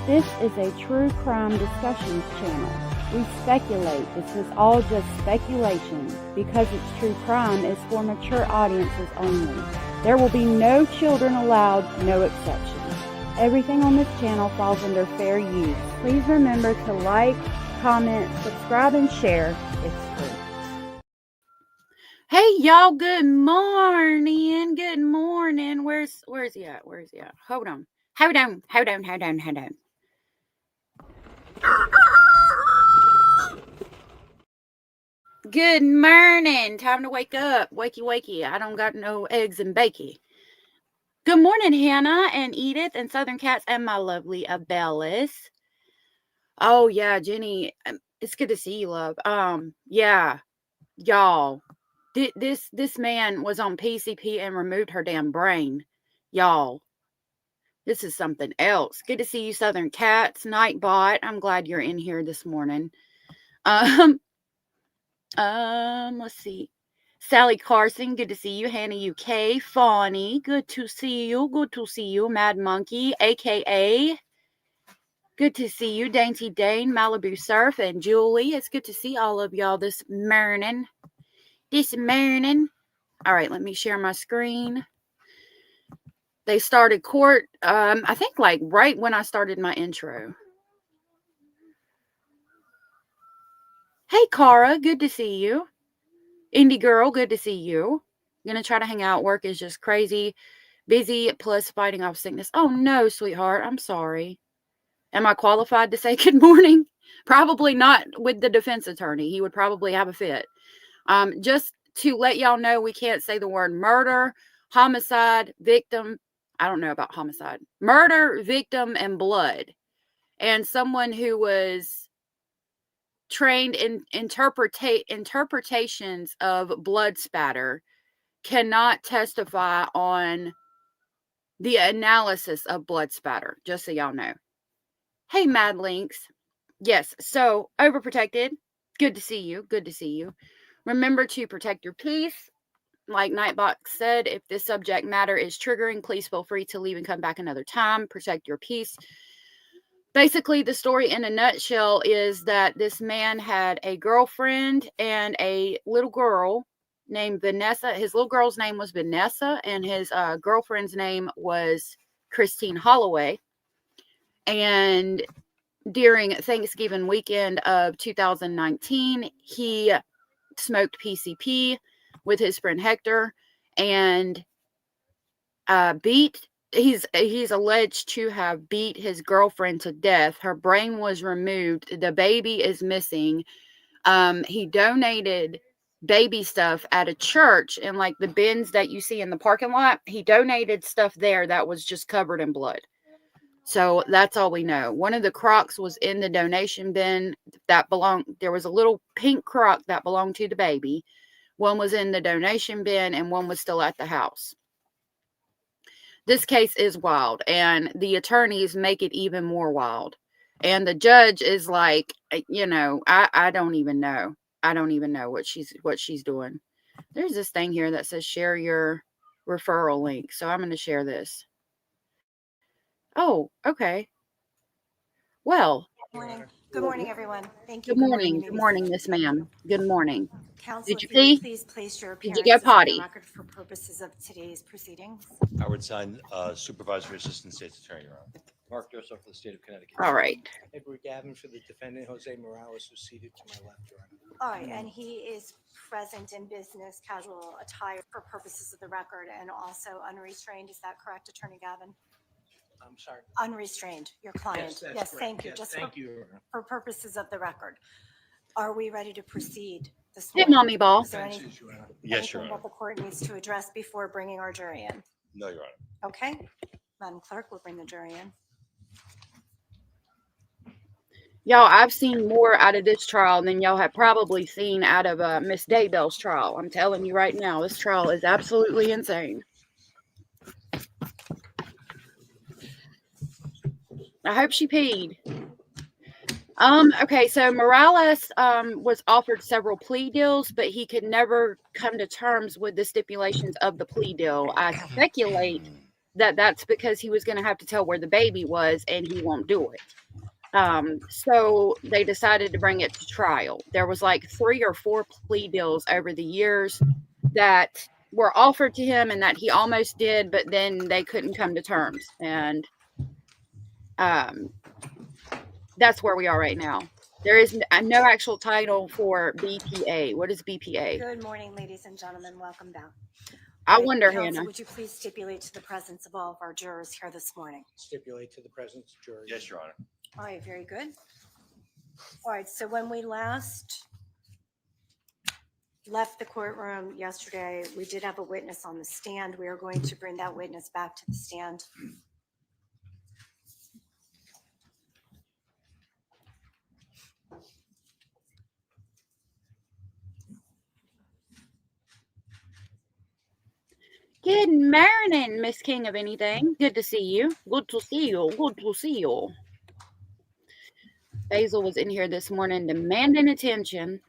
This is a true crime discussions channel. We speculate. This is all just speculation. Because it's true crime, it's for mature audiences only. There will be no children allowed, no exceptions. Everything on this channel falls under fair use. Please remember to like, comment, subscribe, and share. It's free. Hey y'all, good morning. Good morning. Where's he at? Where's he at? Hold on. Good morning. Time to wake up. Wakey. I don't got no eggs and bakey. Good morning, Hannah and Edith and Southern Cats and my lovely Abellis. Oh yeah, Jenny. It's good to see you, love. Yeah, y'all. This man was on PCP and removed her damn brain. Y'all. This is something else. Good to see you, Southern Cats. Nightbot. I'm glad you're in here this morning. Let's see. Sally Carson, good to see you. Hannah UK, Fawny, good to see you. Mad Monkey, aka, good to see you. Dainty Dane, Malibu Surf, and Julie. It's good to see all of y'all this morning. All right, let me share my screen. They started court, I think like right when I started my intro. Hey, Cara, good to see you. Indie Girl, good to see you. Gonna try to hang out. Work is just crazy. Busy, plus fighting off sickness. Oh, no, sweetheart. I'm sorry. Am I qualified to say good morning? Probably not with the defense attorney. He would probably have a fit. Just to let y'all know, we can't say the word murder, homicide, victim. I don't know about homicide. Murder, victim, and blood. And someone who was trained in interpretations of blood spatter cannot testify on the analysis of blood spatter, just so y'all know. Hey, Mad Links. Yes, so overprotected. Good to see you. Remember to protect your peace. Like Nightbox said, if this subject matter is triggering, please feel free to leave and come back another time. Protect your peace. Basically, the story in a nutshell is that this man had a girlfriend and a little girl named Vanessa. His little girl's name was Vanessa, and his girlfriend's name was Christine Holloway. And during Thanksgiving weekend of 2019, he smoked PCP with his friend Hector and he's alleged to have beat his girlfriend to death. Her brain was removed. The baby is missing. He donated baby stuff at a church, and like the bins that you see in the parking lot, he donated stuff there that was just covered in blood. So that's all we know. One of the Crocs was in the donation bin there was a little pink Croc that belonged to the baby. One was in the donation bin and one was still at the house. This case is wild, and the attorneys make it even more wild. And the judge is like, I don't even know. I don't even know what she's doing. There's this thing here that says share your referral link. So I'm going to share this. Oh, okay. Well. Good morning, everyone. Thank you. Good morning, Miss Ma'am. Good morning. Counsel, Did you pee? Please place your Did you go potty? record for purposes of today's proceedings. Howard Sign, Supervisory Assistant State's Attorney. Mark Durso for the state of Connecticut. All right. Edward Gavin for the defendant, Jose Morales, who's seated to my left, Your Honor. All right, and he is present in business casual attire for purposes of the record and also unrestrained. Is that correct, Attorney Gavin? I'm sorry. Unrestrained, your client. Yes, thank you. Yes, Just thank you, Your Honor. for purposes of the record. Are we ready to proceed this Hey, morning? Mommy Ball. Is there any, Yes, Your Honor. Yes, Your anything Honor. that the court needs to address before bringing our jury in? No, Your Honor. Okay, Madam Clerk will bring the jury in. Y'all, I've seen more out of this trial than y'all have probably seen out of Miss Daybell's trial. I'm telling you right now, this trial is absolutely insane. I hope she peed. Okay, so Morales was offered several plea deals, but he could never come to terms with the stipulations of the plea deal. I speculate that's because he was going to have to tell where the baby was, and he won't do it. So they decided to bring it to trial. There was like 3 or 4 plea deals over the years that were offered to him and that he almost did, but then they couldn't come to terms. And that's where we are right now. There is no actual title for BPA. What is BPA? Good morning, ladies and gentlemen. Welcome back. I All right, wonder, counsel, Hannah. would you please stipulate to the presence of all of our jurors here this morning? Stipulate to the presence of jury. Yes, Your Honor. All right, very good. All right, so when we last left the courtroom yesterday, we did have a witness on the stand. We are going to bring that witness back to the stand. Good morning, Miss King of Anything. Good to see you. Good to see you. Good to see you. Basil was in here this morning demanding attention.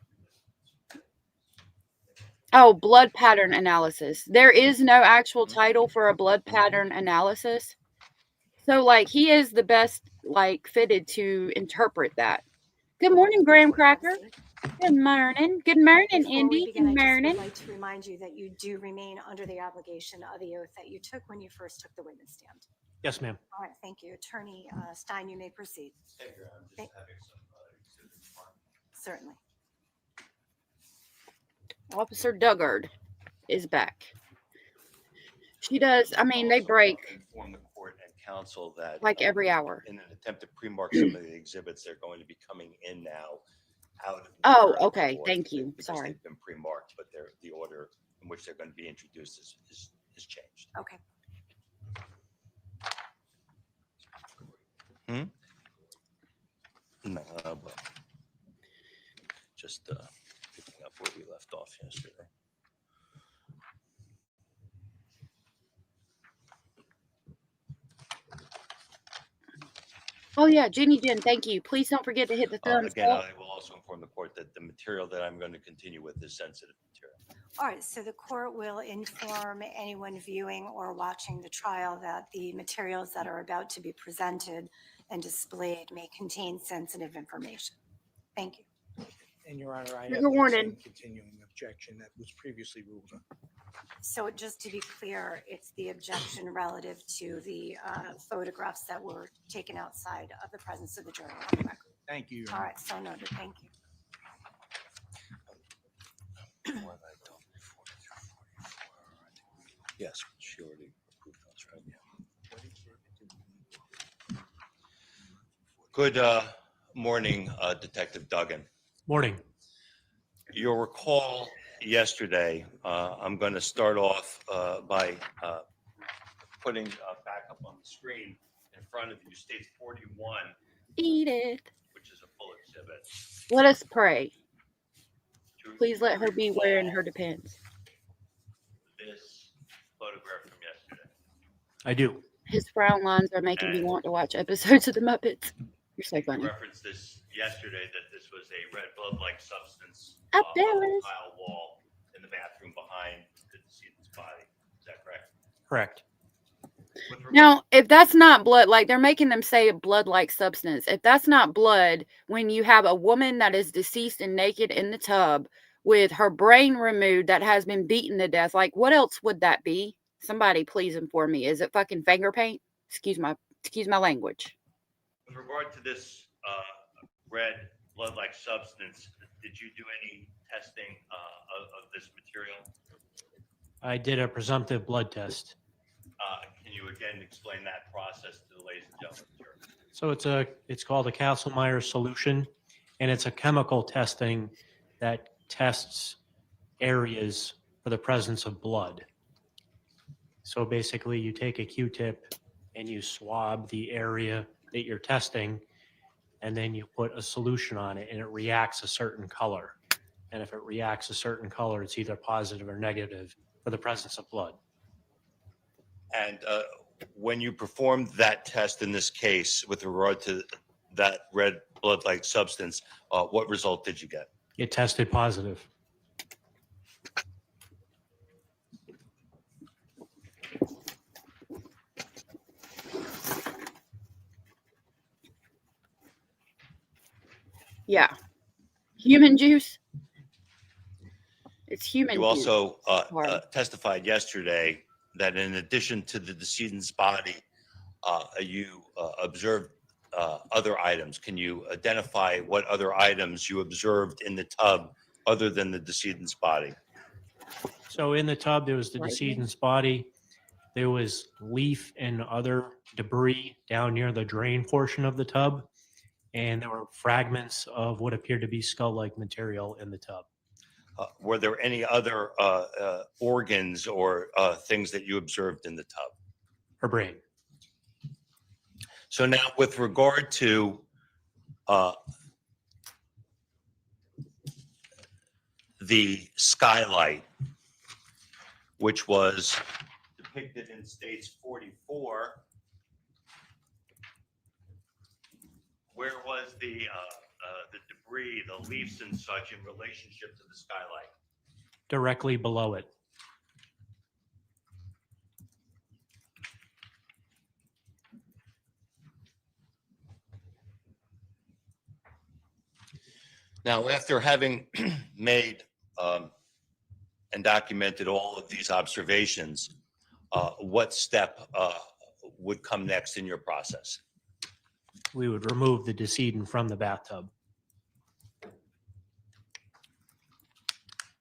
Oh, blood pattern analysis. There is no actual title for a blood pattern analysis. So, like, he is the best, like, fitted to interpret that. Good morning, Graham Cracker. Good morning. Good morning, Before we Indy. begin, Good I just would morning. like to remind you that you do remain under the obligation of the oath that you took when you first took the witness stand. Yes, ma'am. All right, thank you. Attorney Stein, you may proceed. Thank you, Your Honor. I'm Thank- just having some exhibits marked. Certainly. Officer Duggard is back. She does, I mean, they Also, break Inform the court and counsel that. like every hour. In an attempt to pre-mark some of the exhibits, they're going to be coming in now out of. the Oh, order of the okay. court Thank you. because Sorry. They've been pre-marked, but the order in which they're going to be introduced is changed. Okay. No, well, just picking up where we left off yesterday. Oh, yeah. Jenny Jen, thank you. Please don't forget to hit the thumbs Again, up. I will also inform the court that the material that I'm going to continue with is sensitive material. All right, so the court will inform anyone viewing or watching the trial that the materials that are about to be presented and displayed may contain sensitive information. Thank you. And Your Honor, I Trigger have the warning. same continuing objection that was previously ruled on. So just to be clear, it's the objection relative to the photographs that were taken outside of the presence of the jury on the record. Thank you, Your All Honor. right, so noted. Thank you. What have I done before? Yes, she already approved those, right? Yeah. Good morning, Detective Duggan. Morning. You'll recall yesterday, I'm going to start off by putting back up on the screen in front of you, State 41, Eat it. which is a full exhibit. Let us pray. To- Please let her to be wearing recall her depends. This photograph from yesterday. I do. His frown lines are making me want to watch episodes of The Muppets. You're so You funny. referenced this yesterday, that this was a red blood-like substance Up there on the is- tile wall in the bathroom behind. You couldn't see this body. Is that correct? Correct. With regard- Now, if that's not blood, like they're making them say a blood-like substance, if that's not blood, when you have a woman that is deceased and naked in the tub with her brain removed that has been beaten to death, like what else would that be? Somebody please inform me. Is it fucking finger paint? Excuse my language. With regard to this red blood-like substance, did you do any testing of this material? I did a presumptive blood test. Can you again explain that process to the ladies and gentlemen? Sure. So it's called a Kastle-Meyer solution, and it's a chemical testing that tests areas for the presence of blood. So basically, you take a Q-tip and you swab the area that you're testing, and then you put a solution on it, and it reacts a certain color. And if it reacts a certain color, it's either positive or negative for the presence of blood. And when you performed that test in this case with regard to that red blood-like substance, what result did you get? It tested positive. Yeah. Human juice? It's human You juice. also Sorry. testified yesterday that in addition to the decedent's body, you observed other items. Can you identify what other items you observed in the tub other than the decedent's body? So in the tub, there was the Right. decedent's body. There was leaf and other debris down near the drain portion of the tub. And there were fragments of what appeared to be skull-like material in the tub. Were there any other organs or things that you observed in the tub? Her brain. So now with regard to the skylight, which was depicted in states 44, where was the debris, the leaves and such in relationship to the skylight? Directly below it. Now, after having made and documented all of these observations, what step would come next in your process? We would remove the decedent from the bathtub.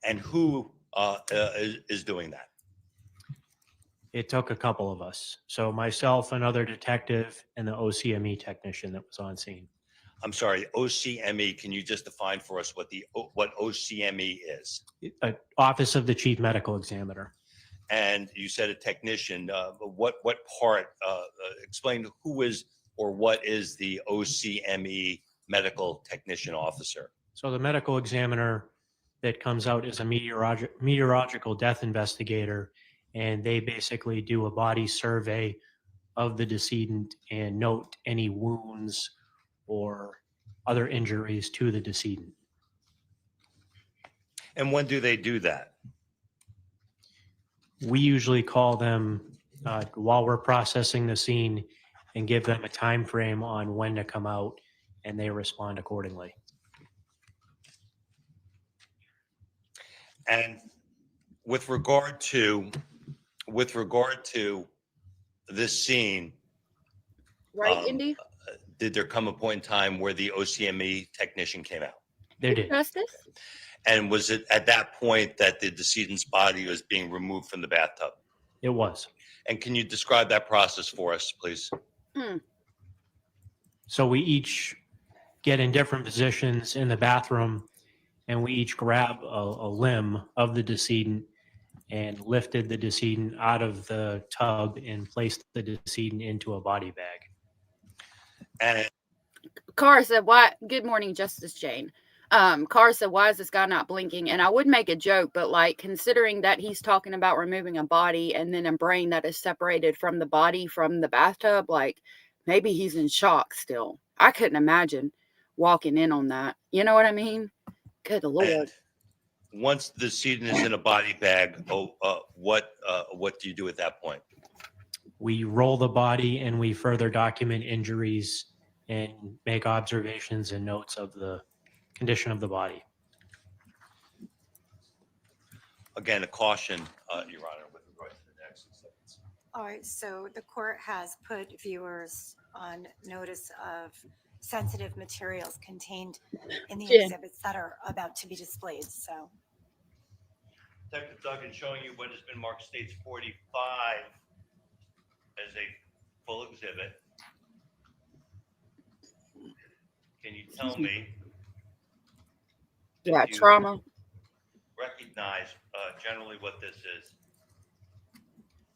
And who is doing that? It took a couple of us. So myself, another detective, and the OCME technician that was on scene. I'm sorry, OCME. Can you just define for us what OCME is? Office of the Chief Medical Examiner. And you said a technician. What part? Explain who is or what is the OCME medical technician officer? So the medical examiner that comes out is a meteorological death investigator, and they basically do a body survey of the decedent and note any wounds or other injuries to the decedent. And when do they do that? We usually call them while we're processing the scene and give them a time frame on when to come out, and they respond accordingly. And with regard to this scene, Right, Indy? did there come a point in time where the OCME technician came out? They did. Justice? And was it at that point that the decedent's body was being removed from the bathtub? It was. And can you describe that process for us, please? So we each get in different positions in the bathroom, and we each grab a limb of the decedent and lifted the decedent out of the tub and placed the decedent into a body bag. And Cara said, "Why?" Good morning, Justice Jane. Cara said, "Why is this guy not blinking?" And I would make a joke, but like considering that he's talking about removing a body and then a brain that is separated from the body from the bathtub, like maybe he's in shock still. I couldn't imagine walking in on that. You know what I mean? Good Lord. once the decedent is in a body bag, what do you do at that point? We roll the body and we further document injuries and make observations and notes of the condition of the body. Again, a caution, Your Honor, with regard to the next sentence. All right, so the court has put viewers on notice of sensitive materials contained in the Jen. exhibits that are about to be displayed, so. Detective Duggan showing you what has been marked States 45 as a full exhibit. Can you tell me? Yeah, you trauma. Recognize generally what this is?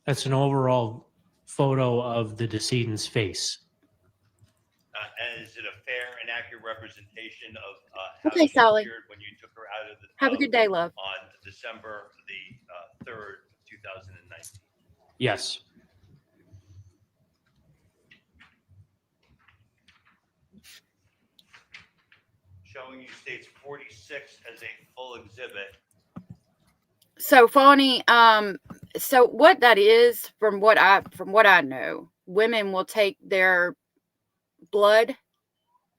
That's an overall photo of the decedent's face. And is it a fair and accurate representation of how Okay, she Sally. appeared when you took her out of the Have a tub good day, love. on December the 3rd, 2019? Yes. Showing you States 46 as a full exhibit. So Fawny, so what that is, from what I know, women will take their blood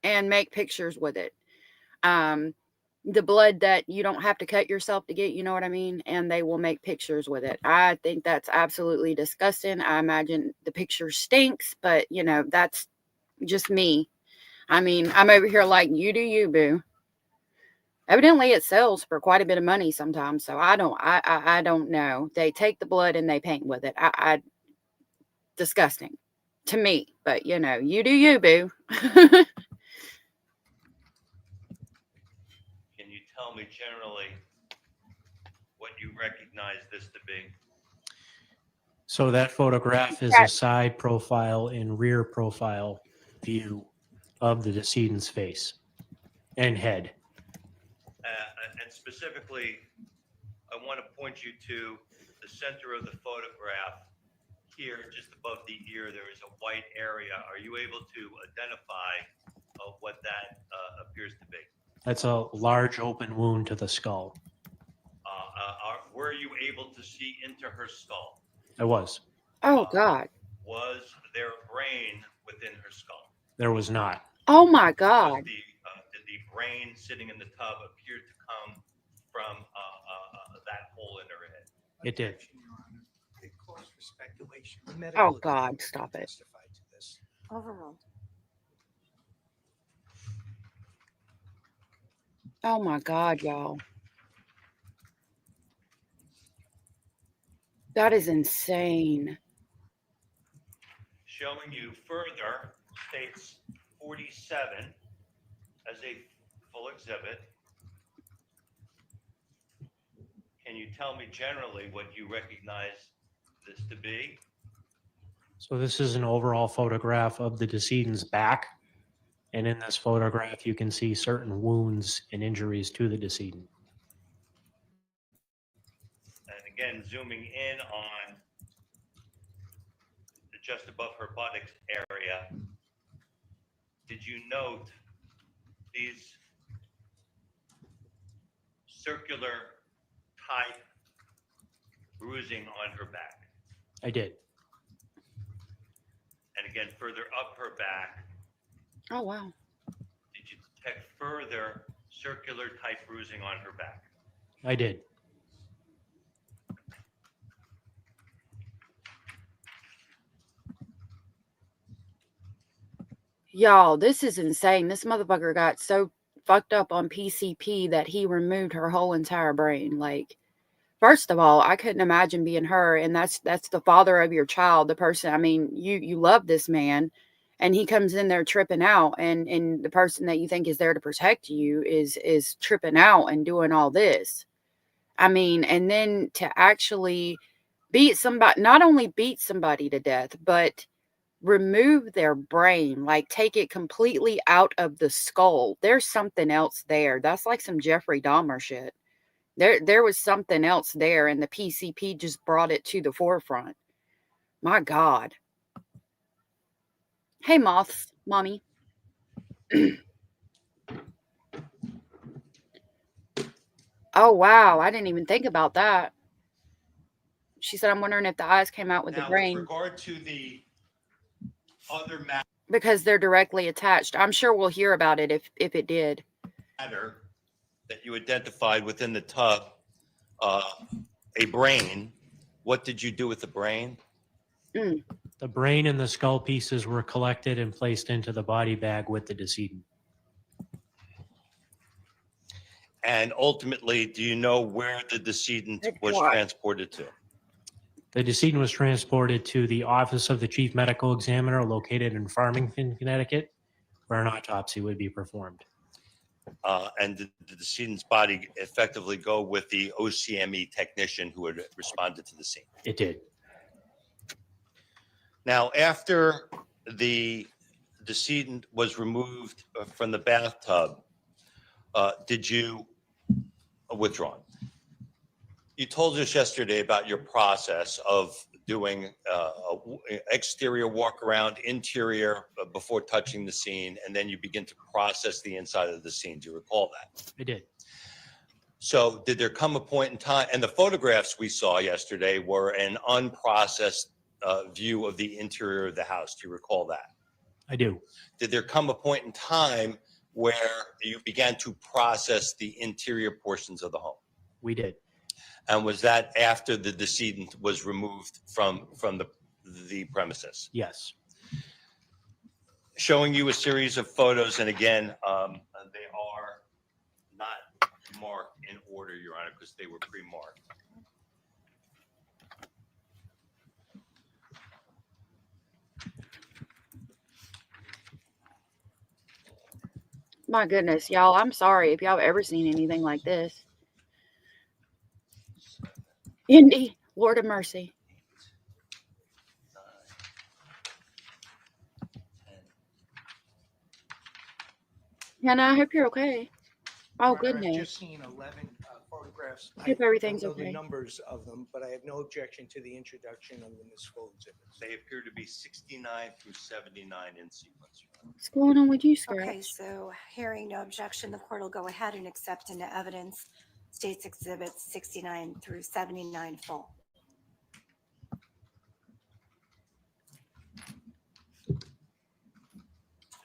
and make pictures with it. The blood that you don't have to cut yourself to get, you know what I mean? And they will make pictures with it. I think that's absolutely disgusting. I imagine the picture stinks, but you know, that's just me. I mean, I'm over here like, you do you, boo. Evidently it sells for quite a bit of money sometimes, so I don't know. They take the blood and they paint with it. I disgusting to me, but you know, you do you, boo. Can you tell me generally what you recognize this to be? So that photograph is a side profile and rear profile view of the decedent's face and head. And specifically, I want to point you to the center of the photograph. Here, just above the ear, there is a white area. Are you able to identify what that appears to be? That's a large open wound to the skull. Were you able to see into her skull? I was. Oh God. Was there a brain within her skull? There was not. Oh my God. Did the brain sitting in the tub appear to come from that hole in her head? It did. It calls for speculation. Oh God, stop it. Testified to this. Overruled. Oh my God, y'all. That is insane. Showing you further, states 47 as a full exhibit. Can you tell me generally what you recognize this to be? So this is an overall photograph of the decedent's back. And in this photograph, you can see certain wounds and injuries to the decedent. And again, zooming in on just above her buttocks area, did you note these circular type bruising on her back? I did. And again, further up her back, Oh wow. did you detect further circular type bruising on her back? I did. Y'all, this is insane. This motherfucker got so fucked up on PCP that he removed her whole entire brain. Like, first of all, I couldn't imagine being her, and that's the father of your child, the person. I mean, you love this man, and he comes in there tripping out, and the person that you think is there to protect you is tripping out and doing all this. I mean, and then to actually beat somebody, not only beat somebody to death, but remove their brain, like take it completely out of the skull. There's something else there. That's like some Jeffrey Dahmer shit. There was something else there, and the PCP just brought it to the forefront. My God. Hey, moths, mommy. Oh, wow. I didn't even think about that. She said, I'm wondering if the eyes came out with the Now, brain. with regard to the other Because they're directly attached. I'm sure we'll hear about it if it did. matter that you identified within the tub, a brain, what did you do with the brain? The brain and the skull pieces were collected and placed into the body bag with the decedent. And ultimately, do you know where the decedent was transported to? The decedent was transported to the office of the chief medical examiner located in Farmington, Connecticut, where an autopsy would be performed. And did the decedent's body effectively go with the OCME technician who had responded to the scene? It did. Now, after the decedent was removed from the bathtub, did you withdrawn? You told us yesterday about your process of doing exterior walk around, interior before touching the scene, and then you begin to process the inside of the scene. Do you recall that? I did. So did there come a point in time, and the photographs we saw yesterday were an unprocessed view of the interior of the house. Do you recall that? I do. Did there come a point in time where you began to process the interior portions of the home? We did. And was that after the decedent was removed from the premises? Yes. Showing you a series of photos, and again, they are not marked in order, Your Honor, because they were pre-marked. My goodness, y'all, I'm sorry if y'all have ever seen anything like this. Indy, Lord of mercy. Hannah, I hope you're okay. Oh, Your Honor, I've goodness. just seen 11 photographs. I Hope everything's don't know okay. the numbers of them, but I have no objection to the introduction of them as full exhibits. They appear to be 69 through 79 in sequence, Your Honor. What's going on with you, Scratch? Okay, so hearing no objection, the court will go ahead and accept into evidence State's Exhibits 69 through 79 full.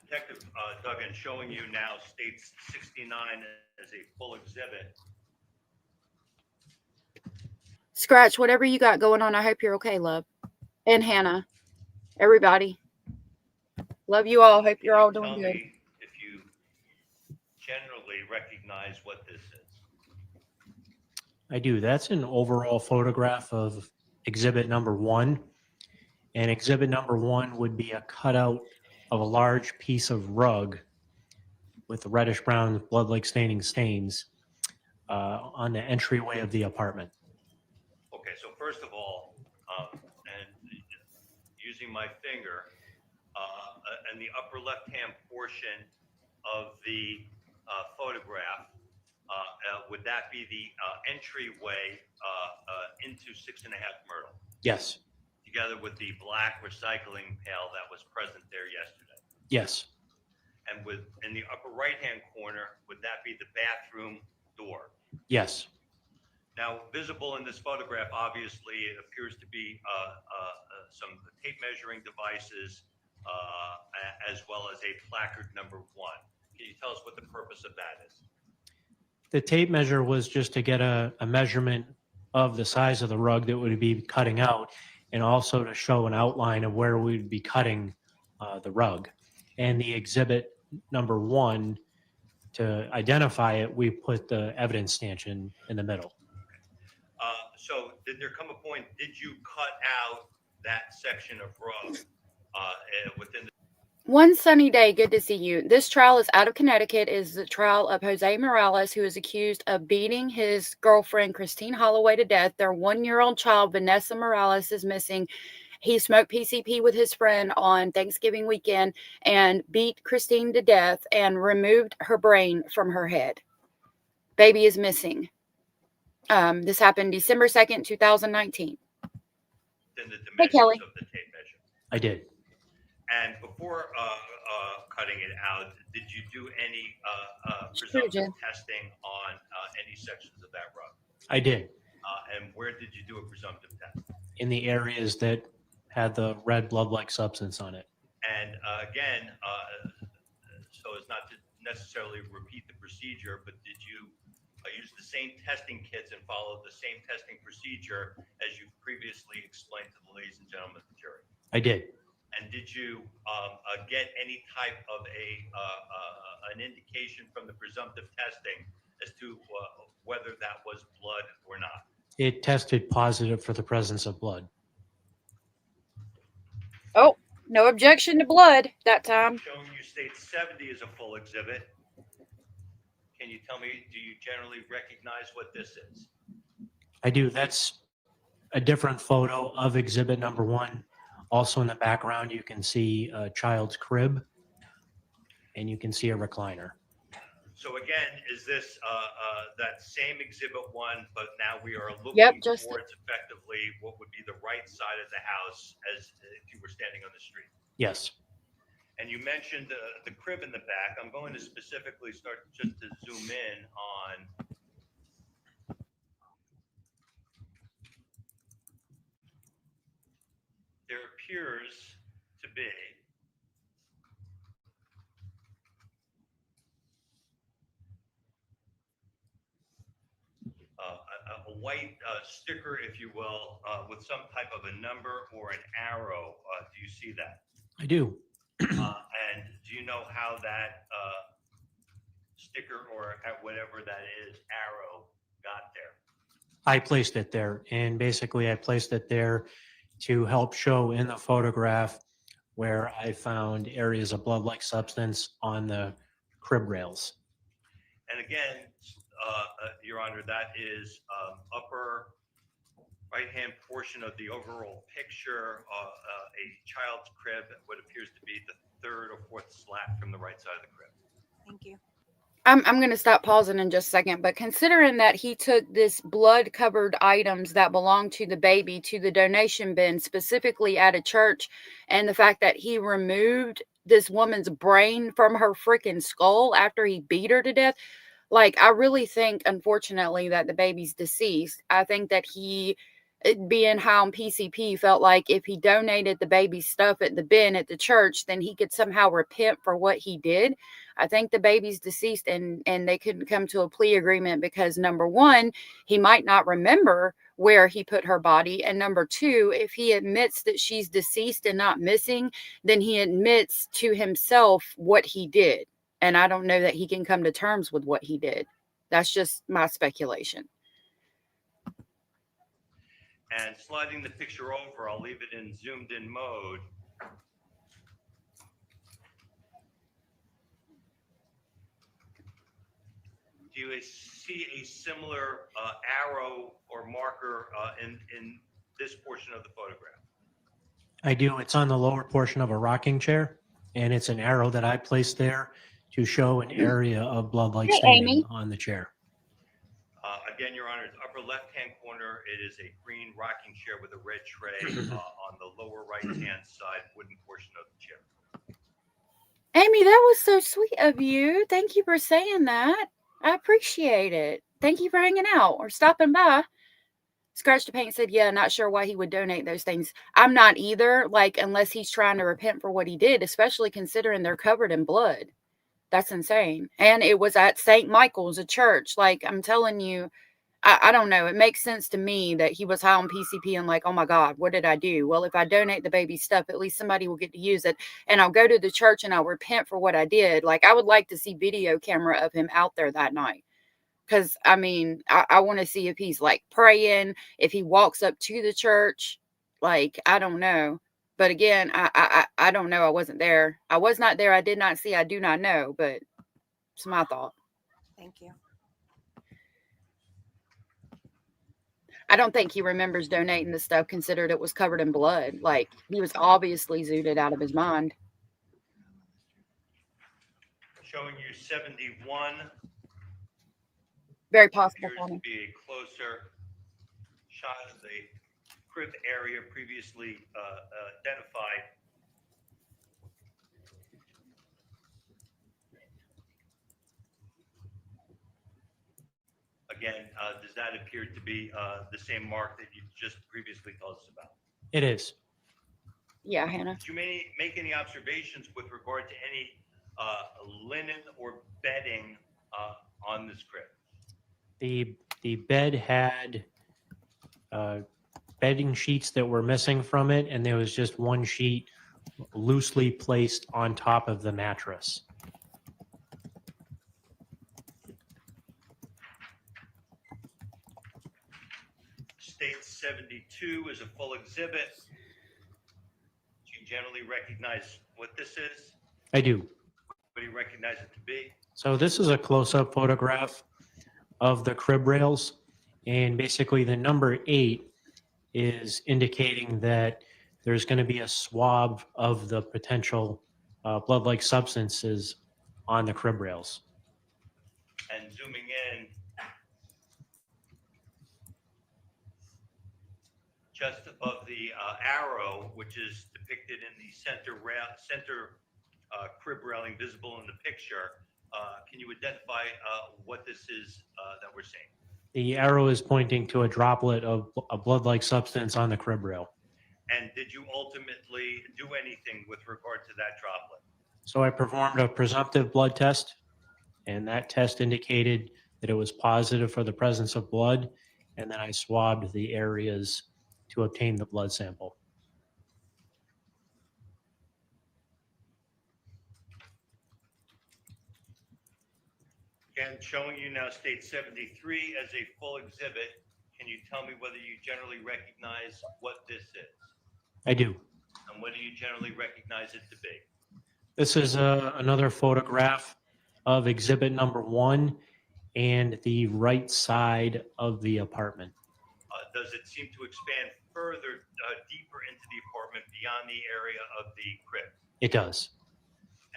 Detective Duggan, showing you now states 69 as a full exhibit. Scratch, whatever you got going on, I hope you're okay, love. And Hannah, everybody. Love you all. Hope you're all Can you doing tell good. me if you generally recognize what this is? I do. That's an overall photograph of exhibit number 1. And exhibit number 1 would be a cutout of a large piece of rug with reddish brown blood-like staining stains on the entryway of the apartment. Okay, so first of all, and using my finger, in the upper left-hand portion of the photograph, would that be the entryway into 6.5 Myrtle, Yes. together with the black recycling pail that was present there yesterday? Yes. And in the upper right-hand corner, would that be the bathroom door? Yes. Now, visible in this photograph, obviously, it appears to be some tape measuring devices, as well as a placard number 1. Can you tell us what the purpose of that is? The tape measure was just to get a measurement of the size of the rug that would be cutting out, and also to show an outline of where we'd be cutting the rug. And the exhibit number 1, to identify it, we put the evidence stanchion in the middle. So did there come a point, did you cut out that section of rug within the... One sunny day, good to see you. This trial is out of Connecticut. It is the trial of Jose Morales, who is accused of beating his girlfriend, Christine Holloway, to death. Their 1-year-old child, Vanessa Morales, is missing. He smoked PCP with his friend on Thanksgiving weekend and beat Christine to death and removed her brain from her head. Baby is missing. This happened December 2nd, 2019. Within the Hey, Kelly. dimensions of the tape measure? I did. And before cutting it out, did you do any Sure, presumptive Jen. testing on any sections of that rug? I did. And where did you do a presumptive test? In the areas that had the red blood-like substance on it. And again, so as not to necessarily repeat the procedure, but did you use the same testing kits and follow the same testing procedure as you previously explained to the ladies and gentlemen of the jury? I did. And did you get any type of an indication from the presumptive testing as to whether that was blood or not? It tested positive for the presence of blood. Oh, no objection to blood that time. Showing you state 70 is a full exhibit. Can you tell me, do you generally recognize what this is? I do. That's a different photo of exhibit number 1. Also in the background, you can see a child's crib, and you can see a recliner. So again, is this that same exhibit 1, but now we are looking Just towards effectively what would be the right side of the house as if you were standing on the street? Yes. And you mentioned the crib in the back. I'm going to specifically start just to zoom in on there appears to be white sticker, if you will, with some type of a number or an arrow. Do you see that? I do. And do you know how that sticker or whatever that is, arrow, got there? I placed it there, and basically I placed it there to help show in the photograph where I found areas of blood-like substance on the crib rails. And again, Your Honor, that is upper right-hand portion of the overall picture, a child's crib, what appears to be the third or fourth slat from the right side of the crib. Thank you. I'm going to stop pausing in just a second, but considering that he took this blood-covered items that belonged to the baby to the donation bin specifically at a church, and the fact that he removed this woman's brain from her freaking skull after he beat her to death, like, I really think, unfortunately, that the baby's deceased. I think that he, being high on PCP, felt like if he donated the baby's stuff at the bin at the church, then he could somehow repent for what he did. I think the baby's deceased, and they couldn't come to a plea agreement because, number one, he might not remember where he put her body. And number two, if he admits that she's deceased and not missing, then he admits to himself what he did. And I don't know that he can come to terms with what he did. That's just my speculation. And sliding the picture over, I'll leave it in zoomed in mode. Do you see a similar arrow or marker in this portion of the photograph? I do. It's on the lower portion of a rocking chair, and it's an arrow that I placed there to show an area of blood-like Hey, staining Amy. on the chair. Again, Your Honor, upper left-hand corner, it is a green rocking chair with a red tray on the lower right-hand side wooden portion of the chair. Amy, that was so sweet of you. Thank you for saying that. I appreciate it. Thank you for hanging out or stopping by. Scratch the Paint said, yeah, not sure why he would donate those things. I'm not either, like, unless he's trying to repent for what he did, especially considering they're covered in blood. That's insane. And it was at St. Michael's, a church. Like, I'm telling you, I don't know. It makes sense to me that he was high on PCP and like, oh my God, what did I do? Well, if I donate the baby's stuff, at least somebody will get to use it. And I'll go to the church and I'll repent for what I did. Like, I would like to see video camera of him out there that night. Because, I mean, I want to see if he's like praying, if he walks up to the church. Like, I don't know. But again, I don't know. I wasn't there. I was not there. I did not see. I do not know. But it's my thought. Thank you. I don't think he remembers donating the stuff, considered it was covered in blood. Like, he was obviously zooted out of his mind. Showing you 71. Very possible Appears for to me. be a closer shot of the crib area previously identified. Again, does that appear to be the same mark that you just previously told us about? It is. Yeah, Hannah. Did you make any observations with regard to any linen or bedding on this crib? The bed had bedding sheets that were missing from it, and there was just one sheet loosely placed on top of the mattress. State 72 is a full exhibit. Do you generally recognize what this is? I do. What do you recognize it to be? So this is a close-up photograph of the crib rails, and basically the number 8 is indicating that there's going to be a swab of the potential blood-like substances on the crib rails. And zooming in, just above the arrow, which is depicted in the center crib railing visible in the picture, can you identify what this is that we're seeing? The arrow is pointing to a droplet of a blood-like substance on the crib rail. And did you ultimately do anything with regard to that droplet? So I performed a presumptive blood test, and that test indicated that it was positive for the presence of blood, and then I swabbed the areas to obtain the blood sample. Again, showing you now state 73 as a full exhibit. Can you tell me whether you generally recognize what this is? I do. And what do you generally recognize it to be? This is another photograph of exhibit number 1 and the right side of the apartment. Does it seem to expand further, deeper into the apartment beyond the area of the crib? It does.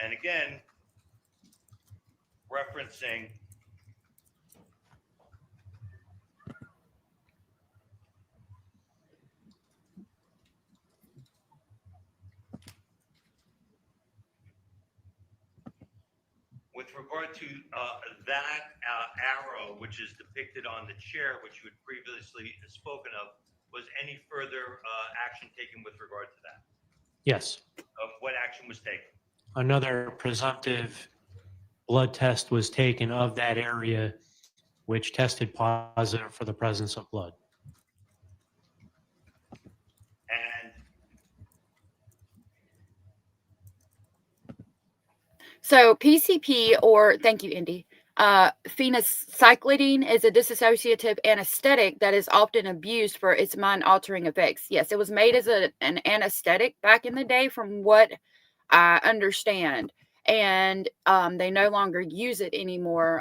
And again, referencing with regard to that arrow, which is depicted on the chair, which you had previously spoken of, was any further action taken with regard to that? Yes. What action was taken? Another presumptive blood test was taken of that area, which tested positive for the presence of blood. And So PCP, or thank you, Indy. Phencyclidine is a dissociative anesthetic that is often abused for its mind-altering effects. Yes, it was made as an anesthetic back in the day, from what I understand, and they no longer use it anymore.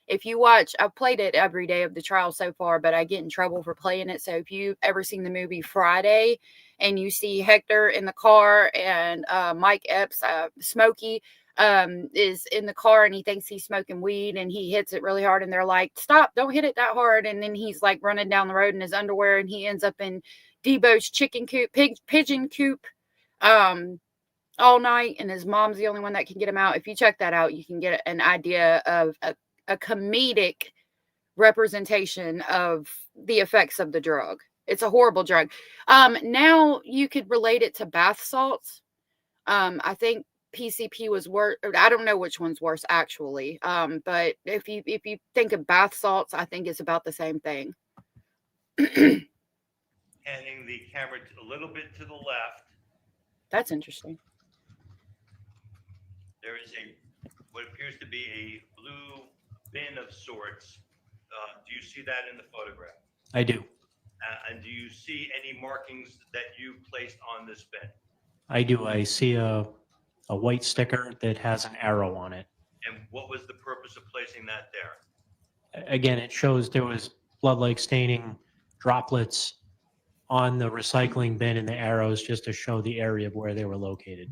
If you watch, I've played it every day of the trial so far, but I get in trouble for playing it. So if you've ever seen the movie Friday and you see Hector in the car and Mike Epps, Smokey, is in the car and he thinks he's smoking weed and he hits it really hard and they're like, stop, don't hit it that hard. And then he's like running down the road in his underwear and he ends up in Debo's chicken coop, pigeon coop, all night, and his mom's the only one that can get him out. If you check that out, you can get an idea of a comedic representation of the effects of the drug. It's a horrible drug. Now you could relate it to bath salts. I think PCP was worse. I don't know which one's worse actually. But if you think of bath salts, I think it's about the same thing. handing the camera a little bit to the left, That's interesting. there is what appears to be a blue bin of sorts. Do you see that in the photograph? I do. And do you see any markings that you placed on this bin? I do. I see a white sticker that has an arrow on it. And what was the purpose of placing that there? Again, it shows there was blood-like staining droplets on the recycling bin and the arrows just to show the area of where they were located.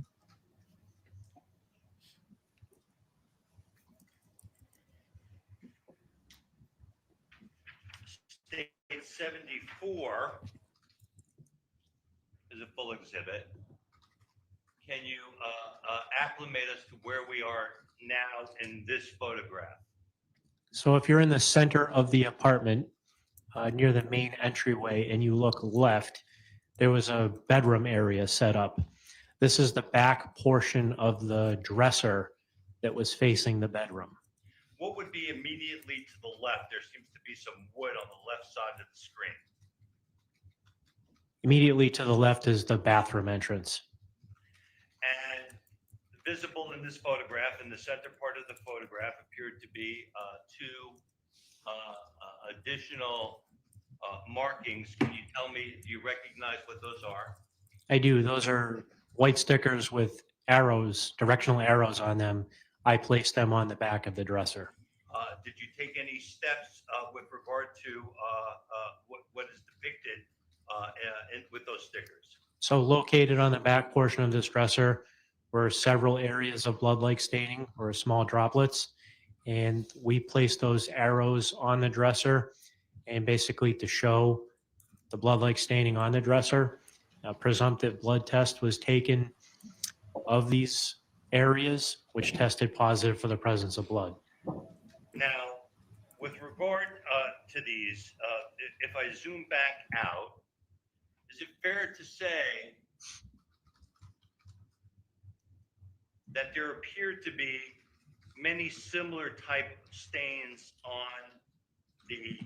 State 74 is a full exhibit. Can you acclimate us to where we are now in this photograph? So if you're in the center of the apartment, near the main entryway, and you look left, there was a bedroom area set up. This is the back portion of the dresser that was facing the bedroom. What would be immediately to the left? There seems to be some wood on the left side of the screen. Immediately to the left is the bathroom entrance. And visible in this photograph, in the center part of the photograph, appeared to be two additional markings. Can you tell me, do you recognize what those are? I do. Those are white stickers with arrows, directional arrows on them. I placed them on the back of the dresser. Did you take any steps with regard to what is depicted with those stickers? So located on the back portion of this dresser were several areas of blood-like staining or small droplets. And we placed those arrows on the dresser and basically to show the blood-like staining on the dresser. A presumptive blood test was taken of these areas, which tested positive for the presence of blood. Now, with regard to these, if I zoom back out, is it fair to say that there appear to be many similar type stains on the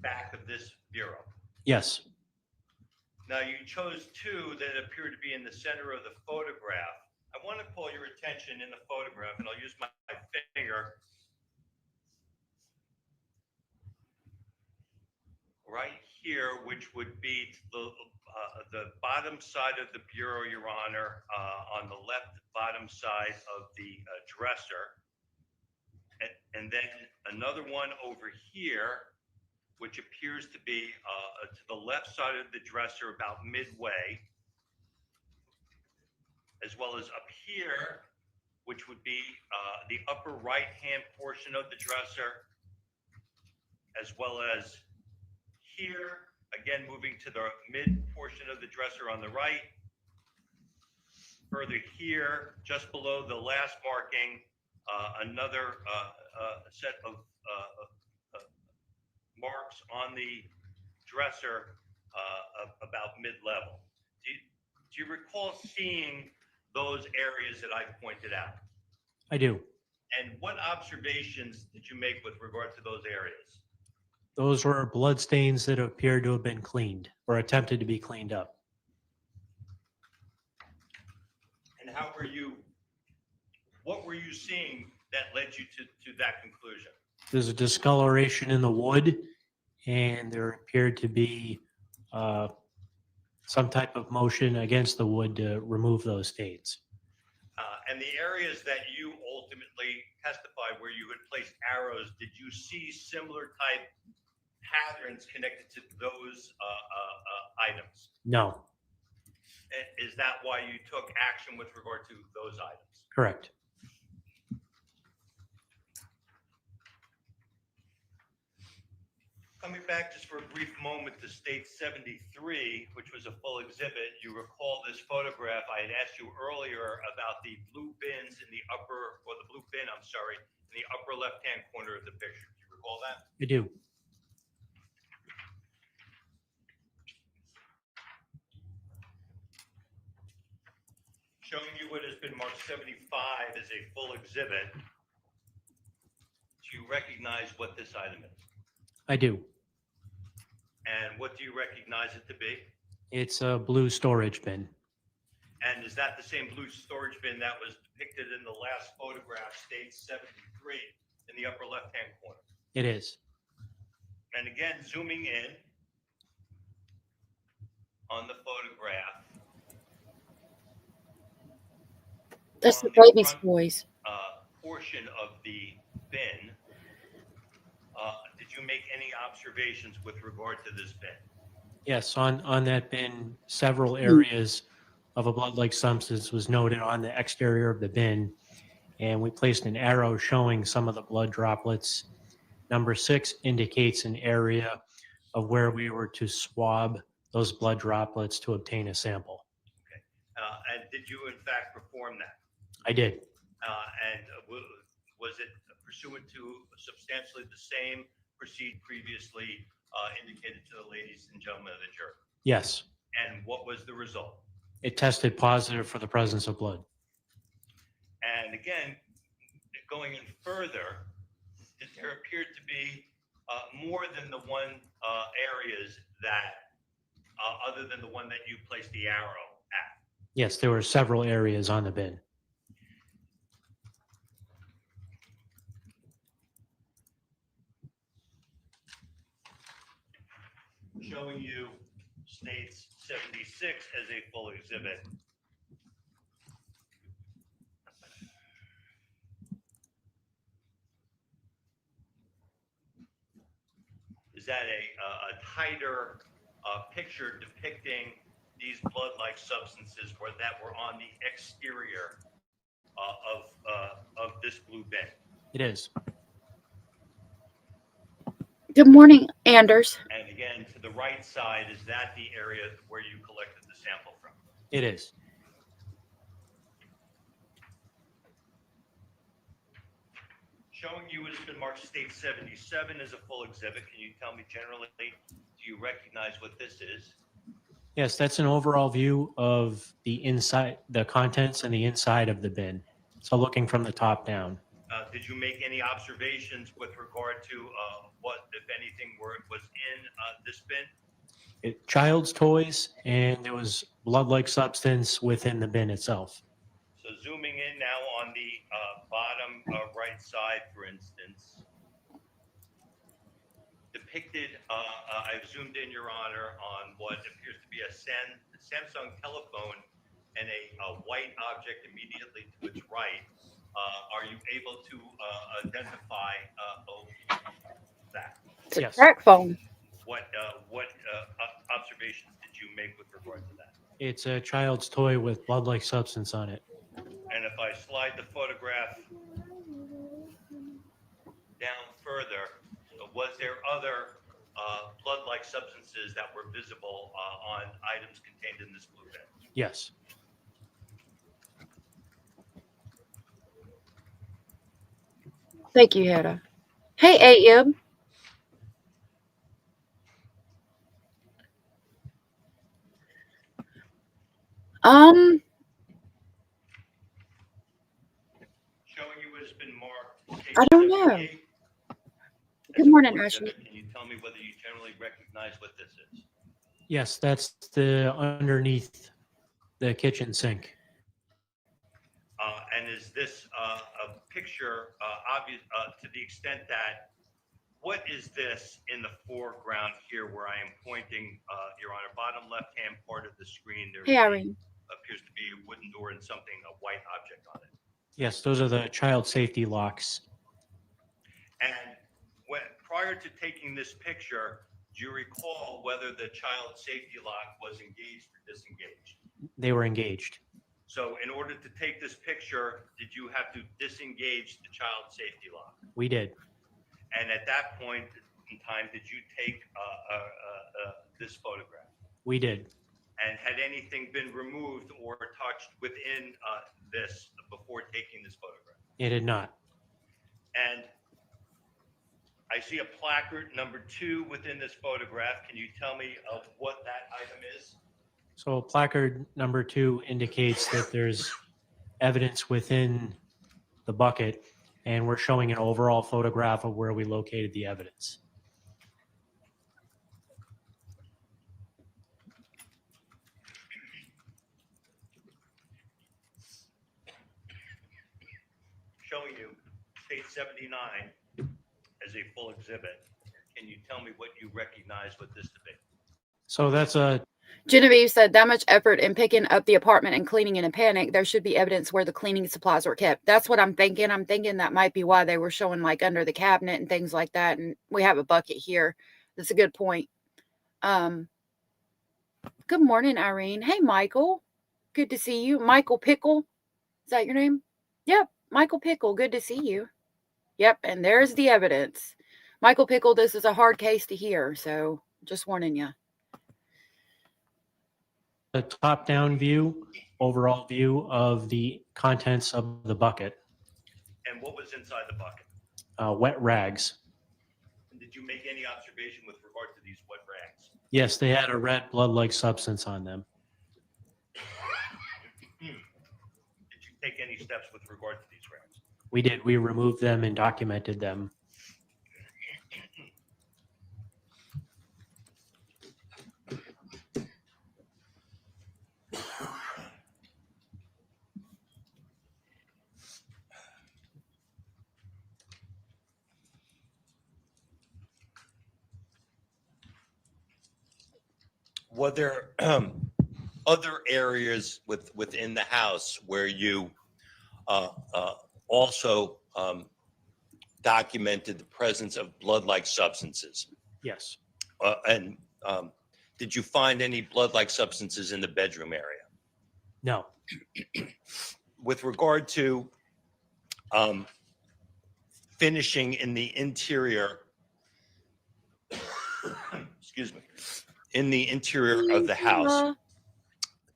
back of this bureau. Yes, Now, you chose two that appear to be in the center of the photograph. I want to call your attention in the photograph, and I'll use my finger right here, which would be the bottom side of the bureau, Your Honor, on the left bottom side of the dresser. And then another one over here, which appears to be to the left side of the dresser about midway, as well as up here, which would be the upper right-hand portion of the dresser, as well as here, again, moving to the mid portion of the dresser on the right. Further here, just below the last marking, another set of marks on the dresser about mid-level. Do you recall seeing those areas that I pointed out? I do. And what observations did you make with regard to those areas? Those were blood stains that appeared to have been cleaned or attempted to be cleaned up. And what were you seeing that led you to that conclusion? There's a discoloration in the wood, and there appeared to be some type of motion against the wood to remove those stains. And the areas that you ultimately testified where you had placed arrows, did you see similar type patterns connected to those items? No, Is that why you took action with regard to those items? correct. Coming back just for a brief moment to state 73, which was a full exhibit, you recall this photograph. I had asked you earlier about the blue bins in the upper, or the blue bin, I'm sorry, in the upper left-hand corner of the picture. Do you recall that? I do. Showing you what has been marked 75 as a full exhibit, do you recognize what this item is? I do. And what do you recognize it to be? It's a blue storage bin. And is that the same blue storage bin that was depicted in the last photograph, state 73, in the upper left-hand corner? It is. And again, zooming in on the photograph. That's the on the baby's front, voice. Portion of the bin, did you make any observations with regard to this bin? Yes, on that bin, several areas of a blood-like substance was noted on the exterior of the bin, and we placed an arrow showing some of the blood droplets. Number 6 indicates an area of where we were to swab those blood droplets to obtain a sample. Okay. And did you in fact perform that? I did. And was it pursuant to substantially the same procedure previously indicated to the ladies and gentlemen of the jury? Yes, And what was the result? it tested positive for the presence of blood. And again, going in further, did there appear to be more than the one areas that, other than the one that you placed the arrow at? Yes, there were several areas on the bin. Showing you states 76 as a full exhibit. Is that a tighter picture depicting these blood-like substances that were on the exterior of this blue bin? It is. Good morning, Anders. And again, to the right side, is that the area where you collected the sample from? It is. Showing you what has been marked state 77 as a full exhibit, can you tell me generally, do you recognize what this is? Yes, that's an overall view of the inside, the contents and the inside of the bin. So looking from the top down. Did you make any observations with regard to what, if anything, was in this bin? Child's toys, and there was blood-like substance within the bin itself. So zooming in now on the bottom right side, for instance, depicted, I've zoomed in, Your Honor, on what appears to be a Samsung telephone and a white object immediately to its right. Are you able to identify that? It's a Yes. crack phone. What observations did you make with regard to that? It's a child's toy with blood-like substance on it. And if I slide the photograph down further, was there other blood-like substances that were visible on items contained in this blue bin? Yes. Thank you, Hedda. Hey, Abe. Showing you what has been marked. I don't know. 78 Good as a morning, full Ashley. exhibit. Can you tell me whether you generally recognize what this is? Yes, that's the underneath the kitchen sink. And is this a picture obvious to the extent that what is this in the foreground here where I am pointing, Your Honor, bottom left-hand part of the screen? There Hey, Irene. appears to be a wooden door and something, a white object on it. Yes, those are the child safety locks. And prior to taking this picture, do you recall whether the child safety lock was engaged or disengaged? They were engaged. So in order to take this picture, did you have to disengage the child safety lock? We did. And at that point in time, did you take this photograph? We did. And had anything been removed or touched within this before taking this photograph? It had not. And I see a placard number 2 within this photograph. Can you tell me of what that item is? So placard number 2 indicates that there's evidence within the bucket, and we're showing an overall photograph of where we located the evidence. Showing you state 79 as a full exhibit. Can you tell me what you recognize with this to be? So that's a Genevieve said that much effort in picking up the apartment and cleaning in a panic, there should be evidence where the cleaning supplies were kept. That's what I'm thinking. I'm thinking that might be why they were showing like under the cabinet and things like that. And we have a bucket here. That's a good point. Good morning, Irene. Hey, Michael. Good to see you. Michael Pickle. Is that your name? Yep. Michael Pickle. Good to see you. Yep. And there's the evidence. Michael Pickle, this is a hard case to hear. So just warning you. a top-down view, overall view of the contents of the bucket. And what was inside the bucket? Wet rags. And did you make any observation with regard to these wet rags? Yes, they had a red blood-like substance on them. Did you take any steps with regard to these rags? We did. We removed them and documented them. Were there other areas within the house where you also documented the presence of blood-like substances? Yes. And did you find any blood-like substances in the bedroom area? No. With regard to finishing in the interior, excuse me, in the interior of the house,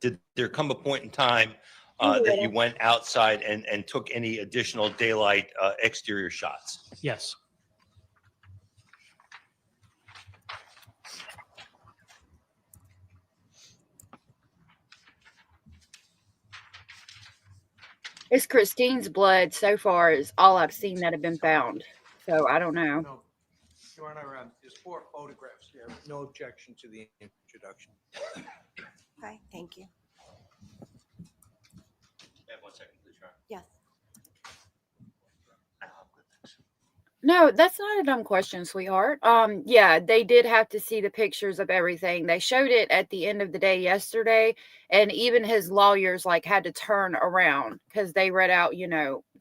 did there come a point in time that you went outside and took any additional daylight exterior shots? Yes. It's Christine's blood so far is all I've seen that have been found. So I don't know. No, Your Honor, there's 4 photographs there. No objection to the introduction. Okay, thank you. Yeah, 1 second, please, Your Honor. Yes. No, that's not a dumb question, sweetheart. Yeah, they did have to see the pictures of everything. They showed it at the end of the day yesterday, and even his lawyers like had to turn around because they read out,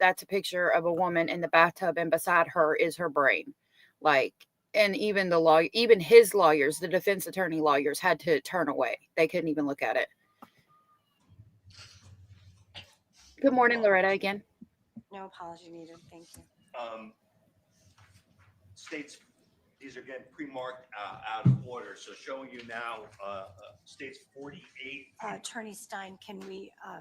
that's a picture of a woman in the bathtub, and beside her is her brain. Like, and even his lawyers, the defense attorney lawyers, had to turn away. They couldn't even look at it. Good morning, Loretta, again. No apology needed. Thank you. States, these are getting pre-marked out of order, so showing you now, states 48. Attorney Stein, can we I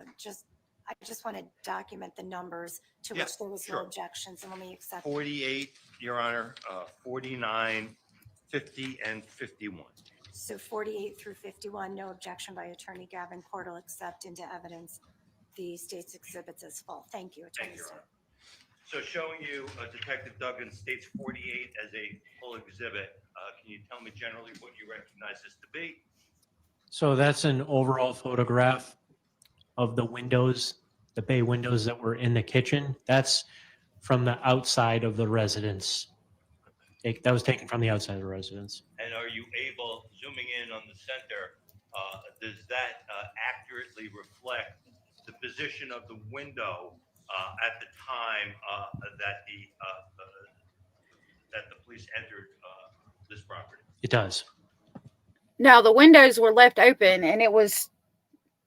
just want to document the numbers to Yeah, which there was sure. no objections, and let me accept. 48, Your Honor, 49, 50, and 51. So 48 through 51, no objection by Attorney Gavin Court will accept into evidence the state's exhibits as full. Thank you, Thank Attorney you, Your Stein. Honor. So showing you Detective Duggan states 48 as a full exhibit. Can you tell me generally what you recognize this to be? So that's an overall photograph of the windows, the bay windows that were in the kitchen. That's from the outside of the residence. That was taken from the outside of the residence. And are you able, zooming in on the center, does that accurately reflect the position of the window at the time that the police entered this property? It does. Now, the windows were left open, and it was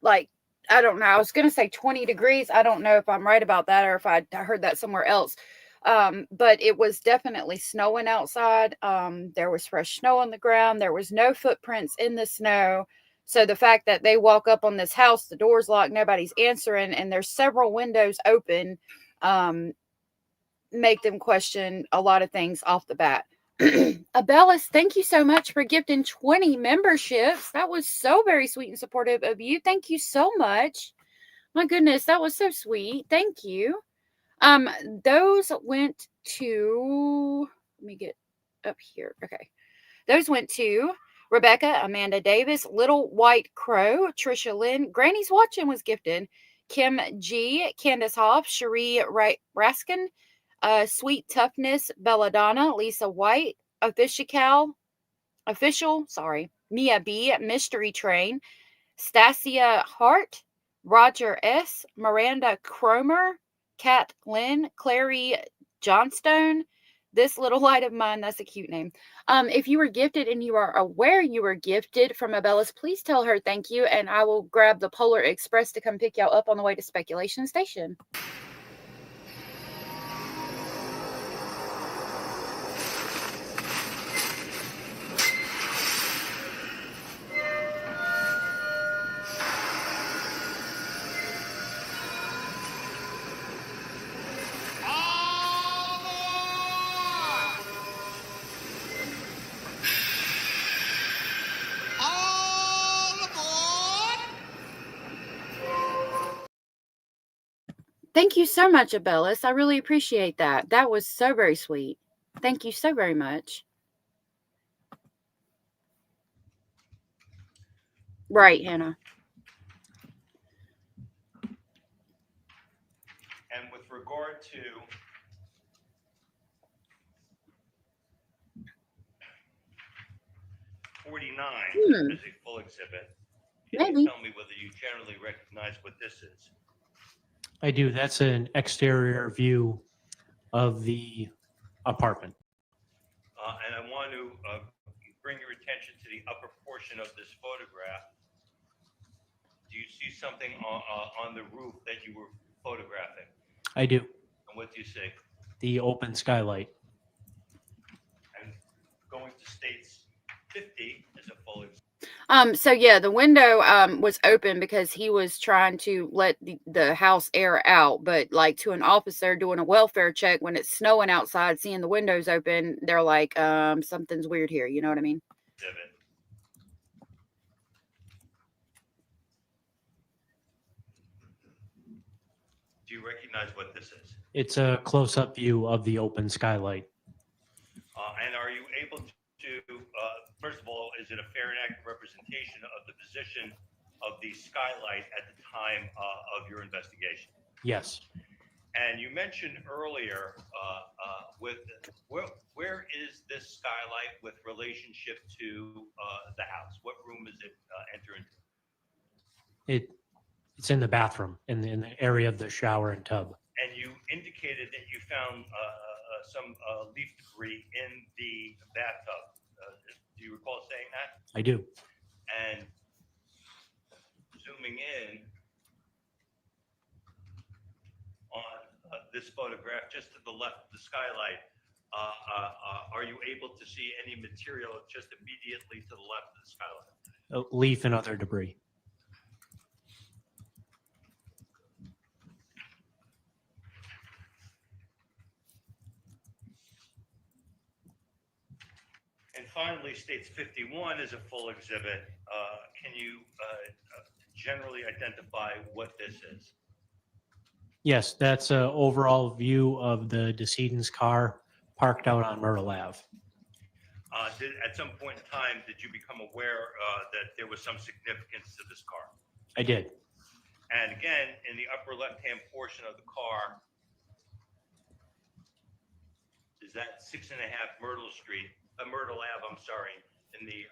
like, I don't know, I was going to say 20 degrees. I don't know if I'm right about that or if I heard that somewhere else. But it was definitely snowing outside. There was fresh snow on the ground. There was no footprints in the snow. So the fact that they walk up on this house, the door's locked, nobody's answering, and there's several windows open, make them question a lot of things off the bat. Abellis, thank you so much for gifting 20 memberships. That was so very sweet and supportive of you. Thank you so much. My goodness, that was so sweet. Thank you. Those went to, let me get up here. Okay. Those went to Rebecca, Amanda Davis, Little White Crow, Trisha Lynn, Granny's Watching was gifted, Kim G, Candace Hoff, Cherie Raskin, Sweet Toughness, Belladonna, Lisa White, Official, Mia B, Mystery Train, Stasia Hart, Roger S, Miranda Cromer, Kat Lynn, Clary Johnstone, This Little Light of Mine, that's a cute name. If you were gifted and you are aware you were gifted from Abellis, please tell her thank you, and I will grab the Polar Express to come pick y'all up on the way to Speculation Station. Thank you so much, Abellis. I really appreciate that. That was so very sweet. Thank you so very much. Right, Hannah. And with regard to '49 as a full exhibit, can Maybe. you tell me whether you generally recognize what this is? I do. That's an exterior view of the apartment. And I want to bring your attention to the upper portion of this photograph. Do you see something on the roof that you were photographing? I do. And what do you see? The open skylight. And going to states 50 is a full exhibit. So yeah, the window was open because he was trying to let the house air out, but like to an officer doing a welfare check when it's snowing outside, seeing the windows open, they're like, something's weird here, you know what I mean? Exhibit. Do you recognize what this is? It's a close-up view of the open skylight. And are you able to, first of all, is it a fair and accurate representation of the position of the skylight at the time of your investigation? Yes. And you mentioned earlier where is this skylight with relationship to the house? What room is it enter into? It's in the bathroom, in the area of the shower and tub. And you indicated that you found some leaf debris in the bathtub. Do you recall saying that? I do. And zooming in on this photograph, just to the left of the skylight, are you able to see any material just immediately to the left of the skylight? A leaf and other debris. And finally, States 51 is a full exhibit. Can you generally identify what this is? Yes, that's an overall view of the decedent's car parked out on Myrtle Ave. At some point in time, did you become aware that there was some significance to this car? I did. And again, in the upper left-hand portion of the car, is that 6.5 Myrtle Ave, I'm sorry, in the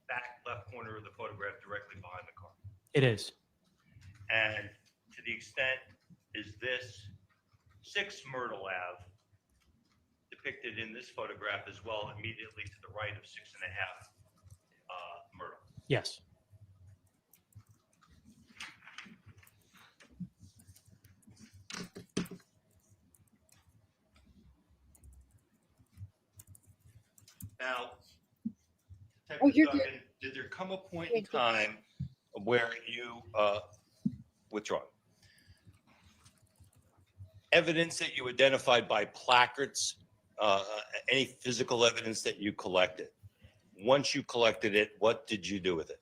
back left corner of the photograph directly behind the car. It is. And to the extent, is this 6 Myrtle Ave depicted in this photograph as well, immediately to the right of 6.5 Myrtle? Yes. Now, Oh, Detective you're Duggan, did there come a point in time where you withdraw? Evidence that you identified by placards, any physical evidence that you collected. Once you collected it, what did you do with it?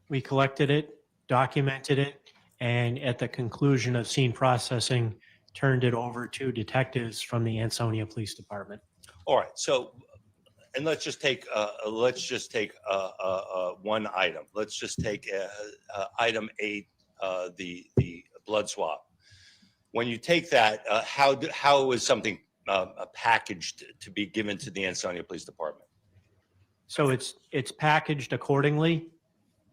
We collected it, documented it, and at the conclusion of scene processing, turned it over to detectives from the Ansonia Police Department. All right. So, and let's just take one item. Let's just take item 8, the blood swab. When you take that, how is something packaged to be given to the Ansonia Police Department? So it's packaged accordingly,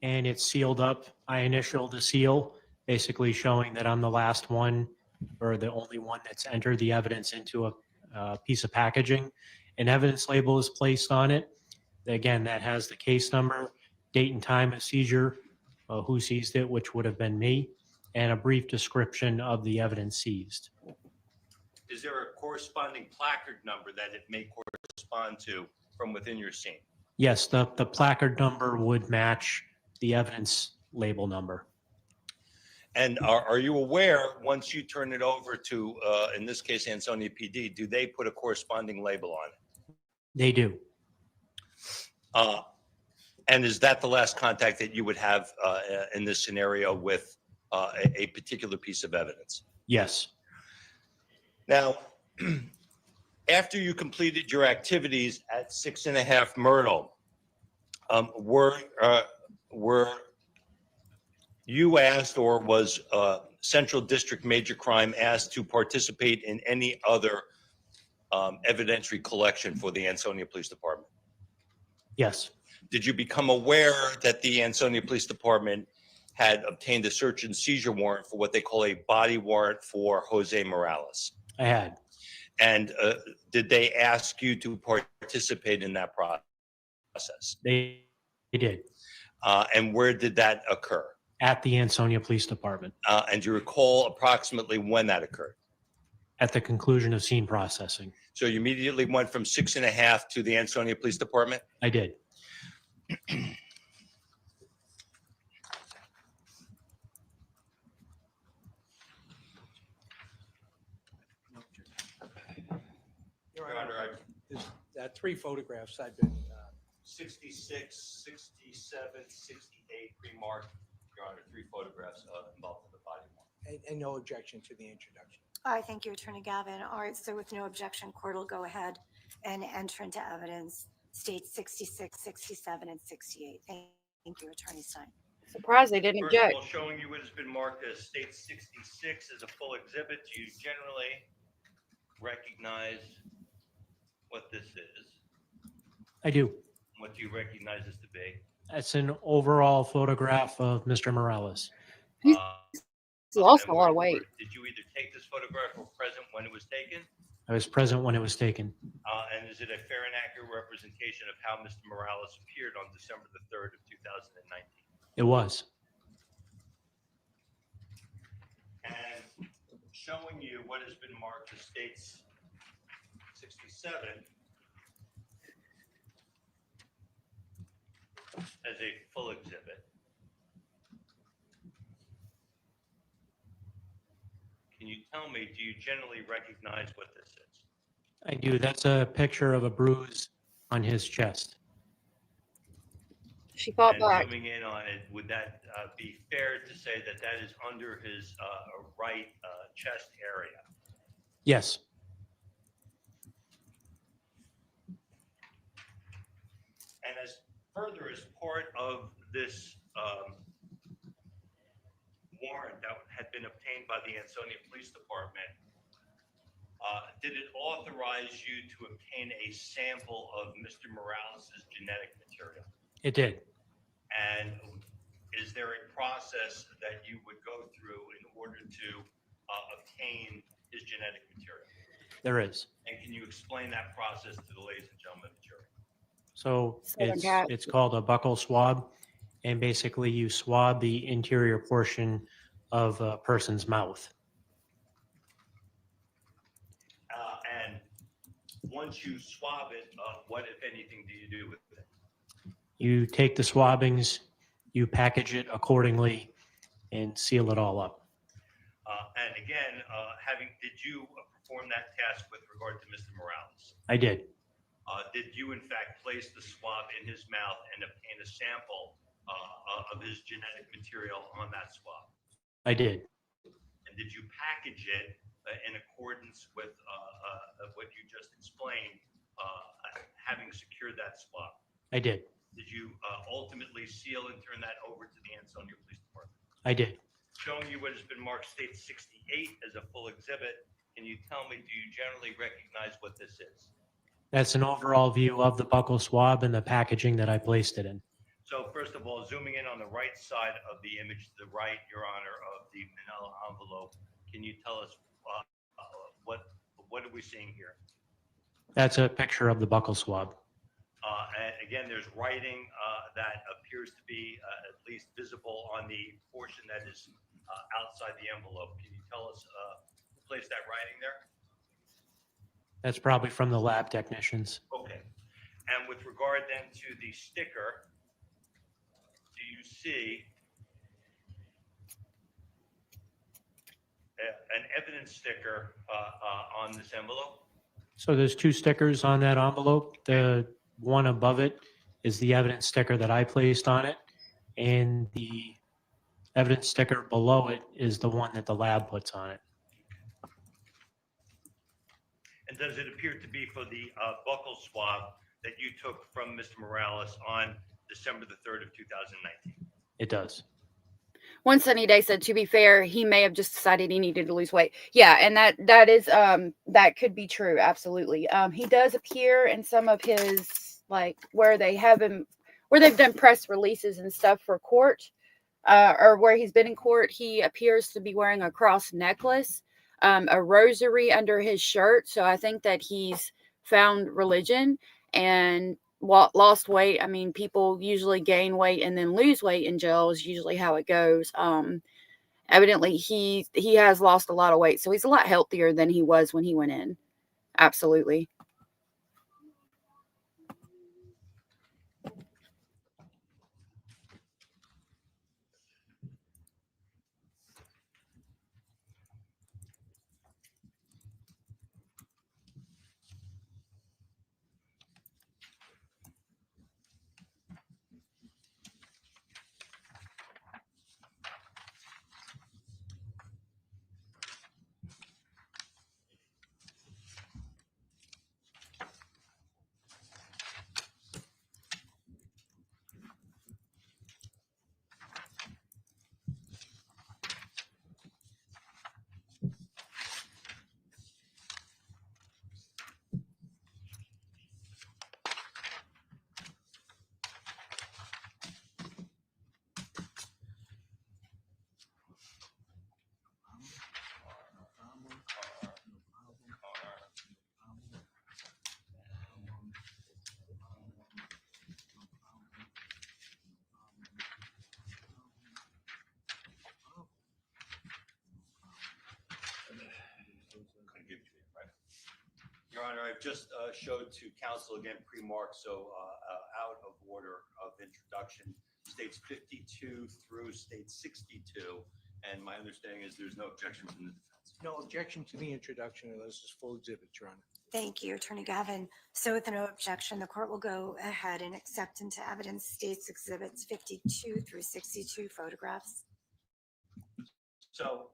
and it's sealed up. I initial the seal, basically showing that I'm the last one or the only one that's entered the evidence into a piece of packaging. An evidence label is placed on it. Again, that has the case number, date and time of seizure, who seized it, which would have been me, and a brief description of the evidence seized. Is there a corresponding placard number that it may correspond to from within your scene? Yes, the placard number would match the evidence label number. And are you aware, once you turn it over to, in this case, Ansonia PD, do they put a corresponding label on it? They do. And is that the last contact that you would have in this scenario with a particular piece of evidence? Yes. Now, after you completed your activities at 6.5 Myrtle, were you asked, or was Central District Major Crime asked to participate in any other evidentiary collection for the Ansonia Police Department? Yes. Did you become aware that the Ansonia Police Department had obtained a search and seizure warrant for what they call a body warrant for Jose Morales? I had. And did they ask you to participate in that process? They did. And where did that occur? At the Ansonia Police Department. And do you recall approximately when that occurred? At the conclusion of scene processing. So you immediately went from 6.5 to the Ansonia Police Department? I did. Your Honor, there's 3 photographs I've been 66, 67, 68 pre-marked, Your Honor, 3 photographs involved in the body warrant. And no objection to the introduction. I thank you, Attorney Gavin. All right, so with no objection, court will go ahead and enter into evidence states 66, 67, and 68. Thank you, Attorney Stein. Surprised they didn't First of object. all, showing you what has been marked as state 66 as a full exhibit, do you generally recognize what this is? I do. What do you recognize this to be? That's an overall photograph of Mr. Morales. He's lost And a lot of weight. Did you either take this photograph or present when it was taken? I was present when it was taken. And is it a fair and accurate representation of how Mr. Morales appeared on December the 3rd of 2019? It was. And showing you what has been marked as states 67 as a full exhibit. Can you tell me, do you generally recognize what this is? I do. That's a picture of a bruise on his chest. She fought And back. zooming in on it, would that be fair to say that that is under his right chest area? Yes. And as further as part of this warrant that had been obtained by the Ansonia Police Department, did it authorize you to obtain a sample of Mr. Morales' genetic material? It did. And is there a process that you would go through in order to obtain his genetic material? There is. And can you explain that process to the ladies and gentlemen of the jury? So Southern cat. it's called a buccal swab. And basically you swab the interior portion of a person's mouth. And once you swab it, what, if anything, do you do with it? You take the swabbings, you package it accordingly, and seal it all up. And again, did you perform that task with regard to Mr. Morales? I did. Did you in fact place the swab in his mouth and obtain a sample of his genetic material on that swab? I did. And did you package it in accordance with what you just explained, having secured that swab? I did. Did you ultimately seal and turn that over to the Ansonia Police Department? I did. Showing you what has been marked state 68 as a full exhibit, can you tell me, do you generally recognize what this is? That's an overall view of the buccal swab and the packaging that I placed it in. So first of all, zooming in on the right side of the image to the right, Your Honor, of the manila envelope, can you tell us what are we seeing here? That's a picture of the buccal swab. And again, there's writing that appears to be at least visible on the portion that is outside the envelope. Can you tell us who placed that writing there? That's probably from the lab technicians. Okay. And with regard then to the sticker, do you see an evidence sticker on this envelope? So there's two stickers on that envelope. The one above it is the evidence sticker that I placed on it. And the evidence sticker below it is the one that the lab puts on it. And does it appear to be for the buccal swab that you took from Mr. Morales on December the 3rd of 2019? It does. One sunny day said, to be fair, he may have just decided he needed to lose weight. Yeah, and that is that could be true. Absolutely. He does appear in some of his, like, where they've done press releases and stuff for court, or where he's been in court. He appears to be wearing a cross necklace, a rosary under his shirt. So I think that he's found religion and lost weight. I mean, people usually gain weight and then lose weight in jail is usually how it goes. Evidently he has lost a lot of weight, so he's a lot healthier than he was when he went in. Absolutely. Your Honor, I've just showed to counsel again pre-marked, so out of order of introduction, states 52 through state 62, and my understanding is there's no objection from the defense. No objection to the introduction of those as full exhibits, Your Honor. Thank you, Attorney Gavin. So with no objection, the court will go ahead and accept into evidence states exhibits 52 through 62 photographs. So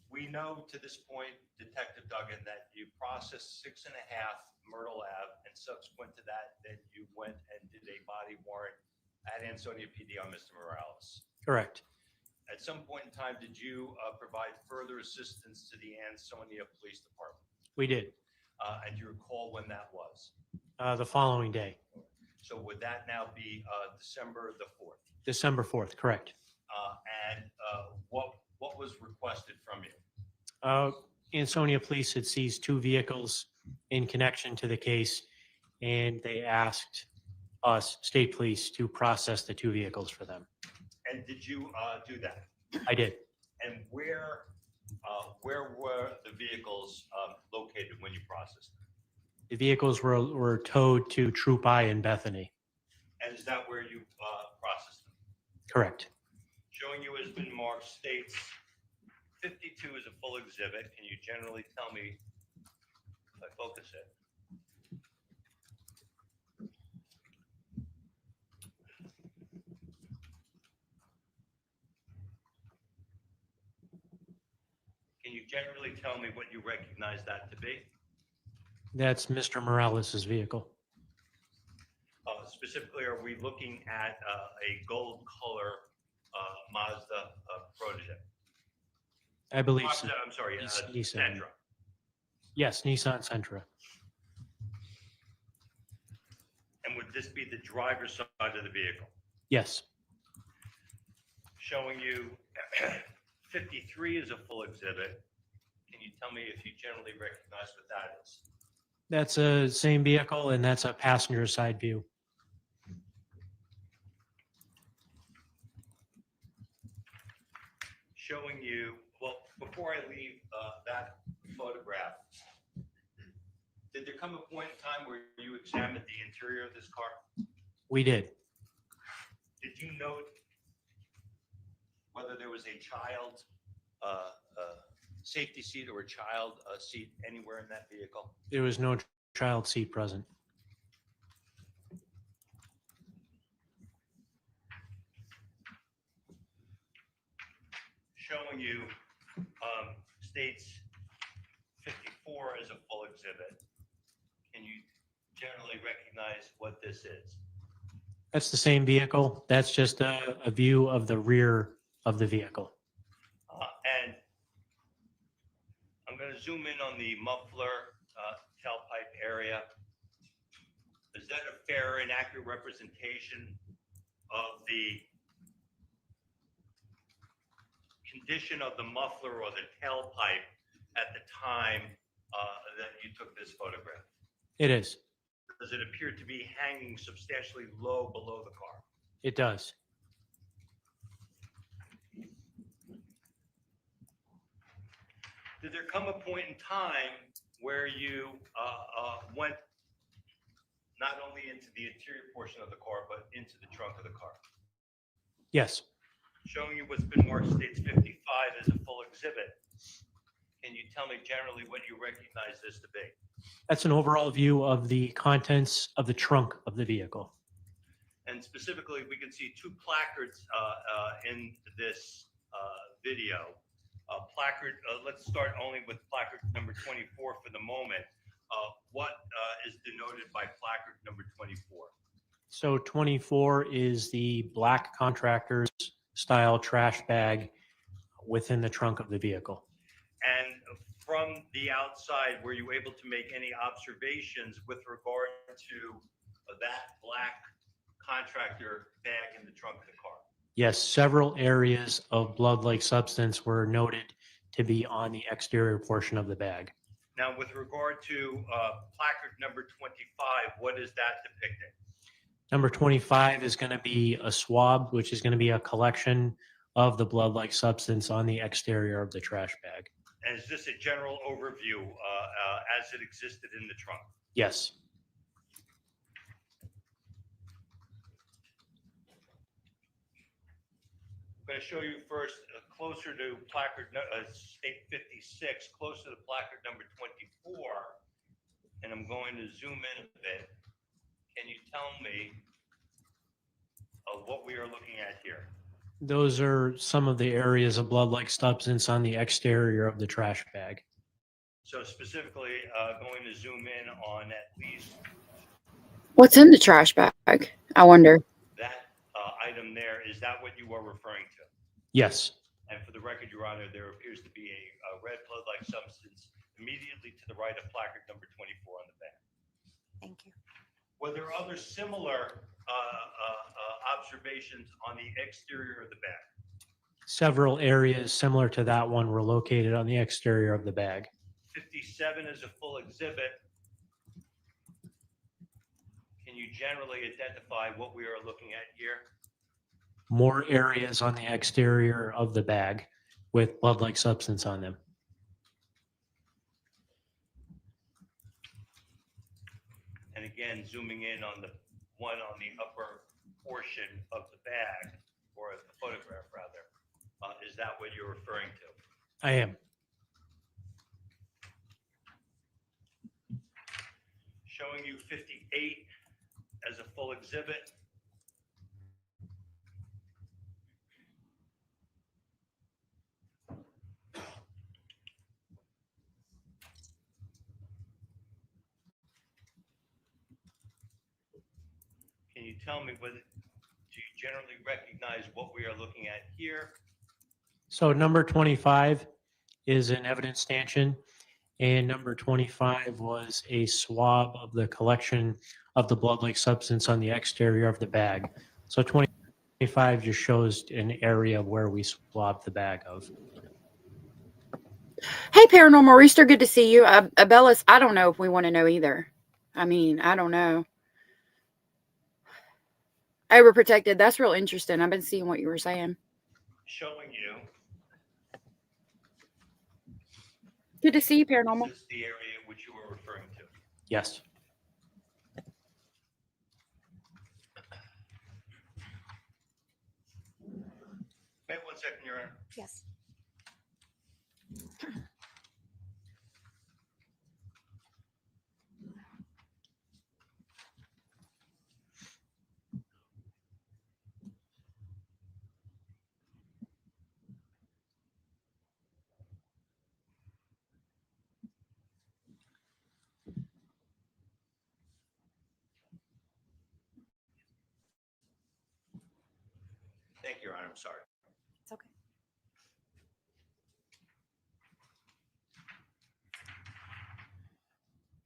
we know to this point, Detective Duggan, that you processed 6.5 Myrtle Ave, and subsequent to that, that you went and did a body warrant at Ansonia PD on Mr. Morales. Correct. At some point in time, did you provide further assistance to the Ansonia Police Department? We did. And do you recall when that was? The following day, So would that now be December the 4th? December 4th, correct. And what was requested from you? Ansonia Police had seized 2 vehicles in connection to the case, and they asked us, State Police, to process the 2 vehicles for them. And did you do that? I did. And where were the vehicles located when you processed them? The vehicles were towed to Troop I in Bethany. And is that where you processed them? Correct. Showing you has been marked states 52 is a full exhibit. Can you generally tell me, if I focus it? Can you generally tell me what you recognize that to be? That's Mr. Morales' vehicle. Specifically, are we looking at a gold color Mazda Protege? I believe so. I'm sorry, Nissan. Sentra. Yes, Nissan Sentra. And would this be the driver's side of the vehicle? Yes. Showing you 53 is a full exhibit. Can you tell me if you generally recognize what that is? That's a same vehicle, and that's a passenger side view. Showing you, well, before I leave that photograph, did there come a point in time where you examined the interior of this car? We did. Did you note whether there was a child safety seat or a child seat anywhere in that vehicle? There was no child seat present. Showing you states 54 as a full exhibit. Can you generally recognize what this is? That's the same vehicle. That's just a view of the rear of the vehicle. And I'm going to zoom in on the muffler tailpipe area. Is that a fair and accurate representation of the condition of the muffler or the tailpipe at the time that you took this photograph? It is. Does it appear to be hanging substantially low below the car? It does. Did there come a point in time where you went not only into the interior portion of the car, but into the trunk of the car? Yes. Showing you what's been marked states 55 as a full exhibit. Can you tell me generally what you recognize this to be? That's an overall view of the contents of the trunk of the vehicle. And specifically, we can see 2 placards in this video. Let's start only with placard number 24 for the moment. What is denoted by placard number 24? So 24 is the black contractor's style trash bag within the trunk of the vehicle. And from the outside, were you able to make any observations with regard to that black contractor bag in the trunk of the car? Yes, several areas of blood-like substance were noted to be on the exterior portion of the bag. Now, with regard to placard number 25, what is that depicting? Number 25 is going to be a swab, which is going to be a collection of the blood-like substance on the exterior of the trash bag. And is this a general overview as it existed in the trunk? Yes. I'm going to show you first closer to placard state 56, closer to placard number 24, and I'm going to zoom in a bit. Can you tell me what we are looking at here? Those are some of the areas of blood-like substance on the exterior of the trash bag. So specifically, going to zoom in on at least What's in the trash bag? I wonder. that item there. Is that what you are referring to? Yes. And for the record, Your Honor, there appears to be a red blood-like substance immediately to the right of placard number 24 on the bag. Thank you. Were there other similar observations on the exterior of the bag? Several areas similar to that one were located on the exterior of the bag. 57 is a full exhibit. Can you generally identify what we are looking at here? More areas on the exterior of the bag with blood-like substance on them. And again, zooming in on the one on the upper portion of the bag, or the photograph rather, is that what you're referring to? I am. Showing you 58 as a full exhibit. Can you tell me whether, do you generally recognize what we are looking at here? So number 25 is an evidence stanchion, and number 25 was a swab of the collection of the blood-like substance on the exterior of the bag. So 25 just shows an area where we swabbed the bag of. Hey, Paranormal Rooster, good to see you. Abellis, I don't know if we want to know either. I mean, I don't know. Overprotected. That's real interesting. I've been seeing what you were saying. Showing you, Good to see you, Paranormal. this is the area which you were referring to. Yes. Wait 1 second, Your Honor. Yes. Thank you, Your Honor. I'm sorry. It's okay.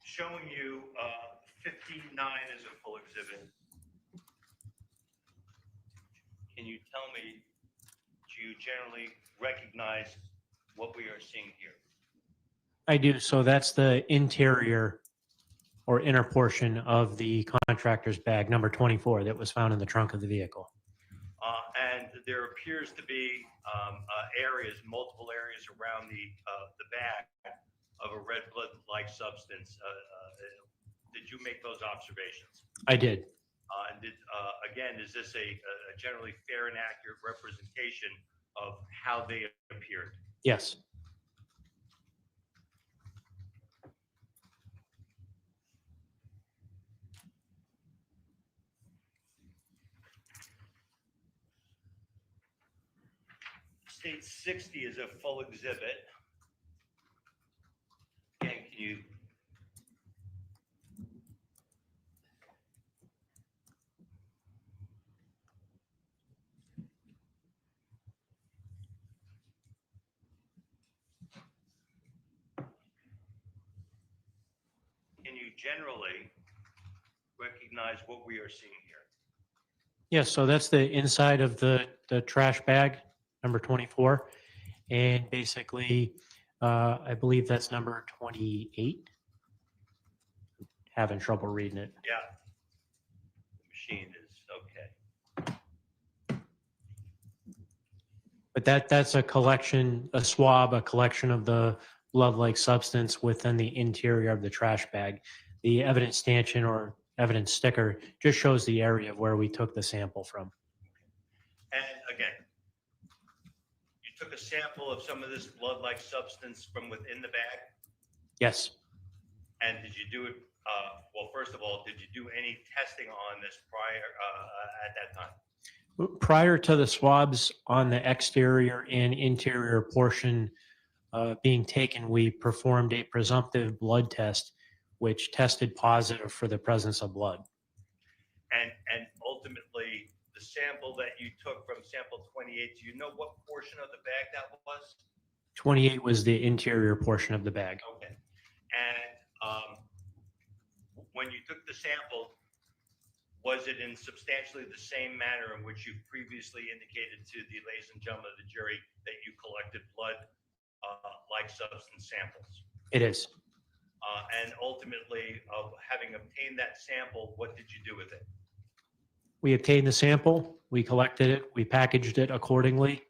Showing you 59 as a full exhibit. Can you tell me, do you generally recognize what we are seeing here? I do. So that's the interior or inner portion of the contractor's bag, number 24, that was found in the trunk of the vehicle. And there appears to be areas, multiple areas around the bag of a red blood-like substance. Did you make those observations? I did. And again, is this a generally fair and accurate representation of how they appeared? Yes. State 60 is a full exhibit. Again, can you generally recognize what we are seeing here? Yes. So that's the inside of the trash bag, number 24. And basically, I believe that's number 28. Having trouble reading it. Yeah. The machine is okay. But that's a collection, a swab, a collection of the blood-like substance within the interior of the trash bag. The evidence stanchion or evidence sticker just shows the area of where we took the sample from. And again, you took a sample of some of this blood-like substance from within the bag? Yes, And did you do it, well, first of all, did you do any testing on this prior, at that time? prior to the swabs on the exterior and interior portion being taken, we performed a presumptive blood test, which tested positive for the presence of blood. And ultimately, the sample that you took from sample 28, do you know what portion of the bag that was? 28 was the interior portion of the bag. Okay. And when you took the sample, was it in substantially the same manner in which you previously indicated to the ladies and gentlemen of the jury that you collected blood-like substance samples? It is. And ultimately, having obtained that sample, what did you do with it? We obtained the sample, we collected it, we packaged it accordingly,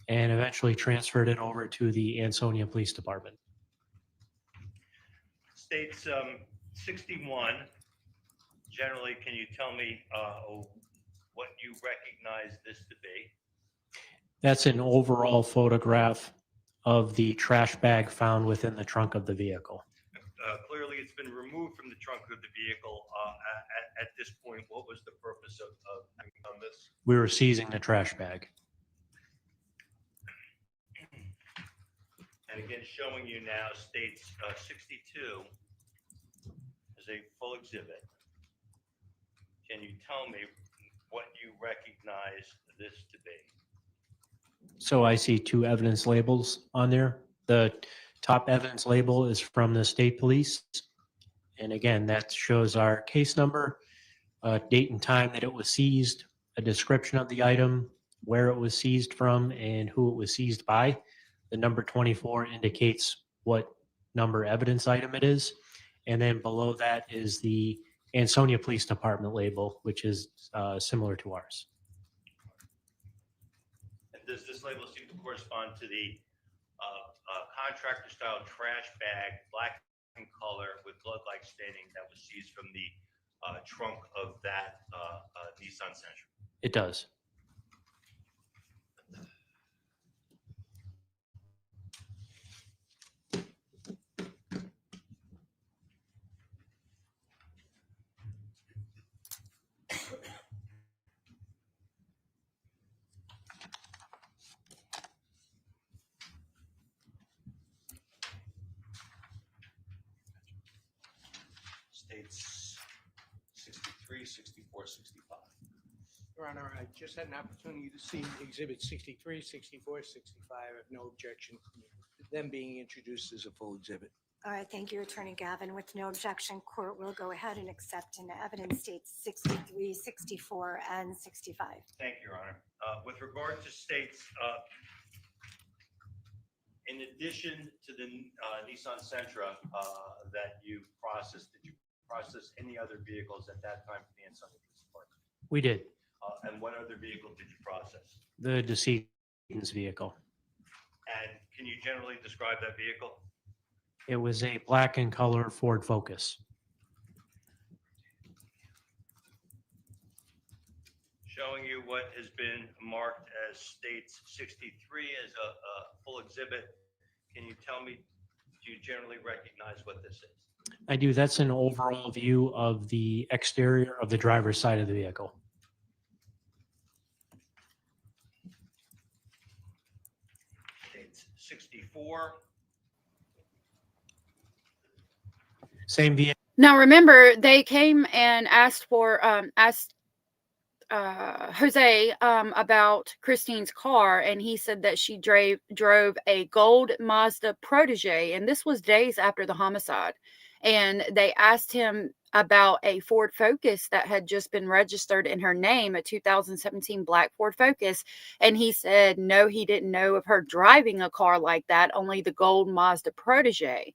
and eventually transferred it over to the Ansonia Police Department. States 61, generally, can you tell me what you recognize this to be? That's an overall photograph of the trash bag found within the trunk of the vehicle. Clearly, it's been removed from the trunk of the vehicle. At this point, what was the purpose of having done this? We were seizing the trash bag. And again, showing you now states 62 as a full exhibit. Can you tell me what you recognize this to be? So I see two evidence labels on there. The top evidence label is from the state police. And again, that shows our case number, date and time that it was seized, a description of the item, where it was seized from, and who it was seized by. The number 24 indicates what number evidence item it is. And then below that is the Ansonia Police Department label, which is similar to ours. And does this label seem to correspond to the contractor style trash bag, black in color with blood-like staining that was seized from the trunk of that Nissan Sentra? It does. States 63, 64, 65. Your Honor, I just had an opportunity to see Exhibit 63, 64, 65. I have no objection to them being introduced as a full exhibit. All right, thank you, Attorney Gavin. With no objection, court will go ahead and accept in evidence states 63, 64, and 65. Thank you, Your Honor. With regard to states, in addition to the Nissan Sentra that you processed, did you process any other vehicles at that time for the Ansonia Police Department? We did. And what other vehicle did you process? The decedent's vehicle. And can you generally describe that vehicle? It was a black in color Ford Focus. Showing you what has been marked as states 63 as a full exhibit. Can you tell me, do you generally recognize what this is? I do. That's an overall view of the exterior of the driver's side of the vehicle. States 64. Same vehicle. Now remember, they came and asked Jose about Christine's car, and he said that she drove a gold Mazda Protege, and this was days after the homicide. And they asked him about a Ford Focus that had just been registered in her name, a 2017 black Ford Focus, and he said no, he didn't know of her driving a car like that, only the gold Mazda Protege.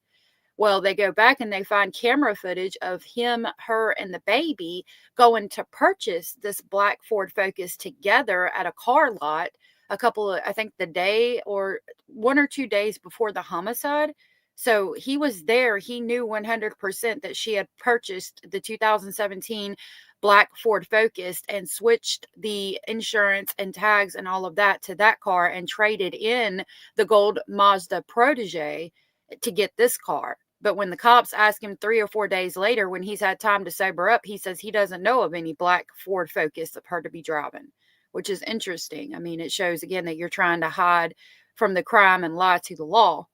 Well, they go back and they find camera footage of him, her, and the baby going to purchase this black Ford Focus together at a car lot a couple of, I think the day or 1 or 2 days before the homicide. So he was there. He knew 100% that she had purchased the 2017 black Ford Focus and switched the insurance and tags and all of that to that car and traded in the gold Mazda Protege to get this car. But when the cops ask him 3 or 4 days later, when he's had time to sober up, he says he doesn't know of any black Ford Focus of her to be driving, which is interesting. I mean, it shows again that you're trying to hide from the crime and lie to the law.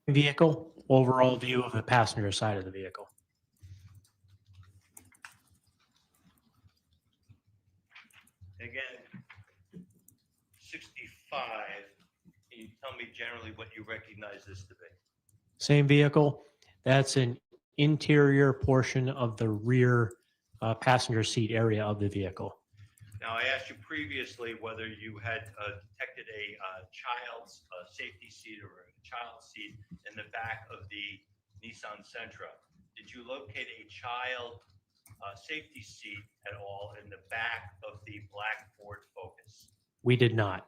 Vehicle, overall view of the passenger side of the vehicle. Again, 65, can you tell me generally what you recognize this to be? Same vehicle. That's an interior portion of the rear passenger seat area of the vehicle. Now, I asked you previously whether you had detected a child's safety seat or a child's seat in the back of the Nissan Sentra. Did you locate a child safety seat at all in the back of the black Ford Focus? We did not.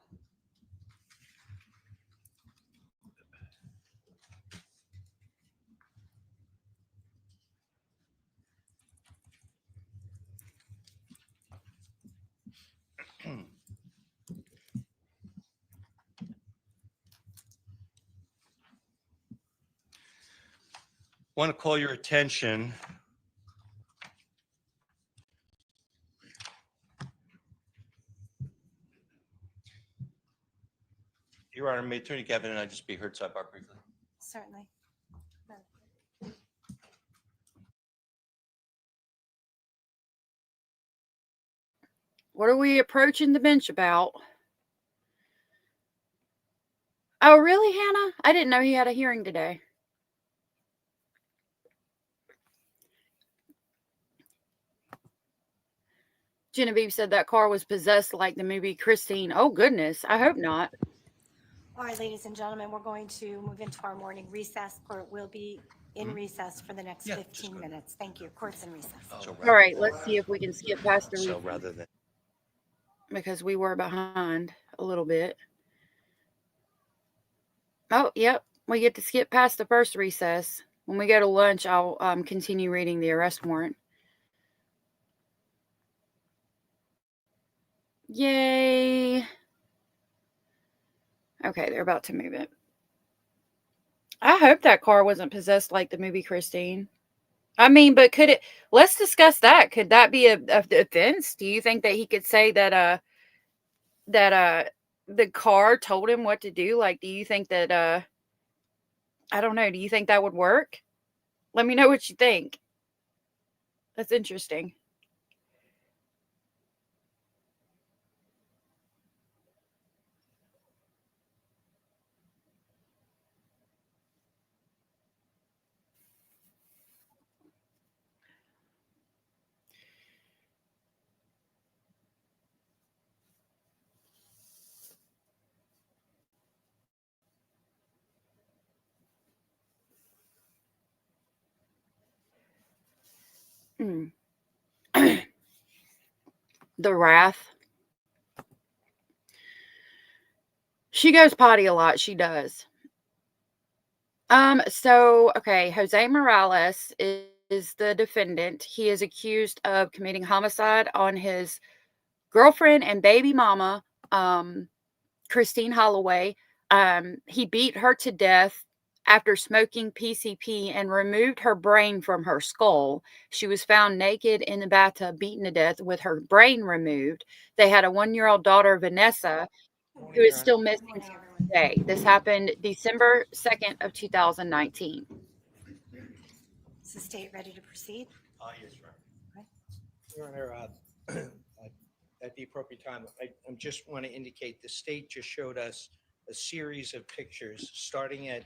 Want to call your attention Your Honor, may Attorney Gavin and I just be heard sidebar briefly? Certainly. What are we approaching the bench about? Oh, really, Hannah? I didn't know he had a hearing today. Genevieve said that car was possessed like the movie Christine. Oh, goodness. I hope not. All right, ladies and gentlemen, we're going to move into our morning recess. Court will be in recess for the next 15 minutes. Thank you. Court's in recess. So All right, let's see if we can skip past the So recess rather than, because we were behind a little bit. Oh, yep. We get to skip past the first recess. When we go to lunch, I'll continue reading the arrest warrant. Yay. Okay, they're about to move it. I hope that car wasn't possessed like the movie Christine. I mean, but could it? Let's discuss that. Could that be a offense? Do you think that he could say that the car told him what to do? Like, do you think that I don't know. Do you think that would work? Let me know what you think. That's interesting. Mm. The wrath. She goes potty a lot. She does. So, okay, Jose Morales is the defendant. He is accused of committing homicide on his girlfriend and baby mama, Christine Holloway. He beat her to death after smoking PCP and removed her brain from her skull. She was found naked in the bathtub, beaten to death with her brain removed. They had a 1-year-old daughter, Vanessa, who is still missing Morning, to everyone. this day. This happened December 2nd of 2019. Is the state ready to proceed? yes, Your Honor. Your Honor, at the appropriate time, I just want to indicate the state just showed us a series of pictures starting at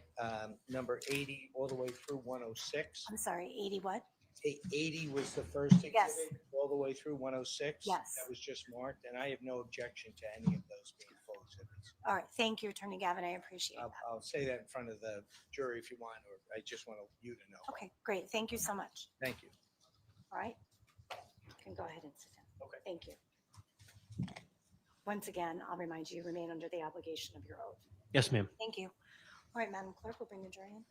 number 80 all the way through 106. I'm sorry, 80 what? 80 was the first exhibit, Yes. all the way through 106. Yes. That was just marked, and I have no objection to any of those being full exhibits. All right, thank you, Attorney Gavin. I appreciate that. I'll say that in front of the jury if you want, or I just want you to know. Okay, great. Thank you so much. Thank you. All right. You can go ahead and sit down. Okay. Thank you. Once again, I'll remind you, remain under the obligation of your oath. Yes, ma'am. Thank you. All right, Madam Clerk, we'll bring the jury in.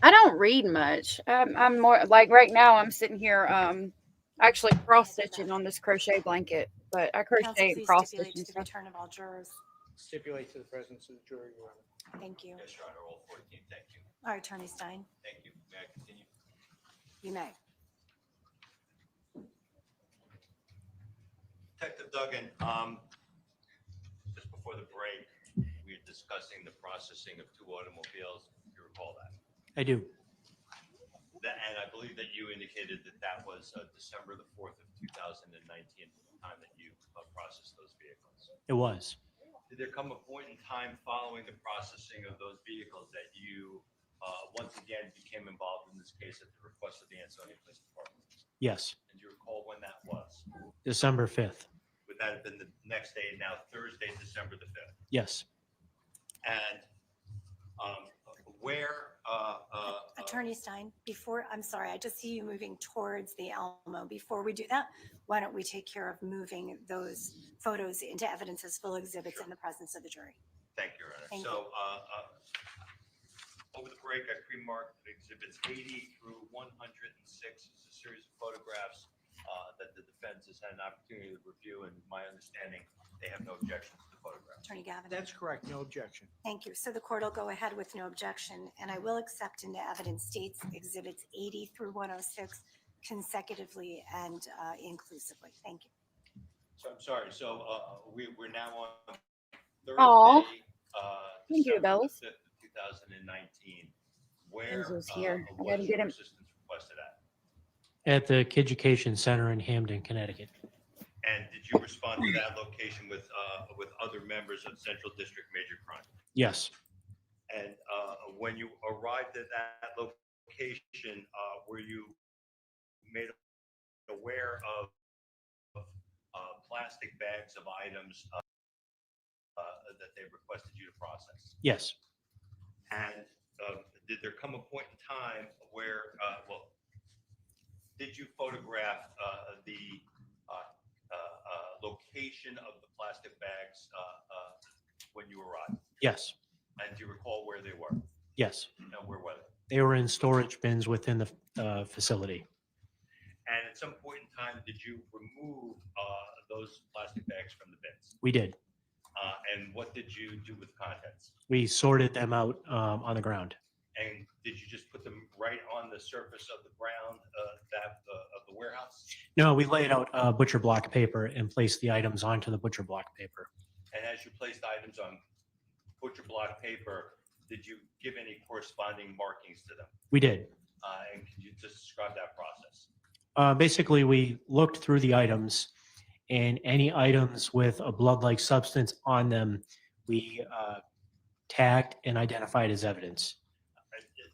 I don't read much. I'm more like right now. I'm sitting here, actually cross stitching on this crochet blanket, but I Counsel, crochet and please cross stipulate stitch to and the stuff. return of all jurors. Stipulate to the presence of the jury, Your Honor. Thank you. Yes, Your Honor, all 14. Thank you. All right, Attorney Stein, Thank you. May I continue? you may. Detective Duggan, just before the break, we were discussing the processing of 2 automobiles. If you recall that. I do. And I believe that you indicated that that was December the 4th of 2019, the time that you processed those vehicles. It was. Did there come a point in time following the processing of those vehicles that you once again became involved in this case at the request of the Ansonia Police Department? Yes. And do you recall when that was? December 5th. Would that have been the next day, now Thursday, December the 5th? Yes. And where Attorney Stein, I'm sorry, I just see you moving towards the Alamo. Before we do that, why don't we take care of moving those photos into evidence as full exhibits in the presence of the jury? Thank you, Your Honor. Thank So over the break, I pre-marked exhibits 80 through 106 as a series of photographs that the defense has had an opportunity to review, and my understanding, they have no objection to the photographs. Attorney Gavin? That's correct, no objection. Thank you. So the court will go ahead with no objection, and I will accept into evidence states exhibits 80 through 106 consecutively and inclusively. Thank you. So I'm sorry. So we're now on Aw. Thursday, Thank you, December Bells. the 5th of 2019. Where Angel's here. I was gotta get your him. assistance requested at? At the Kiducation Center in Hamden, Connecticut. And did you respond to that location with other members of Central District Major Crime? Yes. And when you arrived at that location, were you made aware of plastic bags of items that they requested you to process? Yes. And did there come a point in time where, did you photograph the location of the plastic bags when you arrived? Yes. And do you recall where they were? Yes. And where were they? They were in storage bins within the facility. And at some point in time, did you remove those plastic bags from the bins? We did. And what did you do with the contents? We sorted them out on the ground. And did you just put them right on the surface of the ground of the warehouse? No, we laid out butcher block paper and placed the items onto the butcher block paper. And as you placed items on butcher block paper, did you give any corresponding markings to them? We did. And could you just describe that process? Basically, we looked through the items, and any items with a blood-like substance on them, we tagged and identified as evidence.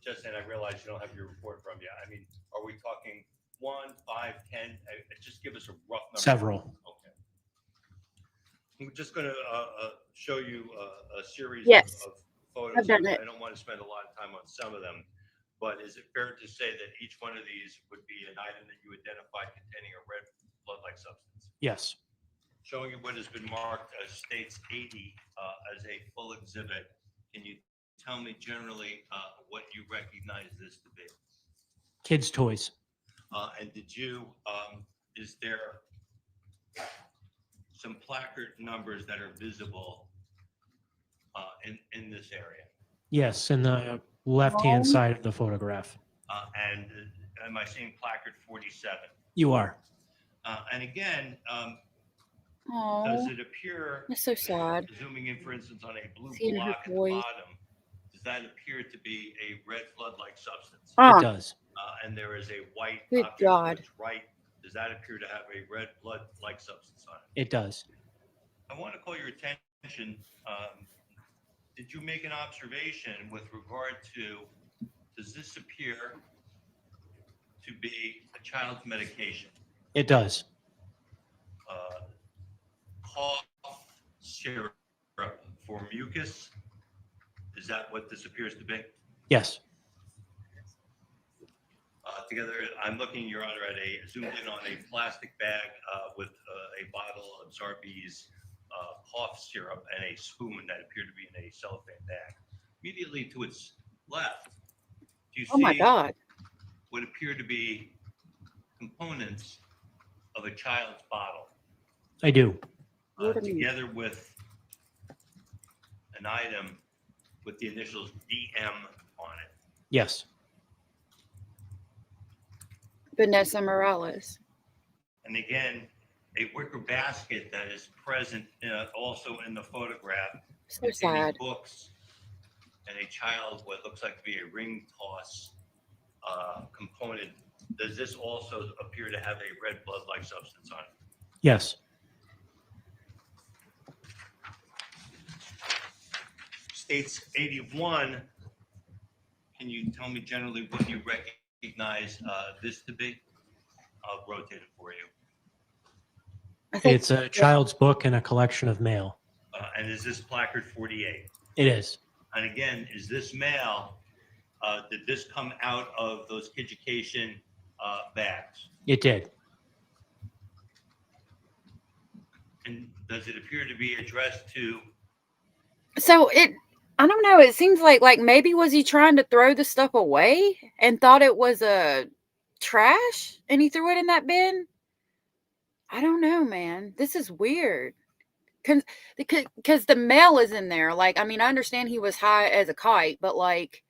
And I realize you don't have your report from you. I mean, are we talking 1, 5, 10? Just give us a rough number. Several. Okay. We're just going to show you a series Yes. of photos. I've done it. I don't want to spend a lot of time on some of them, but is it fair to say that each one of these would be an item that you identified containing a red blood-like substance? Yes. Showing you what has been marked as states 80 as a full exhibit, can you tell me generally what you recognize this to be? Kids' toys. And did you, is there some placard numbers that are visible in this area? Yes, in the left-hand side of the photograph. And am I seeing placard 47? You are. And again, Oh, it appear, that's so sad. zooming in, for instance, on a blue Seeing her block at the toys. bottom, does that appear to be a red blood-like substance? It does. And there is a white Good object God. to its right. Does that appear to have a red blood-like substance on it? It does. I want to call your attention. Did you make an observation with regard to, does this appear to be a child's medication? It does. Cough syrup for mucus? Is that what this appears to be? Yes. Together, I'm looking, Your Honor, at a zoomed in on a plastic bag with a bottle of Zarbee's cough syrup and a spoon that appeared to be in a cellophane bag. Immediately to its left, do you Oh my see God. what appear to be components of a child's bottle? I do. What do you mean? Together with an item with the initials DM on it. Yes. Vanessa Morales. And again, a wicker basket that is present also in the photograph, So containing sad. books and a child, what looks like to be a ring toss component. Does this also appear to have a red blood-like substance on it? Yes. States 81. Can you tell me generally what you recognize this to be? I'll rotate it for you. I think It's a child's book and a collection of mail. And is this placard 48? It is. And again, is this mail, did this come out of those Kiducation bags? It did. And does it appear to be addressed to, so. I don't know. It seems like maybe was he trying to throw the stuff away and thought it was a trash and he threw it in that bin? I don't know, man. This is weird. Because the mail is in there. Like, I mean, I understand he was high as a kite, but like,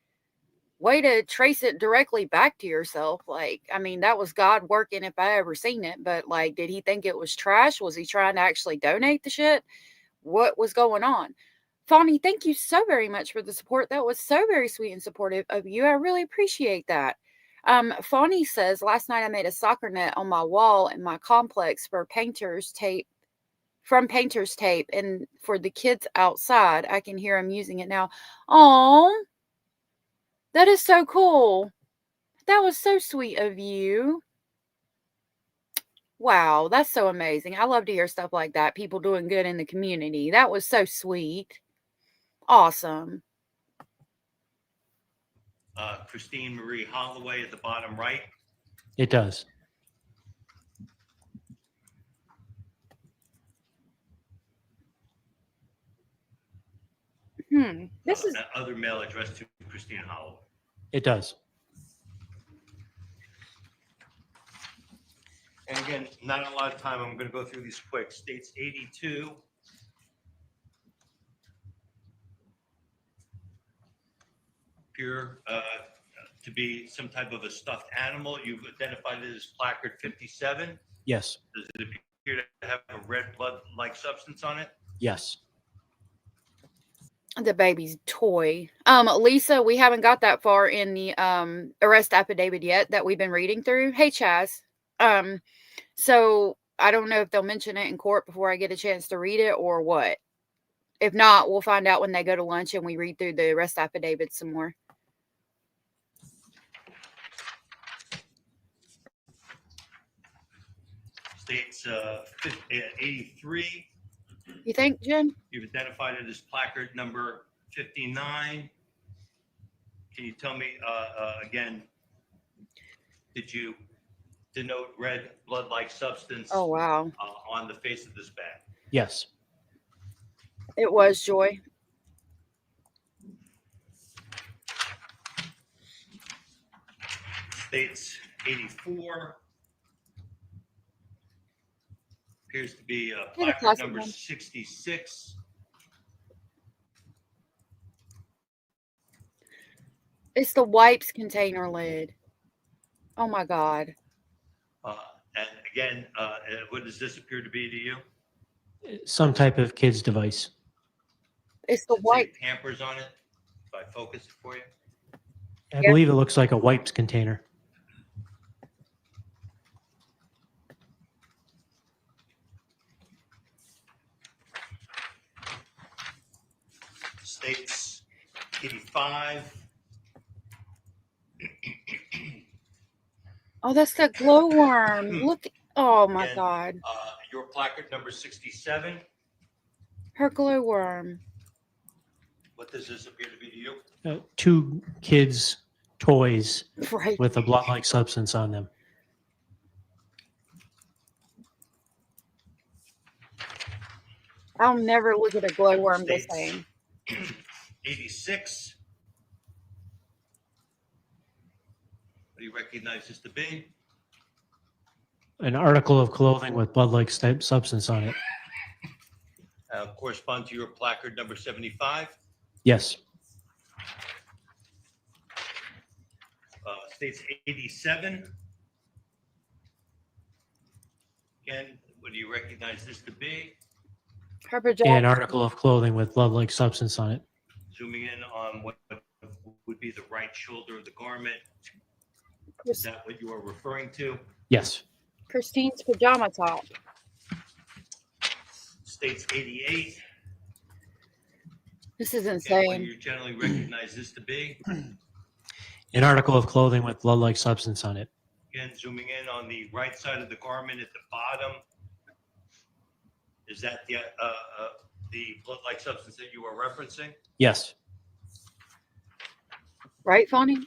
way to trace it directly back to yourself. Like, I mean, that was God working if I ever seen it. But like, did he think it was trash? Was he trying to actually donate the shit? What was going on? Fawny, thank you so very much for the support. That was so very sweet and supportive of you. I really appreciate that. Fawny says, last night I made a soccer net on my wall in my complex from painter's tape, and for the kids outside, I can hear them using it now. Oh, that is so cool. That was so sweet of you. Wow, that's so amazing. I love to hear stuff like that. People doing good in the community. That was so sweet. Awesome. Christine Marie Holloway at the bottom right? It does. This is Other mail addressed to Christine Holloway. It does. And again, not a lot of time. I'm going to go through these quick. States 82. Appear to be some type of a stuffed animal. You've identified it as placard 57. Yes. Does it appear to have a red blood-like substance on it? Yes. the baby's toy. Lisa, we haven't got that far in the arrest affidavit yet that we've been reading through. Hey, Chaz. So I don't know if they'll mention it in court before I get a chance to read it or what. If not, we'll find out when they go to lunch and we read through the arrest affidavit some more. States 83. You think, Jen? You've identified it as placard number 59. Can you tell me again, did you denote red blood-like substance Oh, wow. on the face of this bag? Yes. It was, Joy. States 84. Appears to be placard number 66. It's the wipes container lid. Oh, my God. And again, what does this appear to be to you? Some type of kid's device. It's the Does it say white. Pampers on it? If I focus it for you? I Yeah. believe it looks like a wipes container. States 85. Oh, that's the glowworm. Look. Oh my Again, God. Your placard number 67. Her glowworm. What does this appear to be to you? 2 kids' toys Right. with a blood-like substance on them. I'll never look at a glowworm the States same. 86. What do you recognize this to be? An article of clothing with blood-like substance on it. Correspond to your placard number 75. Yes. States 87. Again, what do you recognize this to be? Her An pajamas. article of clothing with blood-like substance on it. Zooming in on what would be the right shoulder of the garment. Is that what you are referring to? Yes. Christine's pajama top. States 88. This is Again, what do insane. you generally recognize this to be? An article of clothing with blood-like substance on it. Again, zooming in on the right side of the garment at the bottom. Is that the blood-like substance that you are referencing? Yes. Right, Fonny?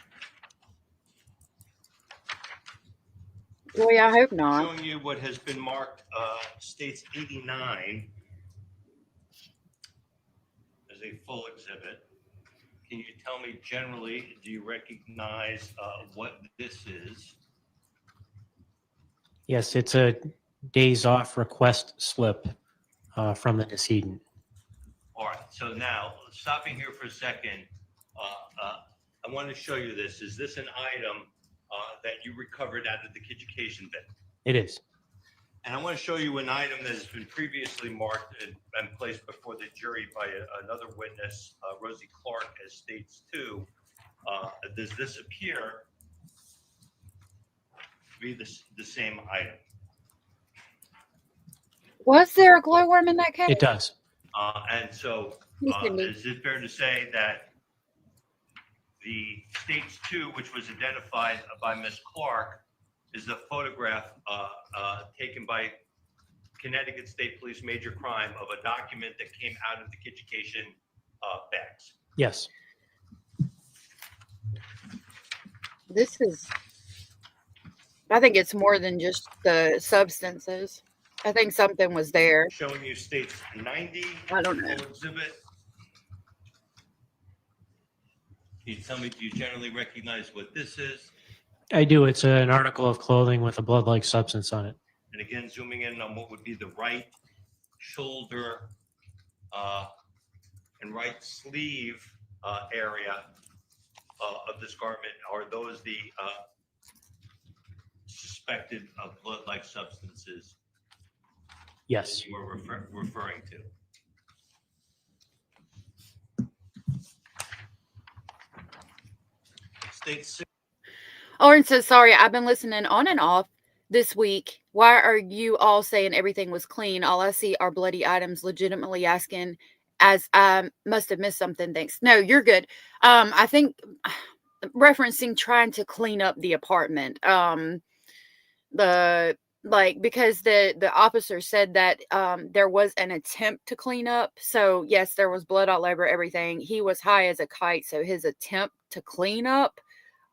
Boy, I hope not. Showing you what has been marked states 89 as a full exhibit. Can you tell me generally, do you recognize what this is? Yes, it's a days off request slip from the decedent. All right, so now stopping here for a second, I want to show you this. Is this an item that you recovered out of the education bin? It is. And I want to show you an item that has been previously marked and placed before the jury by another witness, Rosie Clark, as states 2. Does this appear to be the same item? Was there a glowworm in that case? It does. And so Yes, indeed. is it fair to say that the states 2, which was identified by Ms. Clark, is the photograph taken by Connecticut State Police Major Crime of a document that came out of the education bags? Yes. This is, I think it's more than just the substances. I think something was there. Showing you states 90. I don't know. Full exhibit. Can you tell me, do you generally recognize what this is? I do. It's an article of clothing with a blood-like substance on it. And again, zooming in on what would be the right shoulder and right sleeve area of this garment, are those the suspected blood-like substances Yes. that you were referring to? State 6. Lauren says, sorry, I've been listening on and off this week. Why are you all saying everything was clean? All I see are bloody items. Legitimately asking, as I must have missed something. Thanks. No, you're good. I think referencing trying to clean up the apartment. Because the officer said that there was an attempt to clean up. So yes, there was blood all over everything. He was high as a kite, so his attempt to clean up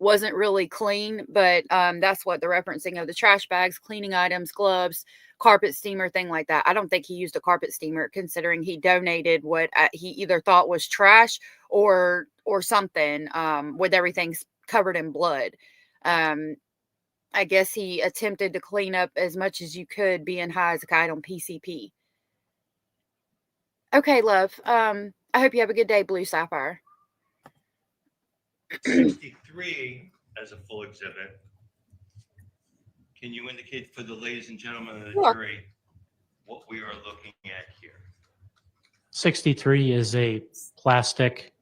wasn't really clean, but that's what the referencing of the trash bags, cleaning items, gloves, carpet steamer, thing like that. I don't think he used a carpet steamer, considering he donated what he either thought was trash or something with everything covered in blood. I guess he attempted to clean up as much as you could, being high as a kite on PCP. Okay, love. I hope you have a good day, Blue Sapphire. 63 as a full exhibit. Can you indicate for the ladies and gentlemen of the Sure. jury what we are looking at 63 is a plastic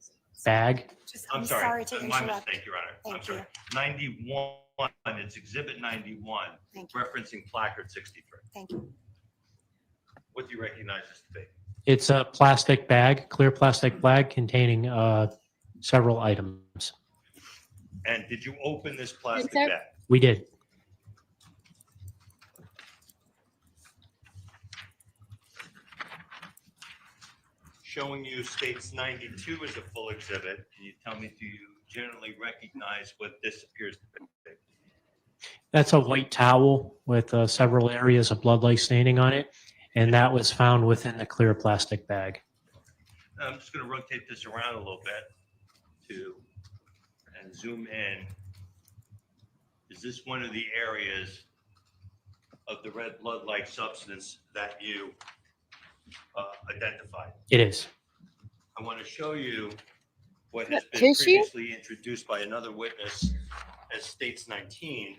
bag. I'm I'm sorry, sorry to my interrupt. mistake, Your Honor. I'm Thank sorry. you. 91, it's Exhibit 91, Thank you. referencing placard 63. Thank you. What do you recognize this to be? It's a plastic bag, clear plastic bag containing several items. And did you open this plastic so. bag? We did. Showing you states 92 as a full exhibit. Can you tell me, do you generally recognize what this appears to be? That's a white towel with several areas of blood-like staining on it, and that was found within the clear plastic bag. I'm just going to rotate this around a little bit and zoom in. Is this one of the areas of the red blood-like substance that you identified? It is. I want to show you what has been Tissue? previously introduced by another witness as states 19.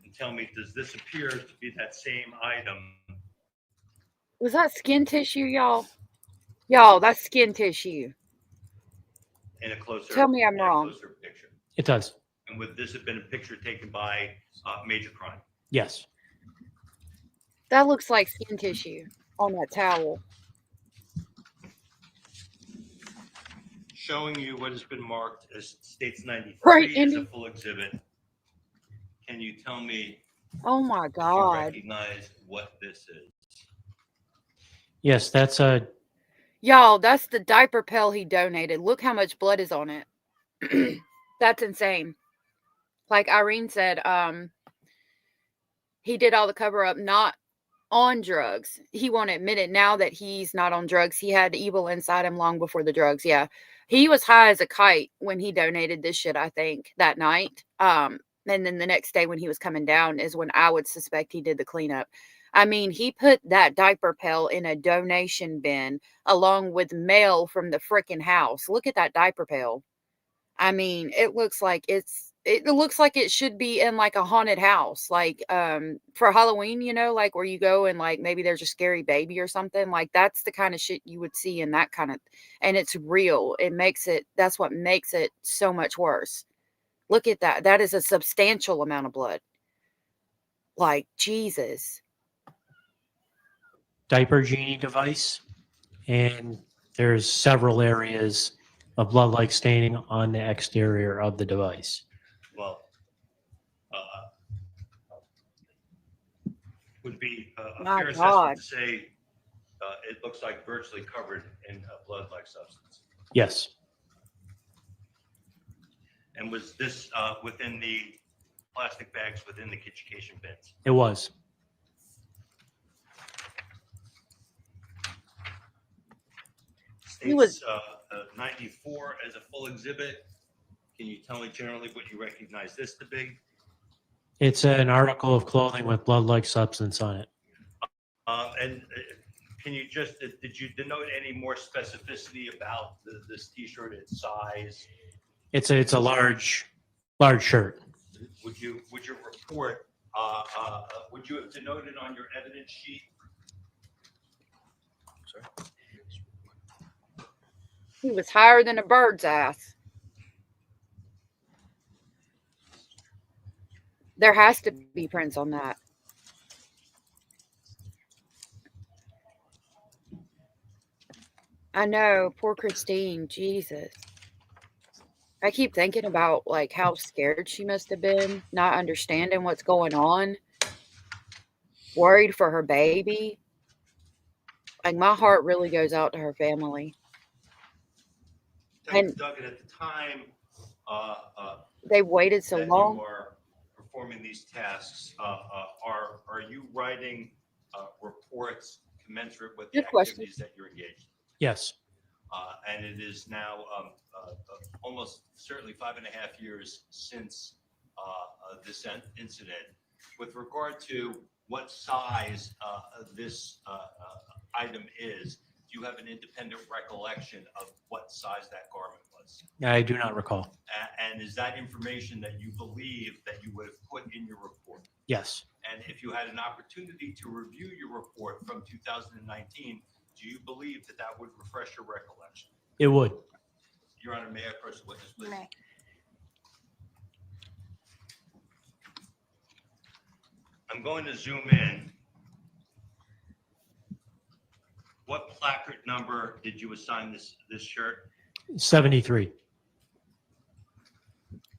And tell me, does this appear to be that same item? Was that skin tissue, y'all? Y'all, that's skin tissue. In a closer, Tell me I'm in a wrong. closer picture. It does. And would this have been a picture taken by major crime? Yes. That looks like skin tissue on that towel. Showing you what has been marked as states 93 Right, as Indy. a full exhibit. Can you tell me Oh my if you God. recognize what this is? Yes, that's a Y'all, that's the diaper pill he donated. Look how much blood is on it. That's insane. Like Irene said, he did all the cover up not on drugs. He won't admit it now that he's not on drugs. He had evil inside him long before the drugs. Yeah. He was high as a kite when he donated this shit, I think, that night. And then the next day when he was coming down is when I would suspect he did the cleanup. I mean, he put that diaper pill in a donation bin along with mail from the freaking house. Look at that diaper pill. I mean, it looks like it should be in like a haunted house, like for Halloween, you know, like where you go and like maybe there's a scary baby or something. Like that's the kind of shit you would see in that kind of, and it's real. That's what makes it so much worse. Look at that. That is a substantial amount of blood. Like Jesus. diaper genie device, and there's several areas of blood-like staining on the exterior of the device. Well, would be a My fair God. assessment to say it looks like virtually covered in blood-like substance. Yes. And was this within the plastic bags within the education bins? It was. He was- States 94 as a full exhibit. Can you tell me generally what you recognize this to be? It's an article of clothing with blood-like substance on it. And can you just, did you denote any more specificity about this T-shirt, its size? It's a large shirt. Would your report, would you have denoted on your evidence sheet? Sorry. He was higher than a bird's ass. There has to be prints on that. I know, poor Christine. Jesus. I keep thinking about like how scared she must have been, not understanding what's going on, worried for her baby. Like my heart really goes out to her family. And- Duggan, at the time They waited so that long. you are performing these tasks, are you writing reports commensurate with the Good question. activities that you're engaged in? Yes. And it is now almost certainly 5.5 years since this incident. With regard to what size this item is, do you have an independent recollection of what size that garment was? I do not recall. And is that information that you believe that you would have put in your report? Yes. And if you had an opportunity to review your report from 2019, do you believe that that would refresh your recollection? It would. Your Honor, may I approach the witness, please? May. I'm going to zoom in. What placard number did you assign this shirt? 73.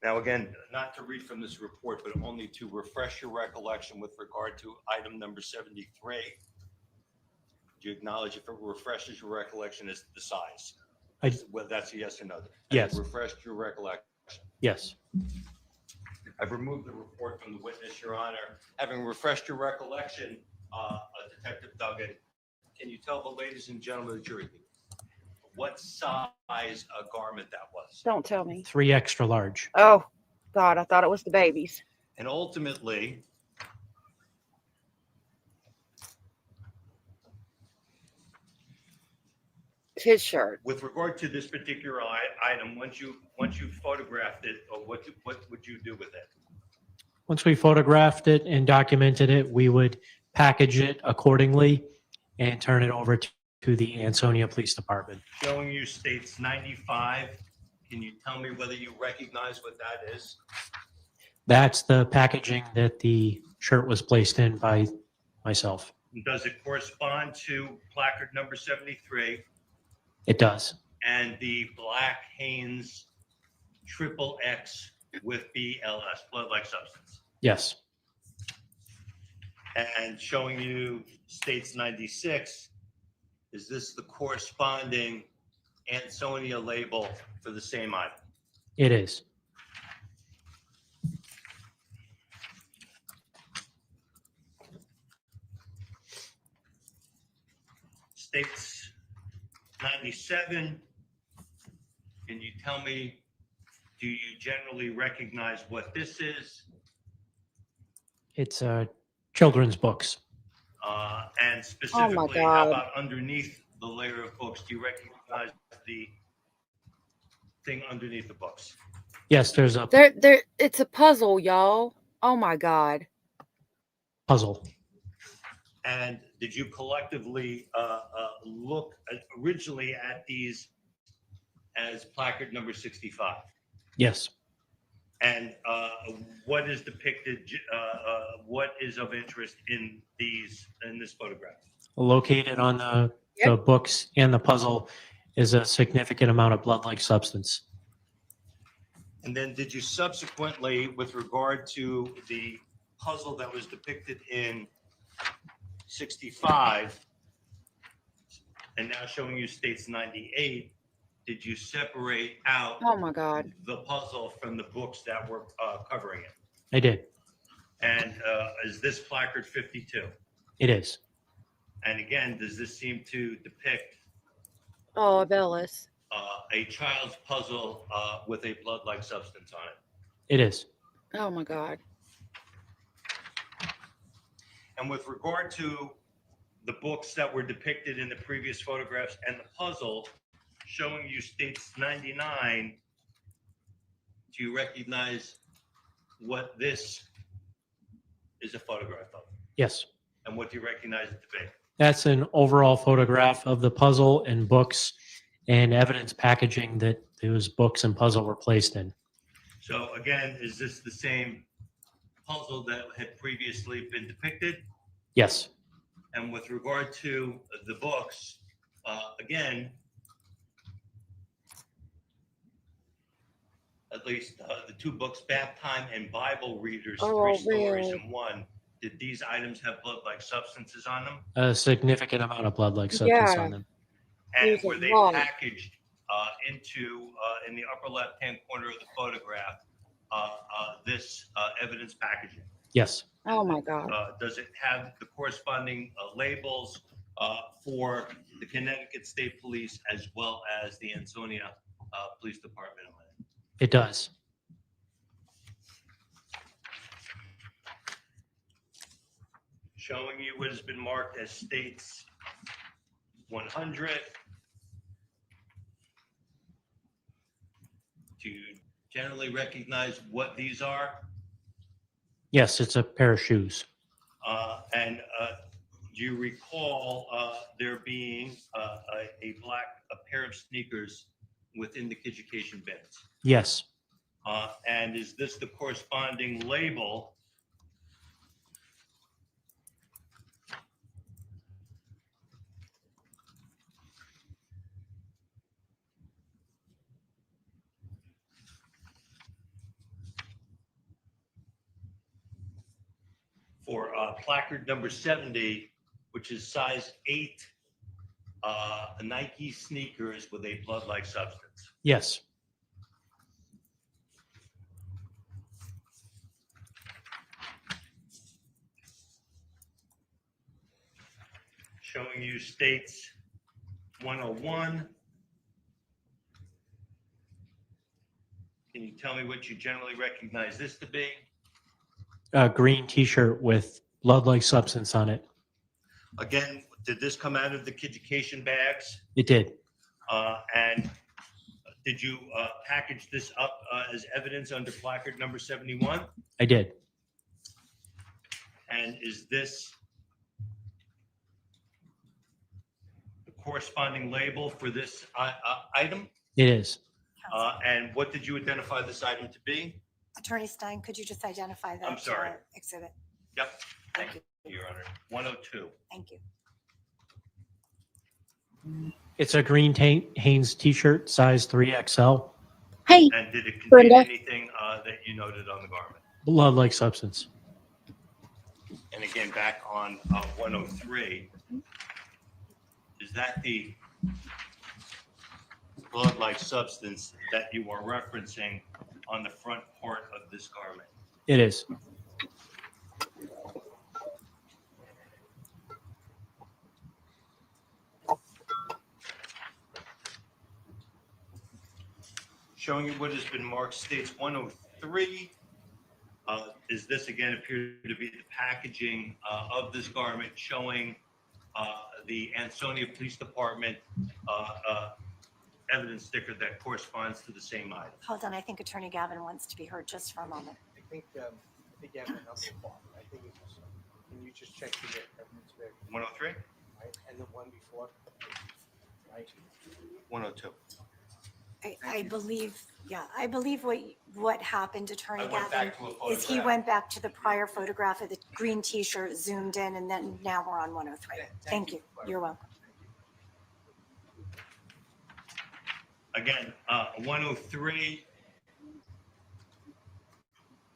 Now, again, not to read from this report, but only to refresh your recollection with regard to item number 73. Do you acknowledge if it refreshes your recollection as to the size? Well, that's a yes or no. Yes. Refreshed your recollection. Yes. I've removed the report from the witness, Your Honor. Having refreshed your recollection, Detective Duggan, can you tell the ladies and gentlemen of the jury what size garment that was? Don't tell me. 3 extra large. Oh, God, I thought it was the babies. And ultimately, His shirt. with regard to this particular item, once you photographed it, what would you do with it? Once we photographed it and documented it, we would package it accordingly and turn it over to the Ansonia Police Department. Showing you states 95. Can you tell me whether you recognize what that is? That's the packaging that the shirt was placed in by myself. Does it correspond to placard number 73 It does. and the black Hanes XXX with BLS, blood-like substance? Yes. And showing you states 96, is this the corresponding Ansonia label for the same item? It is. States 97, can you tell me, do you generally recognize what this is? It's children's books. And specifically, how God. about underneath the layer of books? Do you recognize the thing underneath the books? Yes, there's a There. It's a puzzle, y'all. Oh my God. puzzle. And did you collectively look originally at these as placard number 65? Yes. And what is depicted, what is of interest in this photograph? Located on the books and the puzzle is a significant amount of blood-like substance. And then did you subsequently, with regard to the puzzle that was depicted in 65, and now showing you states 98, did you separate out Oh my God. the puzzle from the books that were covering it? I did. And is this placard 52? It is. And again, does this seem to depict Oh, Bellis. a child's puzzle with a blood-like substance on it? It is. Oh my God. And with regard to the books that were depicted in the previous photographs and the puzzle showing you states 99, do you recognize what this is a photograph of? Yes. And what do you recognize it to be? That's an overall photograph of the puzzle and books and evidence packaging that those books and puzzle were placed in. So again, is this the same puzzle that had previously been depicted? Yes. And with regard to the books, again, at least the two books, Bath Time and Bible Readers, Oh, Three Stories really? in One, did these items have blood-like substances on them? A significant amount of blood-like substance Yeah. on them. And There's a were they lot. packaged in the upper left-hand corner of the photograph, this evidence packaging? Yes. Oh my God. Does it have the corresponding labels for the Connecticut State Police as well as the Ansonia Police Department on it? It does. Showing you what has been marked as states 100. Do you generally recognize what these are? Yes, it's a pair of shoes. And do you recall there being a pair of sneakers within the education bins? Yes. And is this the corresponding label for placard number 70, which is size 8 Nike sneakers with a blood-like substance? Yes. Showing you states 101. Can you tell me what you generally recognize this to be? A green T-shirt with blood-like substance on it. Again, did this come out of the education bags? It did. And did you package this up as evidence under placard number 71? I did. And is this the corresponding label for this item? It is. Counsel. And what did you identify this item to be? Attorney Stein, could you just identify that? I'm sorry. Exhibit? Yep. Thank you, Your Honor. 102. Thank you. It's a green Hanes T-shirt, size 3XL, Hey, And did it contain Brenda. anything that you noted on the garment? blood-like substance. And again, back on 103, is that the blood-like substance that you are referencing on the front part of this garment? It is. Showing you what has been marked states 103. Is this again appear to be the packaging of this garment showing the Ansonia Police Department evidence sticker that corresponds to the same item? Hold on, I think Attorney Gavin wants to be heard just for a moment. I think you have a number one. I think it was, can you just check the evidence there? 103? Right, and the one before? Right? 102. I believe, yeah, I believe what happened, Attorney I went Gavin, back to a is he photograph. went back to the prior photograph of the green T-shirt, zoomed in, and then now we're on 103. Thank you. You're welcome. Again, 103,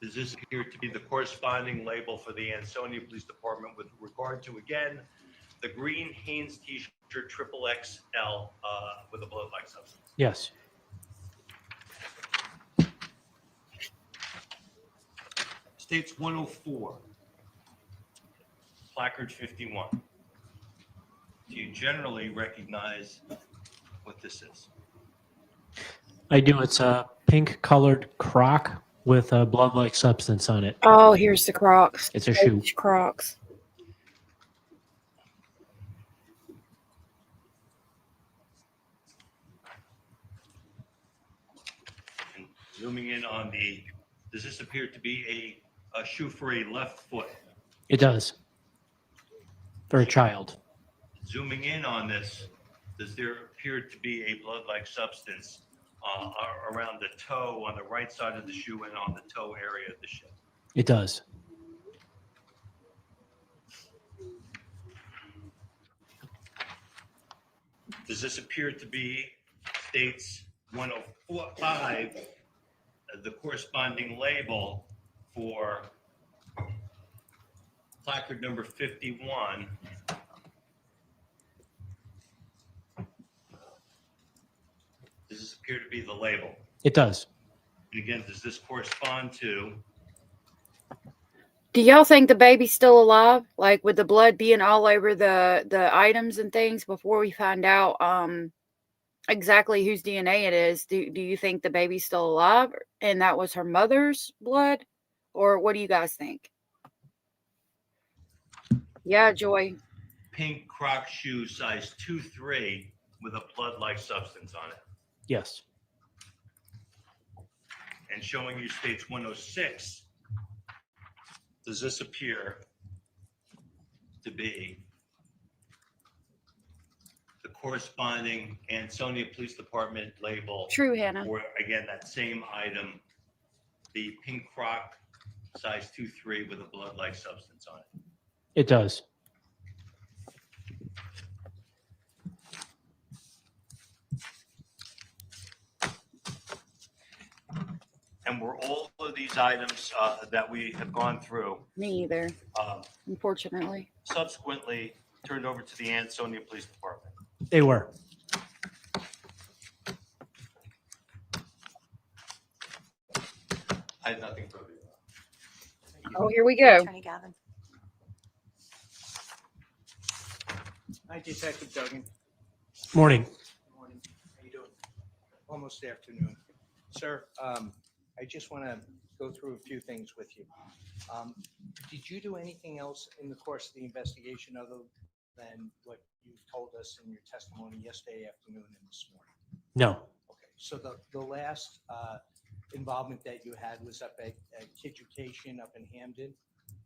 does this appear to be the corresponding label for the Ansonia Police Department with regard to, again, the green Hanes T-shirt triple XL with a blood-like substance? Yes. States 104, placard 51. Do you generally recognize what this is? I do. It's a pink-colored Croc with a blood-like substance on it. oh, here's the Crocs. It's a shoe. Crocs. And zooming in on does this appear to be a shoe for a left foot? It does. For a child. Zooming in on this, does there appear to be a blood-like substance around the toe on the right side of the shoe and on the toe area of the shoe? It does. Does this appear to be states 105, the corresponding label for placard number 51? Does this appear to be the label? It does. And again, does this correspond to? Do y'all think the baby's still alive? Like with the blood being all over the items and things before we find out exactly whose DNA it is? Do you think the baby's still alive and that was her mother's blood? Or what do you guys think? Yeah, Joy. Pink Croc shoe size 2-3 with a blood-like substance on it. Yes. And showing you states 106, does this appear to be corresponding Ansonia Police Department label True, Hannah. for, again, that same item, the pink crock, size 2-3 with a blood-like substance on it? It does. And were all of these items that we have gone through Me either, um, unfortunately. subsequently turned over to the Ansonia Police Department? They were. I have nothing further. Oh, here we go. Attorney Gavin. Hi, Detective Duggan. Morning. Good morning. How you doing? Almost afternoon. Sir, I just want to go through a few things with you. Did you do anything else in the course of the investigation other than what you told us in your testimony yesterday afternoon and this morning? No. Okay, so the last involvement that you had was up at Kiducation up in Hamden?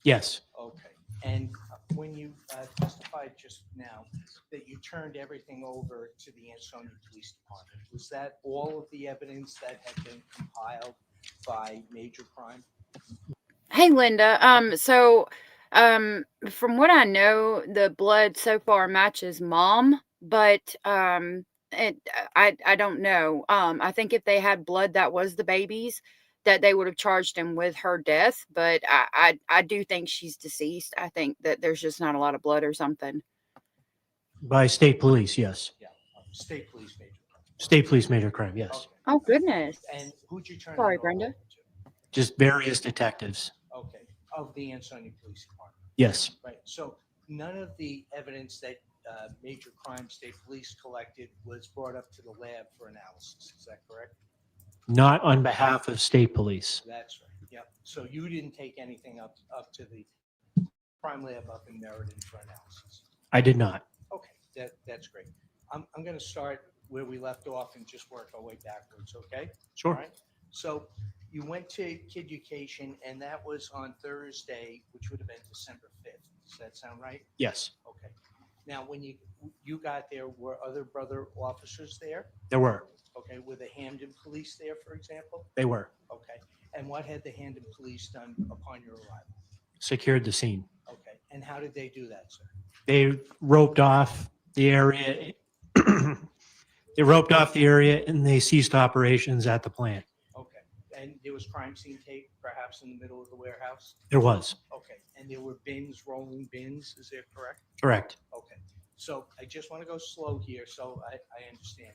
Yes. Okay, and when you testified just now that you turned everything over to the Ansonia Police Department, was that all of the evidence that had been compiled by Major Crime? Hey, Linda. From what I know, the blood so far matches mom, but I don't know. I think if they had blood that was the baby's, that they would have charged him with her death. But I do think she's deceased. I think that there's just not a lot of blood or something. By state police, yes. Yeah, State Police Major Crime. State police major crime, yes. Okay. Oh goodness. And who'd you turn Sorry, it all Brenda. over to? Just various detectives. Okay, of the Ansonia Police Department. Yes. Right, so none of the evidence that Major Crime State Police collected was brought up to the lab for analysis, is that correct? Not on behalf of state police. That's right, yep. So you didn't take anything up to the crime lab up in Meriden for analysis? I did not. Okay, that's great. I'm going to start where we left off and just work our way backwards, okay? All Sure. right. So you went to Kiducation, and that was on Thursday, which would have been December 5th. Does that sound right? Yes, Okay. Now, when you got there, were other brother officers there? there were. Okay. Were the Hamden police there, for example? They were. Okay. And what had the Hamden police done upon your arrival? Secured the scene. Okay. And how did they do that, sir? They roped off the area. They roped off the area and they ceased operations at the plant. Okay. And there was crime scene tape perhaps in the middle of the warehouse? There was. Okay. And there were bins, rolling bins, is that correct? Correct. Okay. So I just want to go slow here so I understand.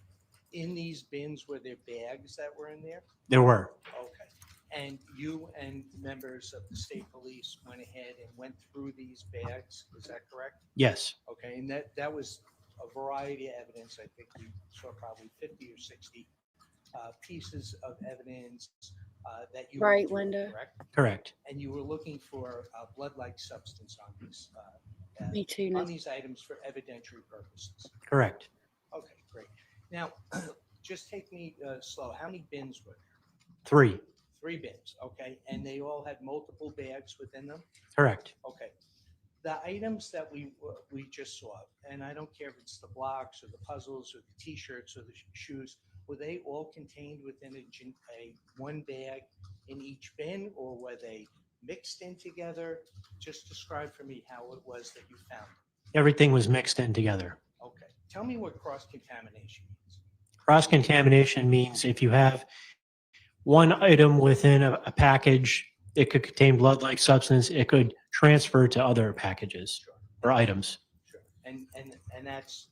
In these bins, were there bags that were in there? There were. Okay. And you and members of the state police went ahead and went through these bags, is that correct? Yes. Okay, and that was a variety of evidence. I think we saw probably 50 or 60 pieces of evidence that you Right, went through, Linda. correct? Correct. And you were looking for a blood-like substance on these Me too. on these items for evidentiary purposes. Correct. Okay, great. Now, just take me slow. How many bins were there? 3. 3 bins, okay, and they all had multiple bags within them? Correct. Okay. The items that we just saw, and I don't care if it's the blocks or the puzzles or the T-shirts or the shoes, were they all contained within a one bag in each bin, or were they mixed in together? Just describe for me how it was that you found them. Everything was mixed in together. Okay. Tell me what cross-contamination means. Cross-contamination means if you have one item within a package, it could contain blood-like substance. It could transfer to other packages Sure. or items. Sure. And that's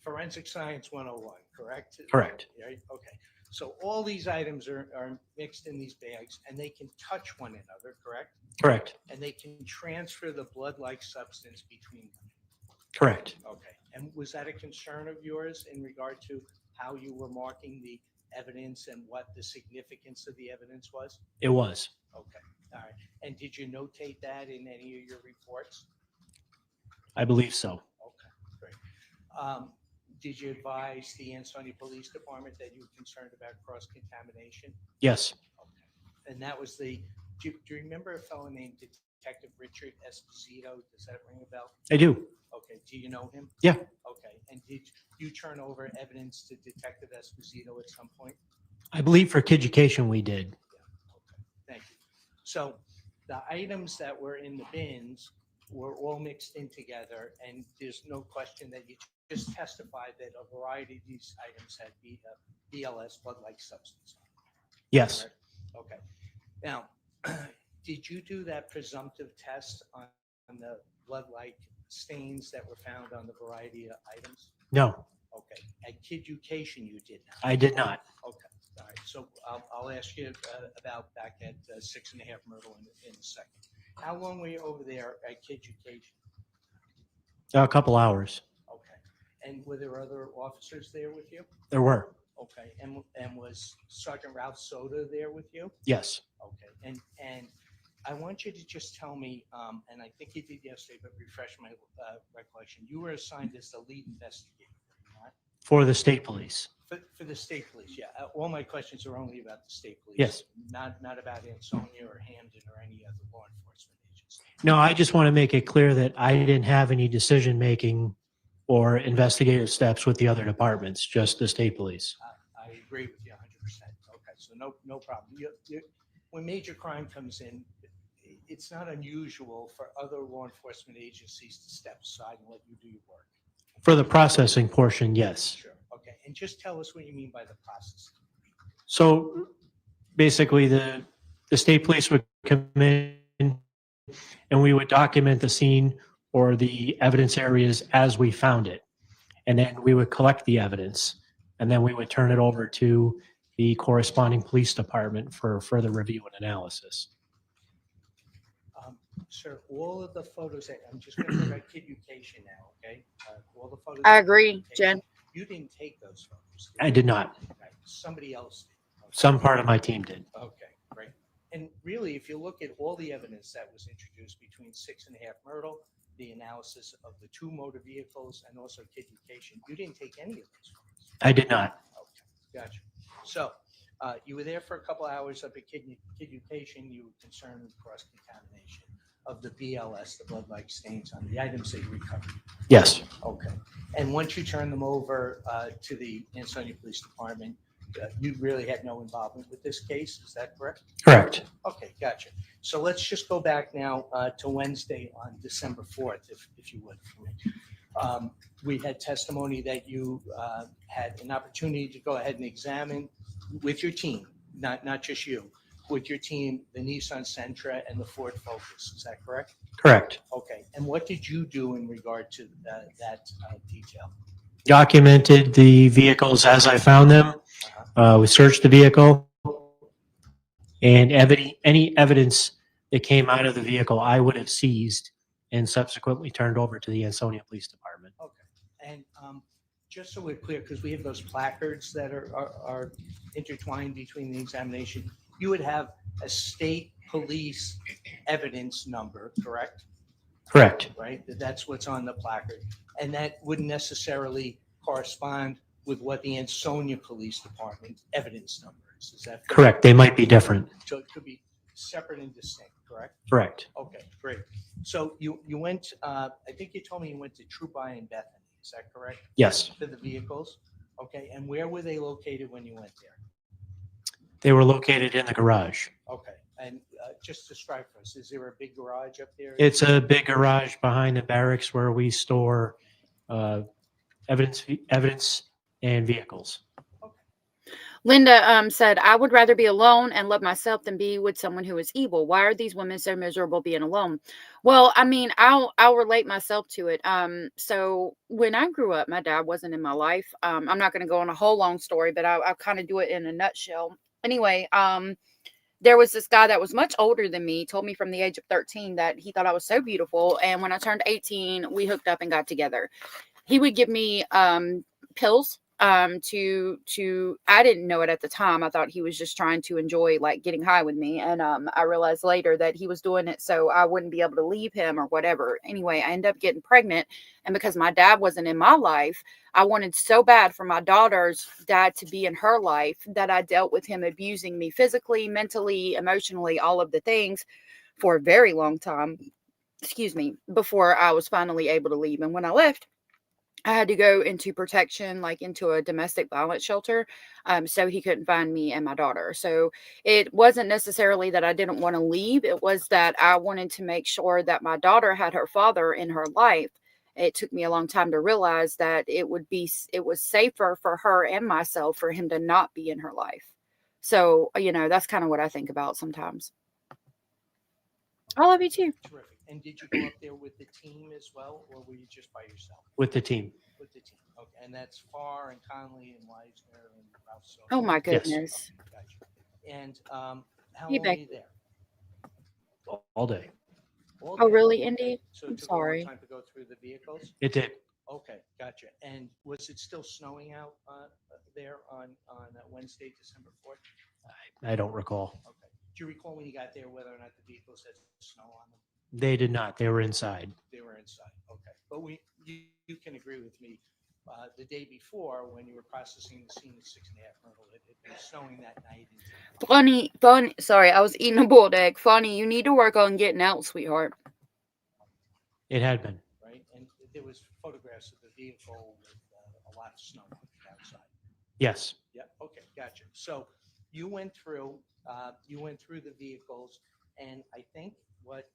forensic science 101, correct? Correct. Right? Okay. So all these items are mixed in these bags and they can touch one another, correct? Correct. And they can transfer the blood-like substance between them. Correct. Okay. And was that a concern of yours in regard to how you were marking the evidence and what the significance of the evidence was? It was. Okay. All right. And did you notate that in any of your reports? I believe so. Okay, great. Did you advise the Ansonia Police Department that you were concerned about cross-contamination? Yes. Okay. And that was do you remember a fellow named Detective Richard Esposito? Does that ring a bell? I do. Okay. Do you know him? Yeah. Okay. And you turn over evidence to Detective Esposito at some point? I believe for education we did. Okay, thank you. So the items that were in the bins were all mixed in together, and there's no question that you just testified that a variety of these items had BLS, blood-like substance. Yes. Correct? Okay. Now, did you do that presumptive test on the blood-like stains that were found on the variety of items? No, Okay. At Kiducation, you did not. I did not. Okay. All right. So I'll ask you about back at 6.5 Myrtle in a second. How long were you over there at Kiducation? A couple hours. Okay. And were there other officers there with you? There were. Okay. And was Sergeant Ralph Soda there with you? Yes. Okay. And I want you to just tell me, and I think you did yesterday, but refresh my recollection. You were assigned as the lead investigator, were you not? For the state police. For the state police, yeah. All my questions are only about the state police. Yes. Not about Ansonia or Hamden or any other law enforcement agency. No, I just want to make it clear that I didn't have any decision-making or investigative steps with the other departments, just the state police. I agree with you 100%. Okay, so no problem. When major crime comes in, it's not unusual for other law enforcement agencies to step aside and let you do your work. For the processing portion, yes. Sure. Okay. And just tell us what you mean by the process. So basically, the state police would come in and we would document the scene or the evidence areas as we found it. And then we would collect the evidence and then we would turn it over to the corresponding police department for further review and analysis. Sir, all of the photos that I'm just going to talk about Kiducation now, okay? All the photos. I that agree, you Jen. taken, you didn't take those photos. I did not. Right. Somebody else did. Okay. Some part of my team did. Okay, great. And really, if you look at all the evidence that was introduced between 6.5 Myrtle, the analysis of the 2 motor vehicles, and also Kiducation, you didn't take any of those photos. I did not. Okay, gotcha. So you were there for a couple hours up at Kiducation. You were concerned with cross-contamination of the BLS, the blood-like stains on the items that you recovered. Yes. Okay. And once you turn them over to the Ansonia Police Department, you really had no involvement with this case. Is that correct? Correct. Okay, gotcha. So let's just go back now to Wednesday on December 4th, if you would. For me. We had testimony that you had an opportunity to go ahead and examine with your team, not just you, with your team, the Nissan Sentra and the Ford Focus. Is that correct? Correct. Okay. And what did you do in regard to that detail? Documented the vehicles as I found them. We searched the vehicle and any evidence that came out of the vehicle I would have seized and subsequently turned over to the Ansonia Police Department. Okay. And just so we're clear, because we have those placards that are intertwined between the examination, you would have a state police evidence number, correct? Correct. Right? That's what's on the placard. And that wouldn't necessarily correspond with what the Ansonia Police Department evidence number is. Is that Correct. They might be different. So it could be separate and distinct, correct? Correct. Okay, great. So you went, I think you told me you went to Truby and Bethany. Is that correct? Yes. For the vehicles? Okay, and where were they located when you went there? They were located in the garage. Okay, and just describe for us, is there a big garage up there? It's a big garage behind the barracks where we store evidence and vehicles. Linda said, I would rather be alone and love myself than be with someone who is evil. Why are these women so miserable being alone? Well, I mean, I'll relate myself to it. So when I grew up, my dad wasn't in my life. I'm not going to go on a whole long story, but I'll kind of do it in a nutshell. Anyway, there was this guy that was much older than me, told me from the age of 13 that he thought I was so beautiful. And when I turned 18, we hooked up and got together. He would give me pills to I didn't know it at the time. I thought he was just trying to enjoy like getting high with me. And I realized later that he was doing it so I wouldn't be able to leave him or whatever. Anyway, I ended up getting pregnant. And because my dad wasn't in my life, I wanted so bad for my daughter's dad to be in her life that I dealt with him abusing me physically, mentally, emotionally, all of the things for a very long time. Excuse me, before I was finally able to leave. And when I left, I had to go into protection, like into a domestic violence shelter, so he couldn't find me and my daughter. So it wasn't necessarily that I didn't want to leave. It was that I wanted to make sure that my daughter had her father in her life. It took me a long time to realize that it was safer for her and myself for him to not be in her life. So, that's kind of what I think about sometimes. I love you too. Terrific. And did you go up there with the team as well, or were you just by yourself? With the team. With the team. Okay. And that's Farr and Conley and Weisner and Ralph. Oh my Yes. goodness. Okay, gotcha. And how You long were bet. you there? All day. All Oh, day? really, Okay. Indy? So I'm it took a long sorry. time to go through the vehicles? It did. Okay, gotcha. And was it still snowing out there on Wednesday, December 4th? I don't recall. Okay. Do you recall when you got there whether or not the vehicles had snow on them? They did not. They were inside. They were inside. Okay. But you can agree with me. The day before, when you were processing the scene at 6.5 Myrtle, it had been snowing that night. Funny. Sorry, I was eating a boiled egg. Funny, you need to work on getting out, sweetheart. It had been. Right? And there was photographs of the vehicle with a lot of snow outside. Yes. Yeah. Okay. Gotcha. So you went through the vehicles, and I think what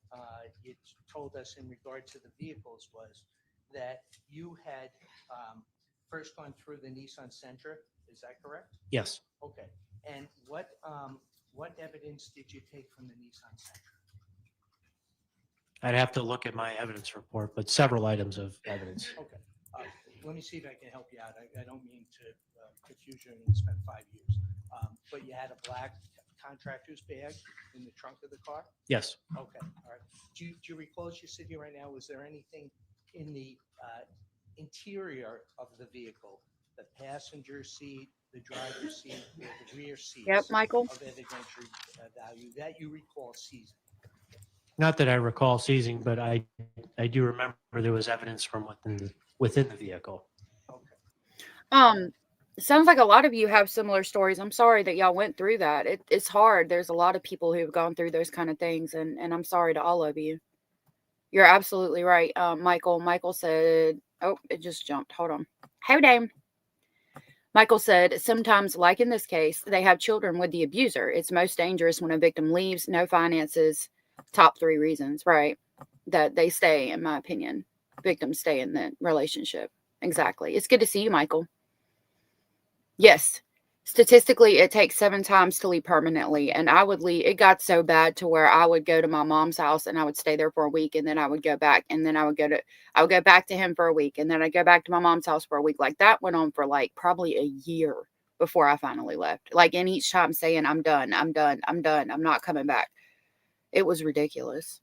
it told us in regard to the vehicles was that you had first gone through the Nissan Sentra. Is that correct? Yes. Okay. And what evidence did you take from the Nissan Sentra? I'd have to look at my evidence report, but several items of evidence. Okay. Let me see if I can help you out. I don't mean to confuse you and spend 5 years. But you had a black contractor's bag in the trunk of the car? Yes. Okay, all right. Do you recall, as you sit here right now, was there anything in the interior of the vehicle, the passenger seat, the driver's seat, or the rear seats? Yep, Michael. Of evidentiary value that you recall seizing? Not that I recall seizing, but I do remember there was evidence from within the vehicle. Okay. Sounds like a lot of you have similar stories. I'm sorry that y'all went through that. It's hard. There's a lot of people who've gone through those kind of things, and I'm sorry to all of you. You're absolutely right, Michael. Michael said, oh, it just jumped. Hold on. Hold on. Michael said, sometimes, like in this case, they have children with the abuser. It's most dangerous when a victim leaves, no finances, top 3 reasons, right? That they stay, in my opinion. Victims stay in the relationship. Exactly. It's good to see you, Michael. Yes. Statistically, it takes 7 times to leave permanently. And I would leave. It got so bad to where I would go to my mom's house and I would stay there for a week. And then I would go back. And then I would go back to him for a week. And then I'd go back to my mom's house for a week. Like that went on for like probably a year before I finally left. Like, and each time saying, I'm done. I'm not coming back. It was ridiculous.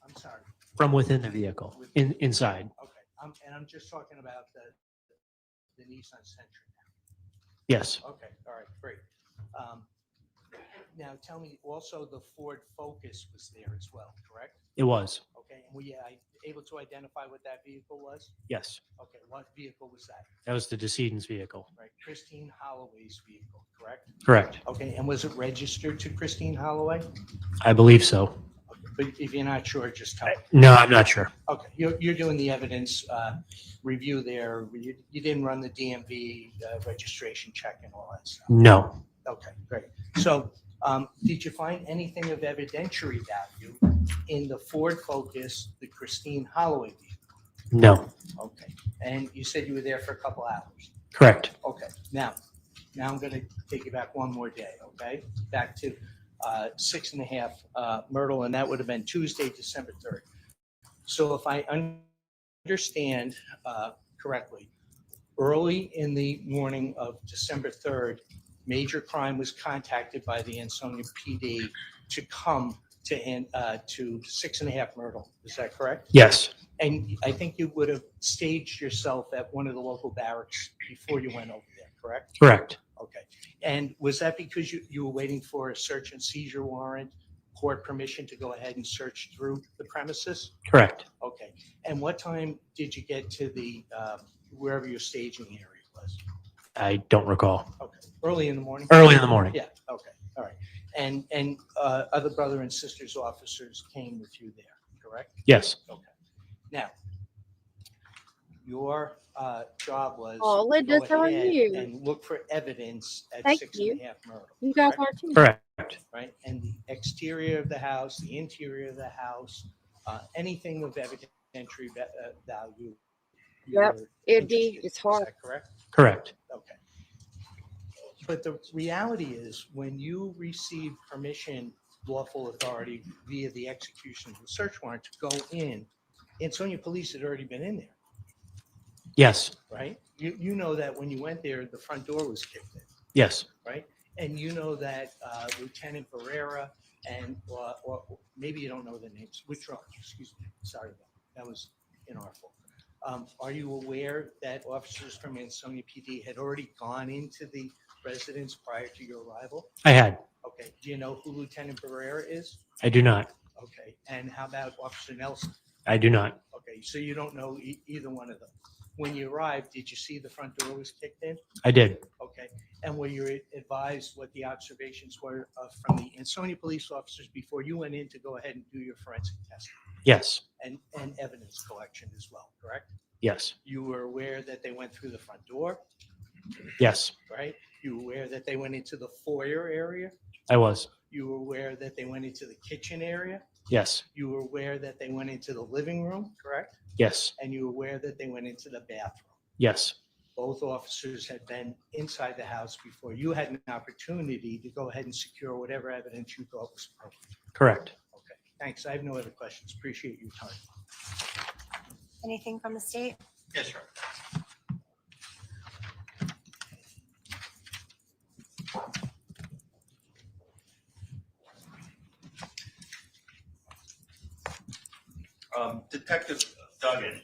I'm sorry. From within the vehicle, inside. Okay. And I'm just talking about the Nissan Sentra now. Yes. Okay, all right, great. Now tell me, also the Ford Focus was there as well, correct? It was. Okay, and were you able to identify what that vehicle was? Yes. Okay, what vehicle was that? That was the decedent's vehicle. Right, Christine Holloway's vehicle, correct? Correct. Okay, and was it registered to Christine Holloway? I believe so. Okay, but if you're not sure, just tell me. No, I'm not sure. Okay, you're doing the evidence review there. You didn't run the DMV registration check and all that stuff? No. Okay, great. So did you find anything of evidentiary value in the Ford Focus, the Christine Holloway vehicle? No. Okay, and you said you were there for a couple hours? Correct. Okay, now I'm going to take you back one more day, okay? Back to 6.5 Myrtle, and that would have been Tuesday, December 3rd. So if I understand correctly, early in the morning of December 3rd, Major Crime was contacted by the Ansonia PD to come to 6.5 Myrtle. Is that correct? Yes. And I think you would have staged yourself at one of the local barracks before you went over there, correct? Correct. Okay. And was that because you were waiting for a search and seizure warrant, court permission to go ahead and search through the premises? Correct. Okay. And what time did you get to the wherever your staging area was? I don't recall. Okay. Early in the morning? Early in the morning. Yeah. Okay. All right. And other brother and sisters officers came with you there, correct? Yes. Okay. Now, your job was Oh, to Linda, go how are ahead you? and look for evidence at Thank 6 you. and a half Myrtle. You guys correct? are too. Correct. Right? And the exterior of the house, the interior of the house, anything of evidentiary value. you Yep. were It'd be, interested in. it's Is hard. that correct? Correct. Okay. But the reality is, when you receive permission, lawful authority via the execution of the search warrant to go in, Ansonia Police had already been in there, Yes. right? You know that when you went there, the front door was kicked in, Yes. right? And you know that Lieutenant Barrera and, or maybe you don't know the names, withdraw, excuse me, sorry, that was inartful. Are you aware that officers from Ansonia PD had already gone into the residence prior to your arrival? I had. Okay, do you know who Lieutenant Barrera is? I do not. Okay, and how about Officer Nelson? I do not. Okay, so you don't know either one of them. When you arrived, did you see the front door was kicked in? I did. Okay, and were you advised what the observations were from the Ansonia police officers before you went in to go ahead and do your forensic testing Yes. and evidence collection as well, correct? Yes. You were aware that they went through the front door, Yes. right? You were aware that they went into the foyer area? I was. You were aware that they went into the kitchen area? Yes. You were aware that they went into the living room, correct? Yes. And you were aware that they went into the bathroom. Yes. Both officers had been inside the house before you had an opportunity to go ahead and secure whatever evidence you thought was appropriate. Correct. Okay, thanks. I have no other questions. Appreciate your time. Anything from the state? Yes, sir. Detective Duggan,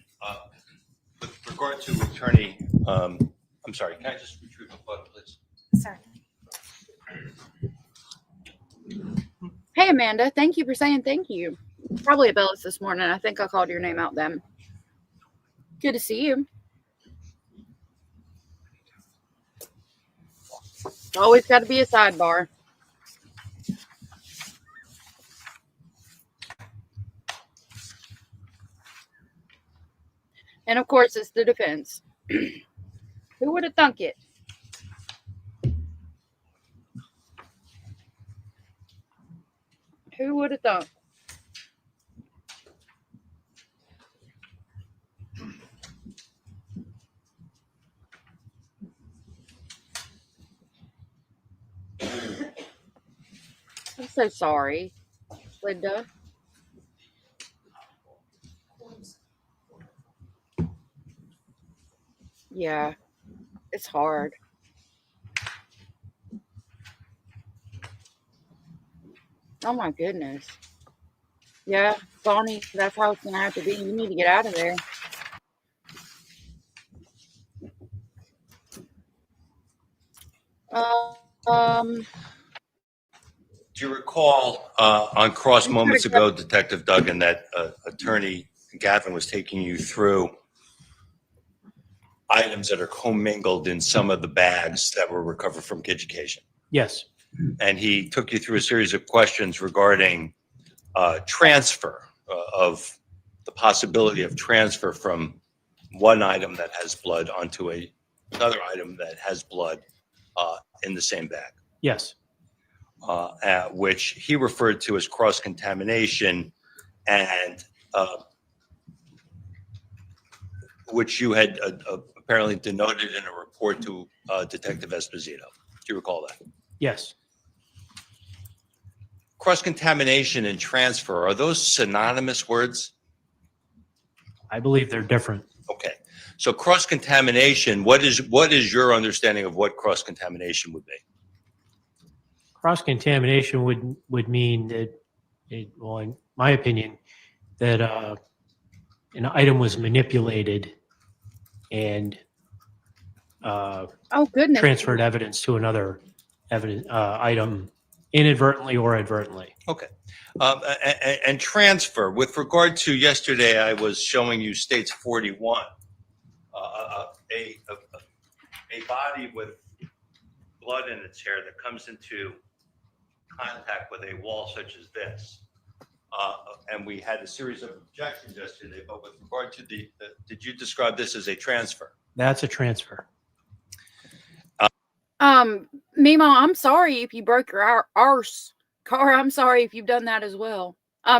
with regard to attorney, I'm sorry, can I just retrieve the photo, please? Sir. Hey, Amanda. Thank you for saying thank you. Probably at Bellis this morning. I think I called your name out then. Good to see you. Always got to be a sidebar. And of course, it's the defense. Who would have thunk it? Who would have thunk? I'm so sorry, Linda. Yeah, it's hard. Oh my goodness. Yeah, Bonnie, that's how it's gonna have to be. You need to get out of there. Um, Do you recall on cross moments ago, Detective Duggan, that attorney Gavin was taking you through items that are commingled in some of the bags that were recovered from Education? Yes. And he took you through a series of questions regarding transfer of the possibility of transfer from one item that has blood onto another item that has blood in the same bag. Yes. Which he referred to as cross-contamination, and which you had apparently denoted in a report to Detective Esposito. Do you recall that? Yes. Cross-contamination and transfer, are those synonymous words? I believe they're different. Okay. So cross-contamination, what is your understanding of what cross-contamination would be? Cross-contamination would mean that, well, in my opinion, that an item was manipulated and oh goodness. transferred evidence to another item inadvertently or advertently. Okay. And transfer, with regard to yesterday, I was showing you states 41, a body with blood in its hair that comes into contact with a wall such as this and we had a series of objections yesterday, but with regard to did you describe this as a transfer? That's a transfer. Mima, I'm sorry if you broke your arse. Car, I'm sorry if you've done that as well.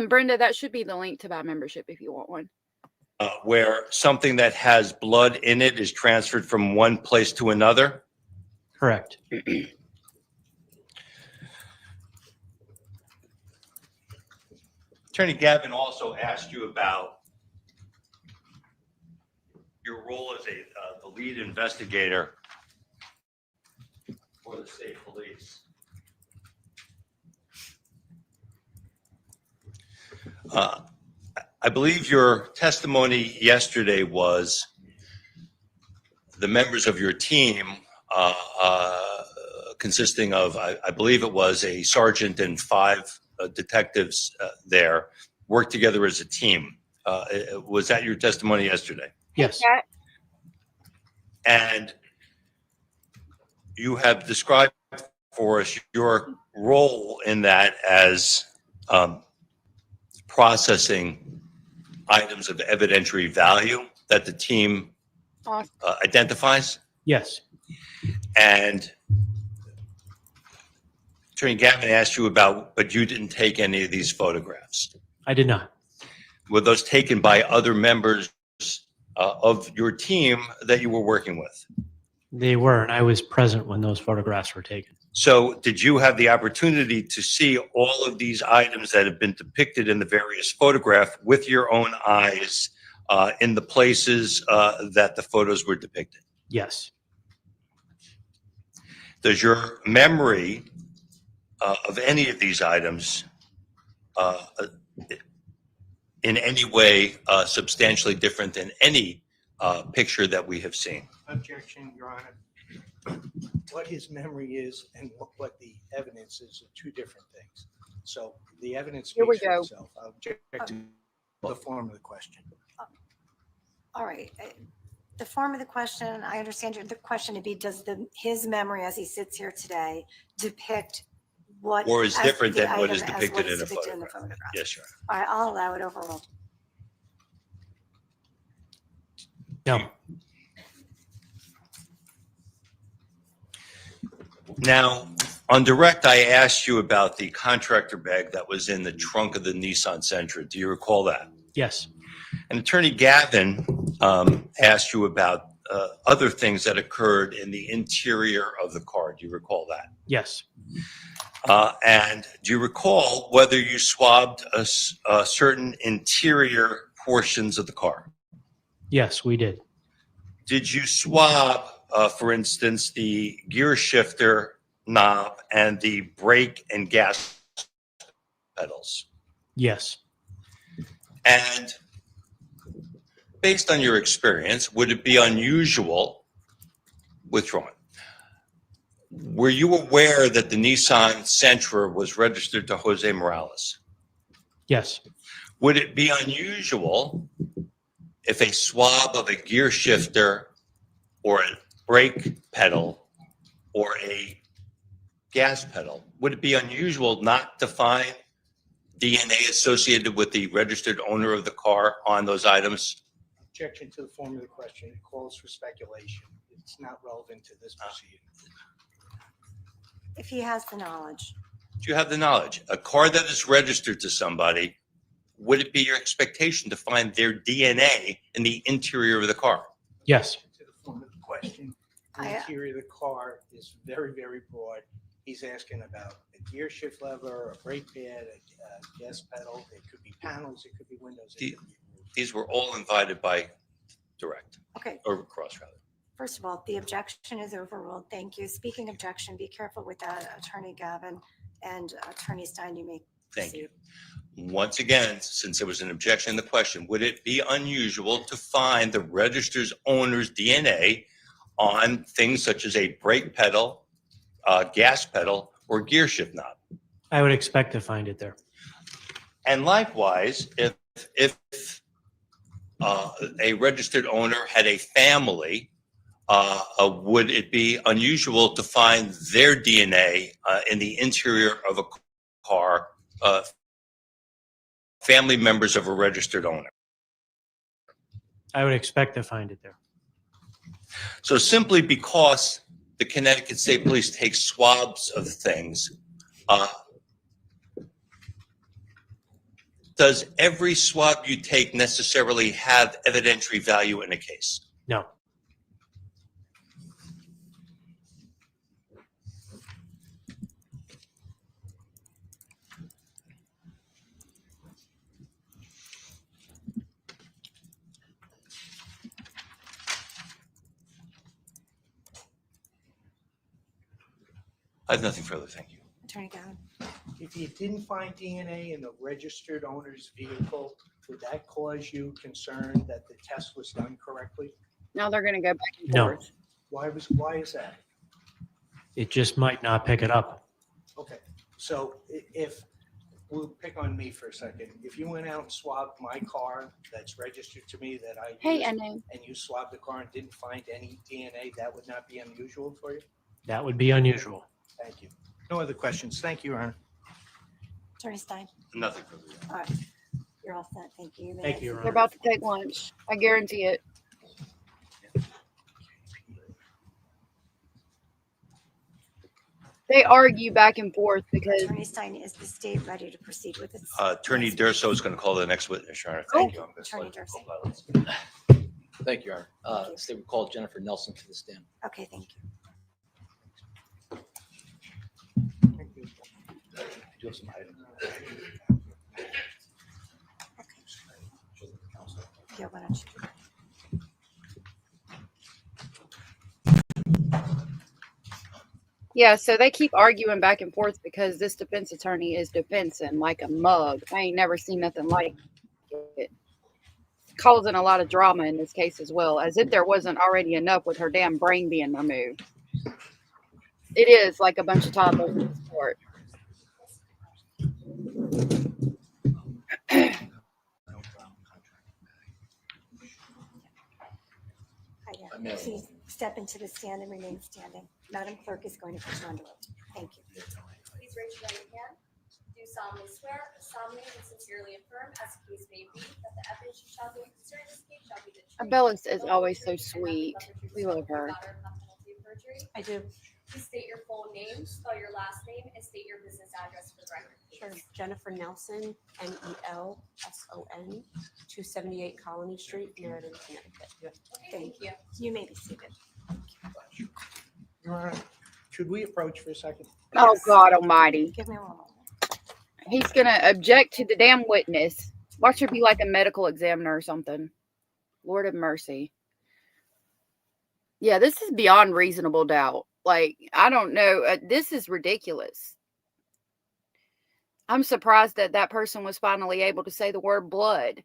Brenda, that should be the link to buy membership if you want one. Where something that has blood in it is transferred from one place to another? Correct. Attorney Gavin also asked you about your role as the lead investigator for the state police. I believe your testimony yesterday was the members of your team, consisting of, I believe it was a sergeant and 5 detectives there, worked together as a team. Was that your testimony yesterday? Yes. And you have described for us your role in that as processing items of evidentiary value that the team identifies. Yes. And Attorney Gavin asked you about, but you didn't take any of these photographs. I did not. Were those taken by other members of your team that you were working with? They were, and I was present when those photographs were taken. So did you have the opportunity to see all of these items that have been depicted in the various photographs with your own eyes in the places that the photos were depicted? Yes. Does your memory of any of these items in any way substantially different than any picture that we have seen? Objection, Your Honor. What his memory is and what the evidence is are 2 different things. So the evidence Here we speaks for go. itself. I object to the form of the question. All right. The form of the question, I understand the question to be, does his memory as he sits here today depict what? Or is as different the than what is item as depicted what is in a depicted the photograph? photograph? Yes, Your Honor. All right, I'll allow it overruled. No. Now, on direct, I asked you about the contractor bag that was in the trunk of the Nissan Sentra. Do you recall that? Yes. And Attorney Gavin asked you about other things that occurred in the interior of the car. Do you recall that? Yes. And do you recall whether you swabbed certain interior portions of the car? Yes, we did. Did you swab, for instance, the gear shifter knob and the brake and gas pedals? Yes. And based on your experience, would it be unusual, withdrawn, were you aware that the Nissan Sentra was registered to Jose Morales? Yes. Would it be unusual if a swab of a gear shifter or a brake pedal or a gas pedal, would it be unusual not to find DNA associated with the registered owner of the car on those items? Objection to the form of the question. It calls for speculation. It's not relevant to this proceeding. If he has the knowledge. Do you have the knowledge? A car that is registered to somebody, would it be your expectation to find their DNA in the interior of the car? Yes. To the form of the question, the interior of the car is very, very broad. He's asking about a gear shift lever, a brake pad, a gas pedal. It could be panels, it could be windows. It could be roof. These were all invited by direct, Okay, or cross rather. first of all, the objection is overruled. Thank you. Speaking objection, be careful with that, Attorney Gavin and Attorney Stein, you may Thank you. proceed. Once again, since there was an objection to the question, would it be unusual to find the register's owner's DNA on things such as a brake pedal, gas pedal, or gear shift knob? I would expect to find it there. And likewise, if a registered owner had a family, would it be unusual to find their DNA in the interior of a car family members of a registered owner. I would expect to find it there. So simply because the Connecticut State Police takes swabs of things, does every swab you take necessarily have evidentiary value in a case? No. I have nothing further, thank you. Attorney Duggan. If you didn't find DNA in the registered owner's vehicle, would that cause you concern that the test was done correctly? Now they're going to go back and No. forth. Why is that? It just might not pick it up. Okay, so if, we'll pick on me for a second. If you went out and swabbed my car that's registered to me that I Hey, used, I know. and you swabbed the car and didn't find any DNA, that would not be unusual for you? That would be unusual. Thank you. No other questions. Thank you, Your Honor. Attorney Stein. Nothing further. All right. You're all set. Thank you. May Thank I you, Your see- They're about to take lunch. I guarantee it. They argue back and forth because Attorney Stein, is the state ready to proceed with its? Attorney Durso is going to call the next witness, Your Honor. Thank you. I'm gonna Attorney slide Durso. co-pilots. Thank you, Your Honor. State will call Jennifer Nelson to the stand. Okay, thank you. Do you have some items? Yeah, why don't you? yeah, so they keep arguing back and forth because this defense attorney is defensing like a mug. I ain't never seen nothing like it. Causing a lot of drama in this case as well, as if there wasn't already enough with her damn brain being removed. It is like a bunch of toddlers in this court. Hi there. Please step into the stand and remain standing. Madam Clerk is going to put you under oath. Thank you. Please raise your right hand. Do solemnly swear, solemnly and sincerely affirm, as the case may be, that the evidence you shall give concerning this case shall be the truth. Bellis is the always whole so truth, and nothing sweet. but the truth, We so love help you her. God, or upon penalty of perjury. I do. Please state your full name, spell your last name, and state your business address for the record. Sure. Jennifer Nelson, Nelson, 278 Colony Street, Meriden, Connecticut. Okay, thank you. You may be seated. Your Honor, should we approach for a second? Oh, God almighty. Give me one moment. He's going to object to the damn witness. Watch her be like a medical examiner or something. Lord of mercy. Yeah, this is beyond reasonable doubt. Like, I don't know. This is ridiculous. I'm surprised that that person was finally able to say the word blood.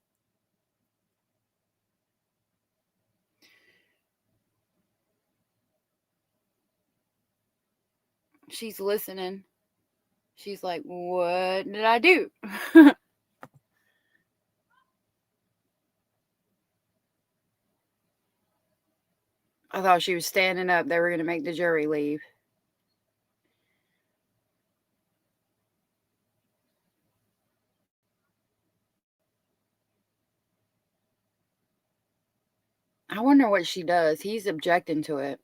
She's listening. She's like, what did I do? I thought she was standing up. They were going to make the jury leave. I wonder what she does. He's objecting to it.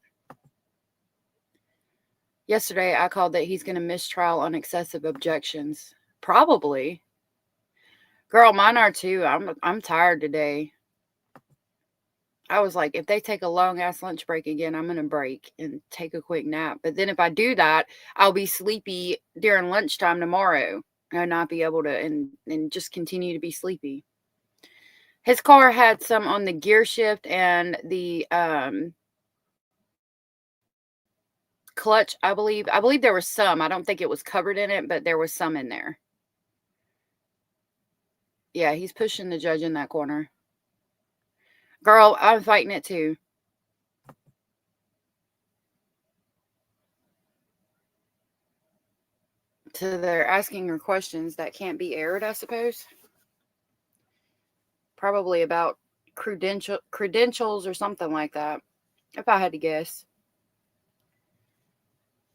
Yesterday, I called that he's going to mistrial on excessive objections. Probably. Girl, mine are too. I'm tired today. I was like, if they take a long ass lunch break again, I'm going to break and take a quick nap. But then if I do that, I'll be sleepy during lunchtime tomorrow and not be able to and just continue to be sleepy. His car had some on the gear shift and the clutch, I believe. I believe there was some. I don't think it was covered in it, but there was some in there. Yeah, he's pushing the judge in that corner. Girl, I'm fighting it too. So they're asking her questions that can't be aired, I suppose. Probably about credentials or something like that, if I had to guess.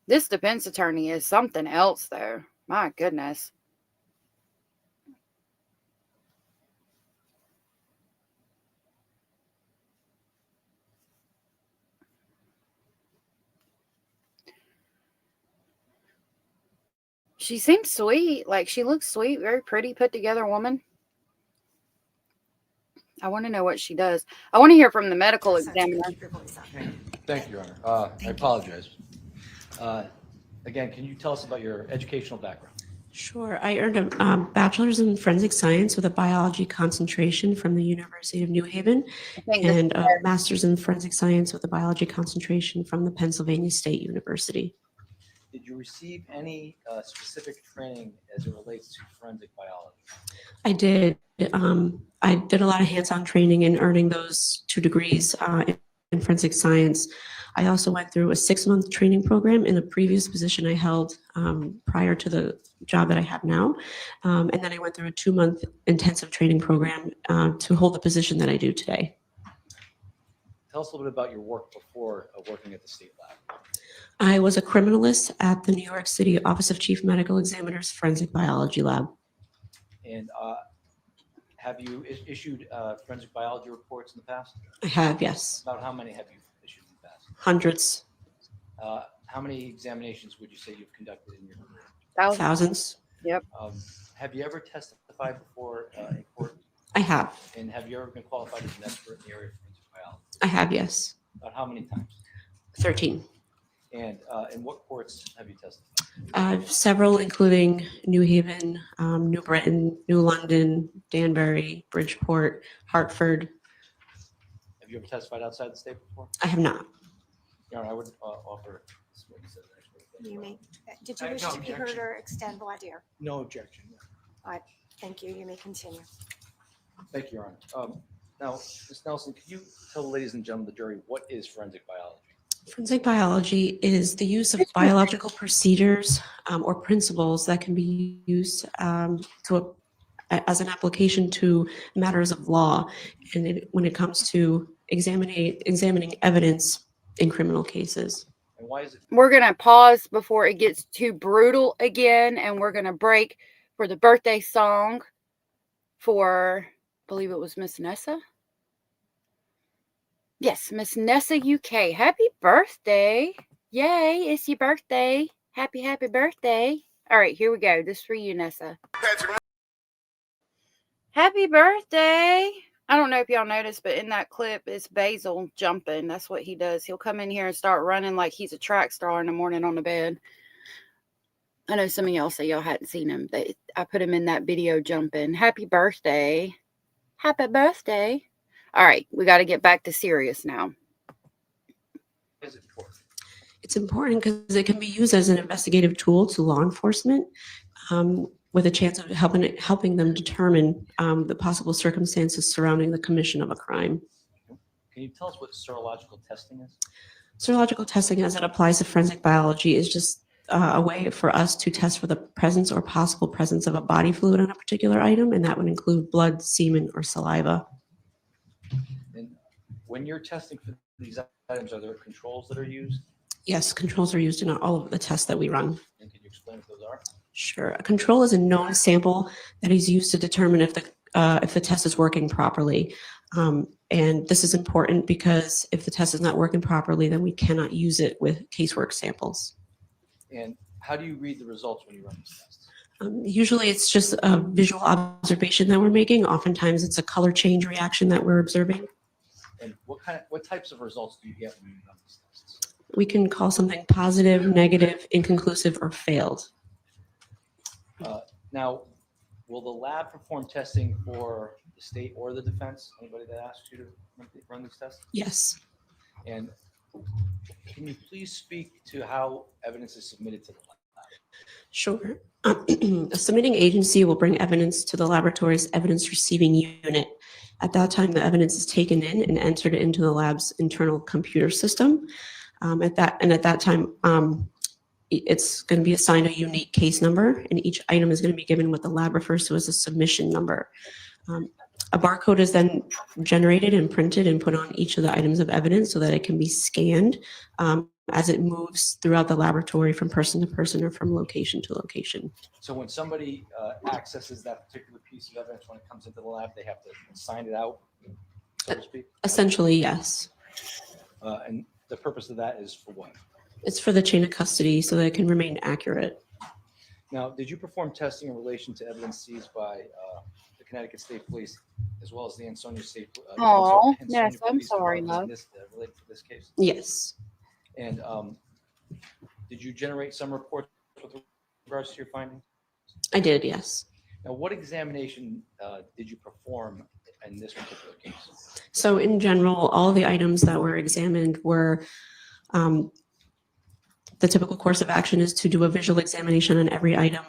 This defense attorney is something else, though. My goodness. She seems sweet. Like, she looks sweet, very pretty, put together woman. I want to know what she does. I want to hear from the medical Sorry, examiner. keep your voice up. Thank you, Your Honor. I apologize. Again, can you tell us about your educational background? Sure. I earned a bachelor's in forensic science with a biology concentration from the University of New Haven I think this and a master's in forensic science with a biology concentration from the Pennsylvania State University. Did you receive any specific training as it relates to forensic biology? I did. I did a lot of hands-on training in earning those 2 degrees in forensic science. I also went through a 6-month training program in a previous position I held prior to the job that I have now. And then I went through a 2-month intensive training program to hold the position that I do today. Tell us a little bit about your work before working at the state lab. I was a criminalist at the New York City Office of Chief Medical Examiner's Forensic Biology Lab. And have you issued forensic biology reports in the past? I have, yes. About how many have you issued in the past? Hundreds, How many examinations would you say you've conducted in your career? thousands. Have you ever testified before in court? I have. And have you ever been qualified as an expert in the area of forensic biology? I have, yes. About how many times? 13. And in what courts have you testified? Several, including New Haven, New Britain, New London, Danbury, Bridgeport, Hartford. Have you ever testified outside the state before? I have not. Your Honor, I would offer this witness as an expert. You may, did you wish No to be heard objection. or extend voir dire? No objection. Thank you. You may continue. Thank you, Your Honor. Now, Ms. Nelson, could you tell the ladies and gentlemen of the jury what is forensic biology? Forensic biology is the use of biological procedures or principles that can be used as an application to matters of law, and when it comes to examining evidence in criminal cases. And why is it? We're going to pause before it gets too brutal again, and we're going to break for the birthday song for, I believe it was Miss Nessa. Yes, Miss Nessa UK. Happy birthday. Yay, it's your birthday. Happy, happy birthday. All right, here we go. This is for you, Nessa. Happy birthday. I don't know if y'all noticed, but in that clip, it's Basil jumping. That's what he does. He'll come in here and start running like he's a track star in the morning on the bed. I know some of y'all say y'all hadn't seen him. I put him in that video jumping. Happy birthday. Happy birthday. All right, we got to get back to serious now. Is it important? It's important because it can be used as an investigative tool to law enforcement with a chance of helping them determine the possible circumstances surrounding the commission of a crime. Can you tell us what serological testing is? Serological testing, as it applies to forensic biology, is just a way for us to test for the presence or possible presence of a body fluid on a particular item, and that would include blood, semen, or saliva. And when you're testing for these items, are there controls that are used? Yes, controls are used in all of the tests that we run. And can you explain what those are? Sure. A control is a known sample that is used to determine if the test is working properly. And this is important because if the test is not working properly, then we cannot use it with casework samples. And how do you read the results when you run these tests? Usually it's just a visual observation that we're making. Oftentimes it's a color change reaction that we're observing. And what types of results do you get when you run these tests? We can call something positive, negative, inconclusive, or failed. Now, will the lab perform testing for the state or the defense? Anybody that asks you to run these tests? Yes. And can you please speak to how evidence is submitted to the lab? Sure. A submitting agency will bring evidence to the laboratory's evidence receiving unit. At that time, the evidence is taken in and entered into the lab's internal computer system. At that time, it's going to be assigned a unique case number, and each item is going to be given what the lab refers to as a submission number. A barcode is then generated and printed and put on each of the items of evidence so that it can be scanned as it moves throughout the laboratory from person to person or from location to location. So when somebody accesses that particular piece of evidence when it comes into the lab, they have to sign it out, so to speak? Essentially, yes. And the purpose of that is for what? It's for the chain of custody so that it can remain accurate. Now, did you perform testing in relation to evidence seized by the Connecticut State Police as well as the Ansonia State? Oh, Ansonia yes, I'm Police sorry, Department love. in this, related to this case? Yes, And did you generate some reports with regards to your findings? I did, yes. Now, what examination did you perform in this particular case? So in general, all the items that were examined were, the typical course of action is to do a visual examination on every item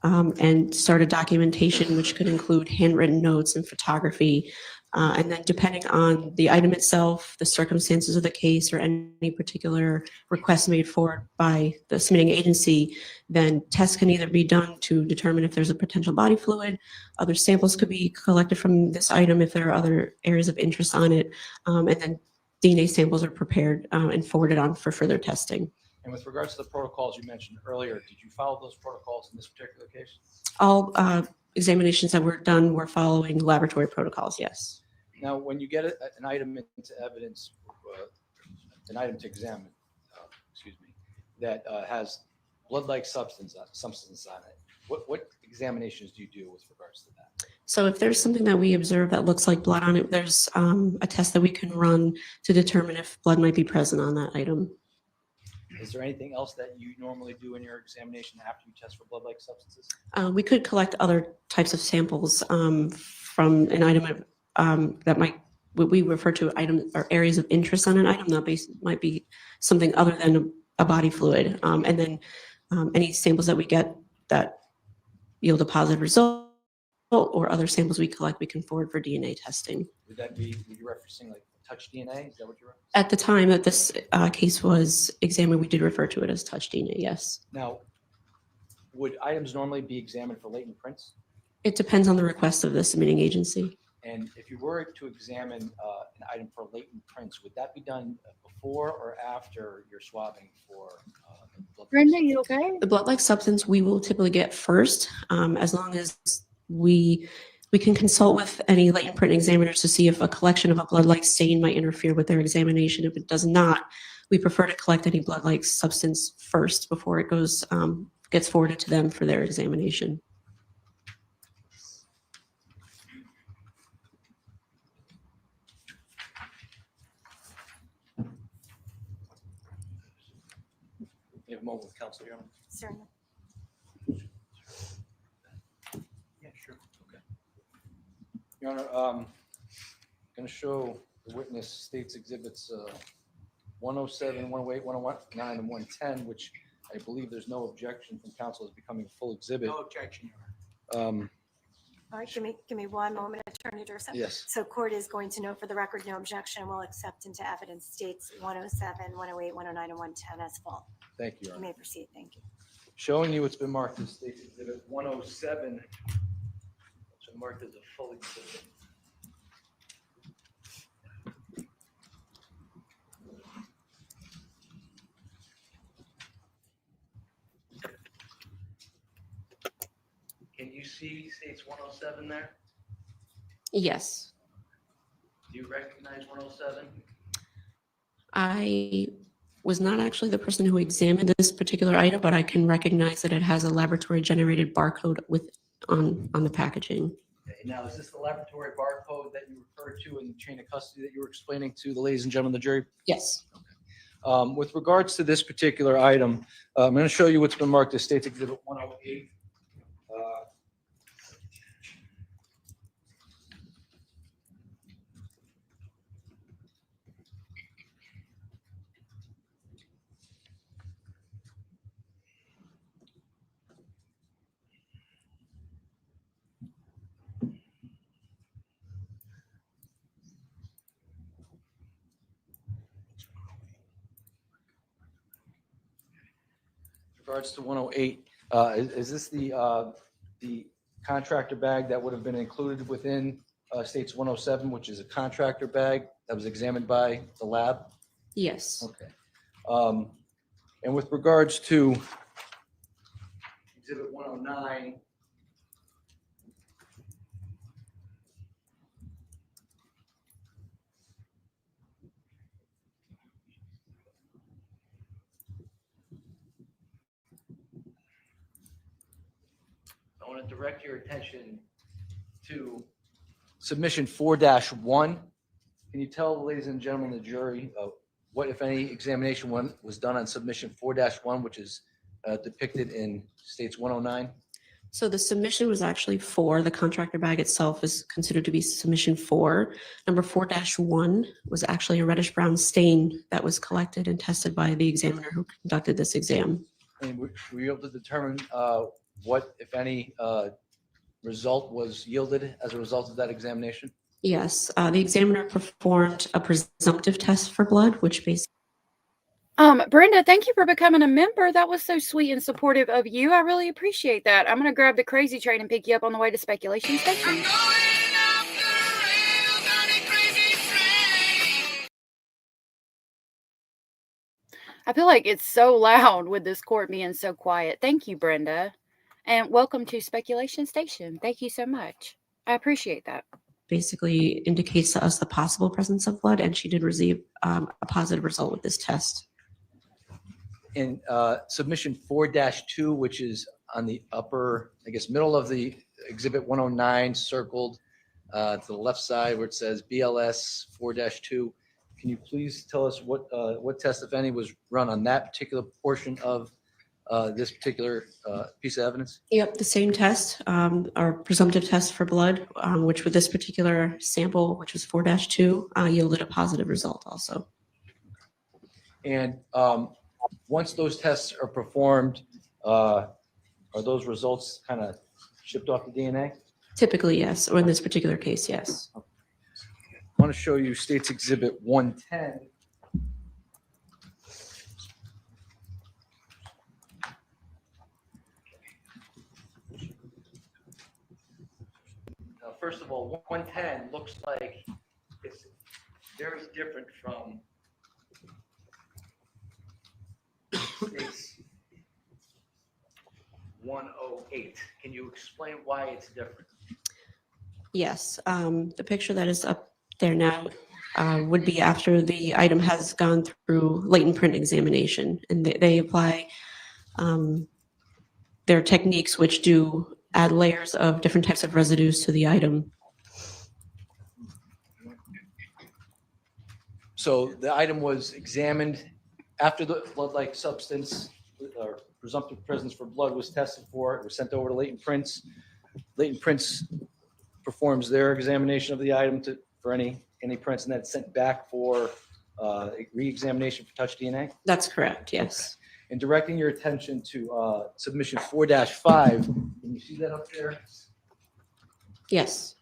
and start a documentation, which could include handwritten notes and photography. And then depending on the item itself, the circumstances of the case, or any particular request made forward by the submitting agency, then tests can either be done to determine if there's a potential body fluid. Other samples could be collected from this item if there are other areas of interest on it. And then DNA samples are prepared and forwarded on for further testing. And with regards to the protocols you mentioned earlier, did you follow those protocols in this particular case? All examinations that were done were following laboratory protocols, yes. Now, when you get an item into evidence, an item to examine, that has blood-like substance on it, what examinations do you do with regards to that? So if there's something that we observe that looks like blood on it, there's a test that we can run to determine if blood might be present on that item. Is there anything else that you normally do in your examination after you test for blood-like substances? We could collect other types of samples from an item that what we refer to items or areas of interest on an item that might be something other than a body fluid. And then any samples that we get that yield a positive result or other samples we collect, we can forward for DNA testing. Would you referencing like touch DNA? Is that what you're referencing? At the time that this case was examined, we did refer to it as touch DNA, yes. Now, would items normally be examined for latent prints? It depends on the request of the submitting agency. And if you were to examine an item for latent prints, would that be done before or after your swabbing for blood? Brenda, you okay? The blood-like substance we will typically get first, as long as we can consult with any latent print examiners to see if a collection of a blood-like stain might interfere with their examination. If it does not, we prefer to collect any blood-like substance first before it gets forwarded to them for their examination. You have a moment with counsel, Your Honor. Certainly. Yeah, sure. Okay. Your Honor, I'm going to show the witness states exhibits 107, 108, 109, and 110, which I believe there's no objection from counsel as becoming a full exhibit. No objection, Your Honor. All right, give me one moment, Attorney Durso. Yes. So court is going to note for the record, no objection, will accept into evidence states 107, 108, 109, and 110 as full. Thank you, Your You Honor. may proceed, thank you. Showing you what's been marked as states exhibit 107, which is marked as a full exhibit. Can you see states 107 there? Yes. Do you recognize 107? I was not actually the person who examined this particular item, but I can recognize that it has a laboratory generated barcode on the packaging. Okay, now, is this the laboratory barcode that you referred to in the chain of custody that you were explaining to the ladies and gentlemen of the jury? Yes. With regards to this particular item, I'm going to show you what's been marked as States Exhibit 108. Regards to 108, is this the contractor bag that would have been included within States 107, which is a contractor bag that was examined by the lab? Yes. Okay. And with regards to Exhibit 109, want to direct your attention to submission 4-1. Can you tell, ladies and gentlemen, the jury, what, if any, examination was done on submission 4-1, which is depicted in States 109? So the submission was actually 4. The contractor bag itself is considered to be submission 4. Number 4-1 was actually a reddish brown stain that was collected and tested by the examiner who conducted this exam. And were you able to determine what, if any, result was yielded as a result of that examination? Yes, the examiner performed a presumptive test for blood, which basically Brenda, thank you for becoming a member. That was so sweet and supportive of you. I really appreciate that. I'm going to grab the crazy train and pick you up on the way to Speculation Station. I feel like it's so loud with this court being so quiet. Thank you, Brenda. And welcome to Speculation Station. Thank you so much. I appreciate that. basically indicates to us the possible presence of blood, and she did receive a positive result with this test. In submission 4-2, which is on the upper, I guess, middle of the exhibit 109, circled to the left side where it says BLS 4-2. Can you please tell us what test, if any, was run on that particular portion of this particular piece of evidence? Yep, the same test, our presumptive test for blood, which with this particular sample, which was 4-2, yielded a positive result also. And once those tests are performed, are those results kind of shipped off the DNA? Typically, yes, or in this particular case, yes. I want to show you State's Exhibit 110. Now, first of all, 110 looks like it's very different from State's 108. Can you explain why it's different? Yes, the picture that is up there now would be after the item has gone through latent print examination, and they apply their techniques which do add layers of different types of residues to the item. So the item was examined after the blood-like substance or presumptive presence for blood was tested for. It was sent over to latent prints. Latent prints performs their examination of the item for any prints, and then it's sent back for re-examination for touch DNA. That's correct, yes. And directing your attention to submission 4-5, can you see that up there? Yes,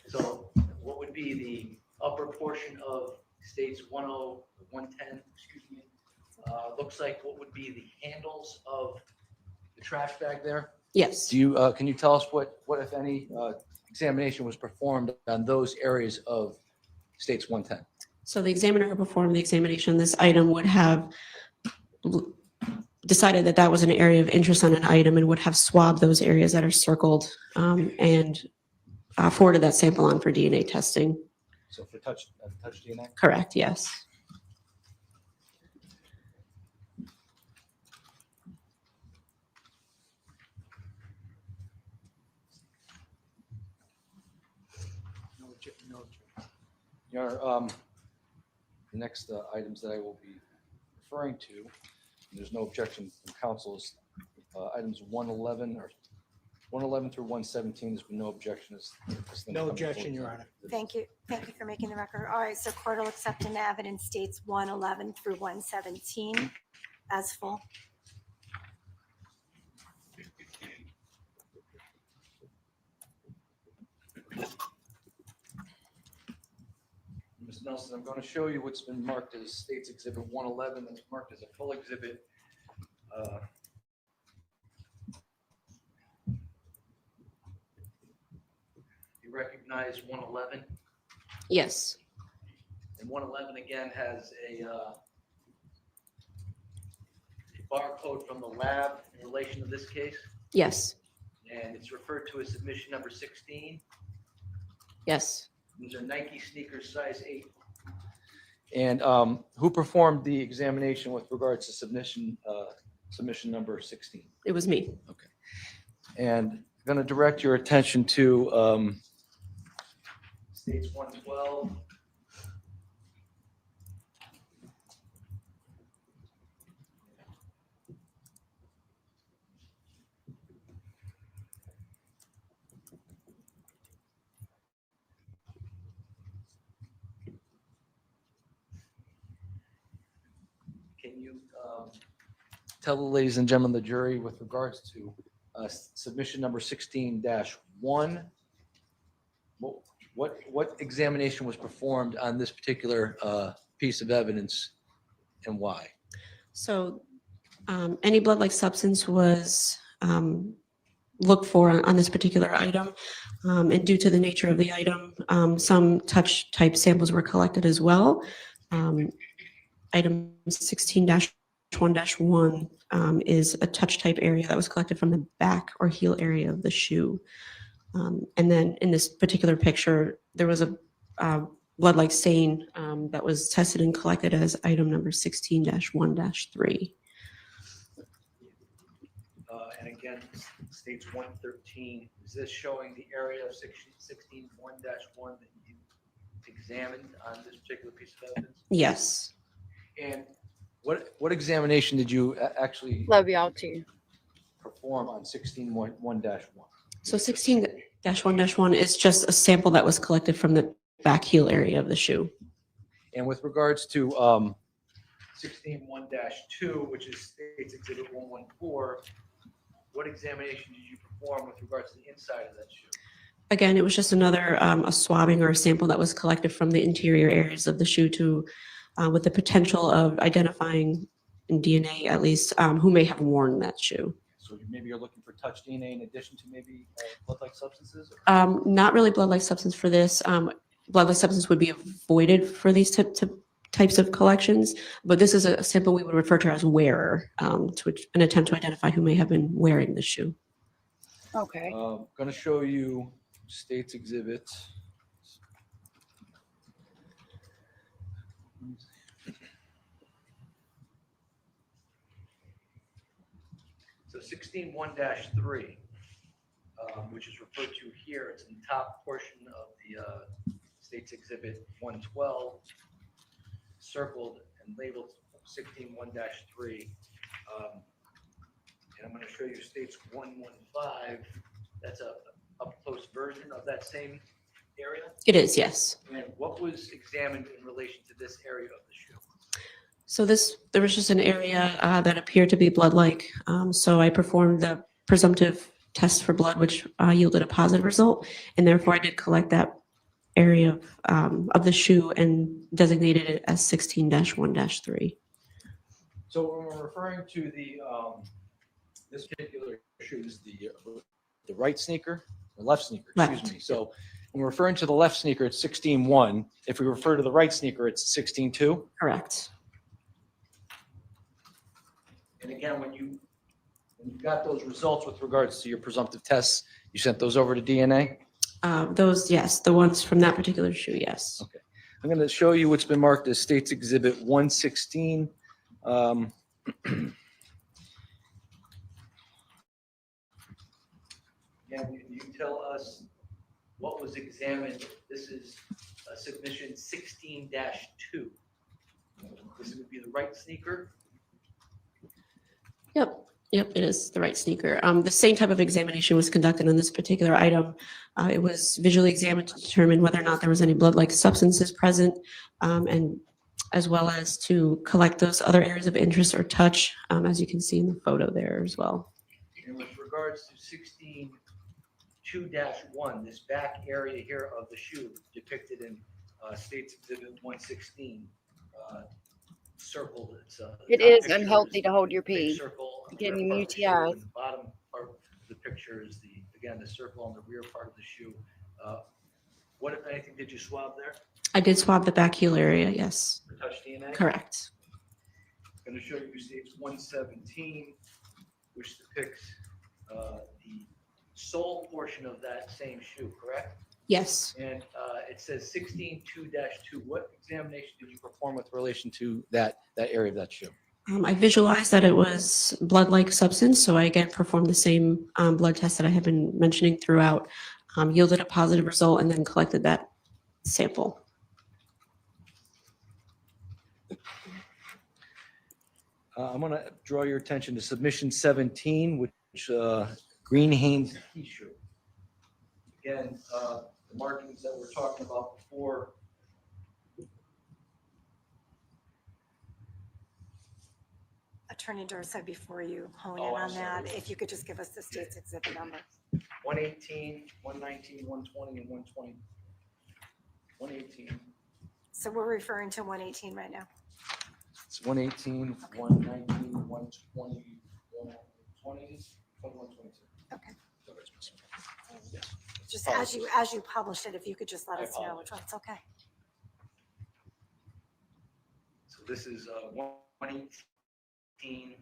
So what would be the upper portion of State's 110, excuse me, looks like what would be the handles of the trash bag there? yes. Do you, can you tell us what if any, examination was performed on those areas of State's 110? So the examiner who performed the examination, this item would have decided that that was an area of interest on an item and would have swabbed those areas that are circled and forwarded that sample on for DNA testing. So for touch DNA? Correct, yes. Your Honor, the next items that I will be referring to, and there's no objection from counsel, is items 111 or 111 through 117. There's been no objection. No objection, Your Honor. Thank you. Thank you for making the record. All right, so court will accept into evidence states 111 through 117 as full. Ms. Nelson, I'm going to show you what's been marked as State's Exhibit 111. That's marked as a full exhibit. You recognize 111? Yes, And 111 again has a barcode from the lab in relation to this case, yes, and it's referred to as submission number 16. yes. These are Nike sneakers size 8. And who performed the examination with regards to submission number 16? It was me. And going to direct your attention to states 112. Can you tell the ladies and gentlemen of the jury with regards to submission number 16-1, what examination was performed on this particular piece of evidence and why? So any blood-like substance was looked for on this particular item. And due to the nature of the item, some touch type samples were collected as well. Item 16-1-1 is a touch type area that was collected from the back or heel area of the shoe. And then in this particular picture, there was a blood-like stain that was tested and collected as item number 16-1-3. And again, states 113, is this showing the area of 16-1-1 that you examined on this particular piece of evidence? Yes. And what examination did you actually Love y'all too. perform on 16-1-1? So 16-1-1 is just a sample that was collected from the back heel area of the shoe. And with regards to 16-1-2, which is States Exhibit 114, what examination did you perform with regards to the inside of that shoe? Again, it was just another a swabbing or a sample that was collected from the interior areas of the shoe to, with the potential of identifying in DNA at least who may have worn that shoe. So maybe you're looking for touch DNA in addition to maybe blood-like substances? Not really blood-like substance for this. Blood-like substance would be avoided for these types of collections, but this is a sample we would refer to as wearer, to an attempt to identify who may have been wearing the shoe. Okay. Going to show you States Exhibit. So 16-1-3, which is referred to here, it's in the top portion of the States Exhibit 112, circled and labeled 16-1-3. And I'm going to show you States 115. That's a up-close version of that same area. It is, yes. And what was examined in relation to this area of the shoe? So there was just an area that appeared to be blood-like. So I performed the presumptive test for blood, which yielded a positive result, and therefore I did collect that area of the shoe and designated it as 16-1-3. So when we're referring to the this particular shoe, is the right sneaker or left sneaker? Excuse Left. me. So when we're referring to the left sneaker, it's 16-1. If we refer to the right sneaker, it's 16-2. Correct. And again, when you got those results with regards to your presumptive tests, you sent those over to DNA? Those, yes, the ones from that particular shoe, yes. Okay. I'm going to show you what's been marked as States Exhibit 116. Can you tell us what was examined? This is submission 16-2. This would be the right sneaker. Yep, it is the right sneaker. The same type of examination was conducted on this particular item. It was visually examined to determine whether or not there was any blood-like substances present, and as well as to collect those other areas of interest or touch, as you can see in the photo there as well. And with regards to 16-2-1, this back area here of the shoe depicted in States Exhibit 116, circled. It is unhealthy to hold your pee. Circle. Getting rear part of the shoe, UTIs. and the bottom part of the picture is the circle on the rear part of the shoe. What, if anything, did you swab there I did swab the back heel area, yes. for touch DNA? Correct. I'm going to show you States 117, which depicts the sole portion of that same shoe, correct? Yes. And it says 16-2-2. What examination did you perform with relation to that area of that shoe? I visualized that it was blood-like substance, so I again performed the same blood test that I have been mentioning throughout, yielded a positive result, and then collected that sample. I'm going to draw your attention to submission 17, which Green Hanes T-shirt. Again, the markings that we're talking about before. Attorney Durso, before you hone in Oh, I'm on that, sorry. if you could just give us the state's exhibit number. 118, 119, 120, and 120. 118. So we're referring to 118 right now. It's 118, 119, 120, 120, 122. Okay. Just as you published it, if you could just let us know which one. It's okay. So this is 118.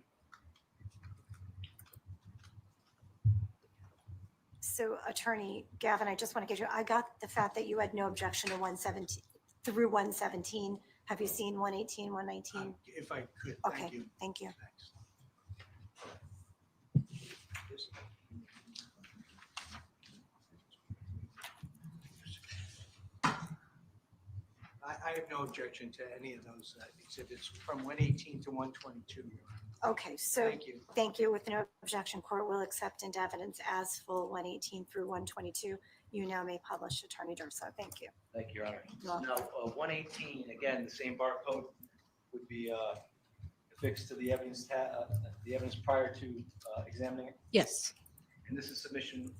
So Attorney Gavin, I just want to get you, I got the fact that you had no objection to 117 through 117. Have you seen 118, 119? If I could, Okay, thank you. thank you. I have no objection to any of those exhibits from 118 to 122. Okay, so Thank you. thank you. With no objection, court will accept into evidence as full 118 through 122. You now may publish, Attorney Durso. Thank you. Thank you, Your Honor. You're welcome. Now, 118, again, the same barcode would be affixed to the evidence prior to examining it. Yes. And this is submission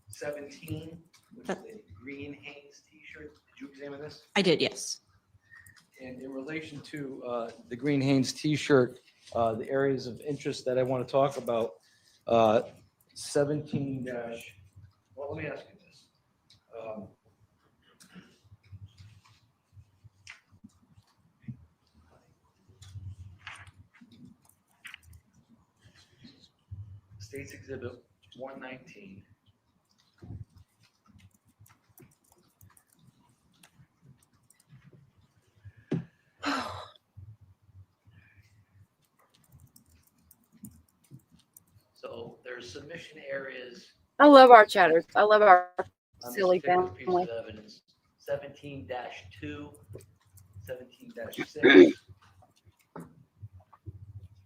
17, which is a Green Hanes T-shirt. Did you examine this? I did, yes. And in relation to the Green Hanes T-shirt, the areas of interest that I want to talk about, 17 dash, well, let me ask you this. State's Exhibit 119. So there's submission areas I love our chatters. I love our on this silly particular piece family. of evidence. 17-2, 17-6,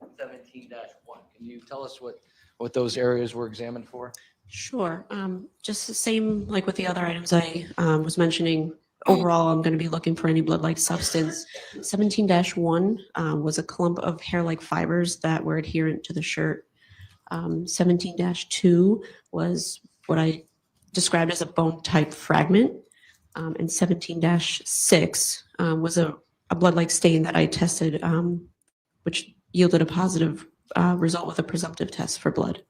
17-1. Can you tell us what those areas were examined for? Sure. Just the same like with the other items I was mentioning. Overall, I'm going to be looking for any blood-like substance. 17-1 was a clump of hair-like fibers that were adherent to the shirt. 17-2 was what I described as a bone-type fragment. And 17-6 was a blood-like stain that I tested, which yielded a positive result with a presumptive test for blood.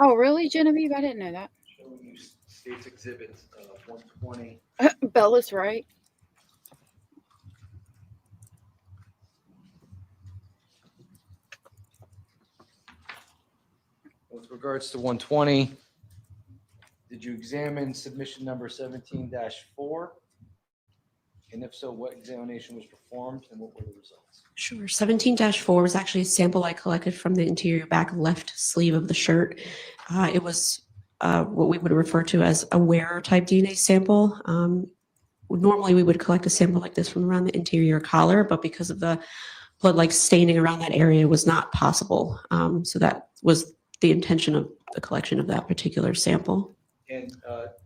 Oh, really, Genevieve? I didn't know that. Showing you State's Exhibit 120. Bella's right. With regards to 120, did you examine submission number 17-4? And if so, what examination was performed and what were the results? Sure. 17-4 was actually a sample I collected from the interior back left sleeve of the shirt. It was what we would refer to as a wearer type DNA sample. Normally, we would collect a sample like this from around the interior collar, but because of the blood-like staining around that area was not possible. So that was the intention of the collection of that particular sample. And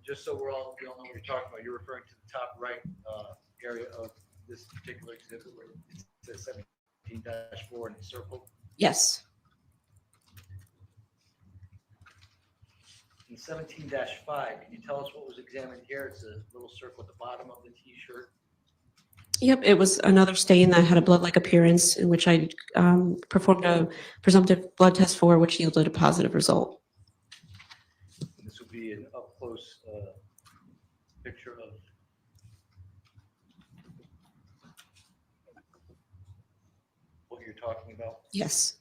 just so we all know what you're talking about, you're referring to the top right area of this particular exhibit where it says 17-4 and it's circled. Yes. In 17-5, can you tell us what was examined here? It's a little circle at the bottom of the T-shirt. Yep, it was another stain that had a blood-like appearance in which I performed a presumptive blood test for, which yielded a positive result. This would be an up-close picture of what you're talking about. Yes.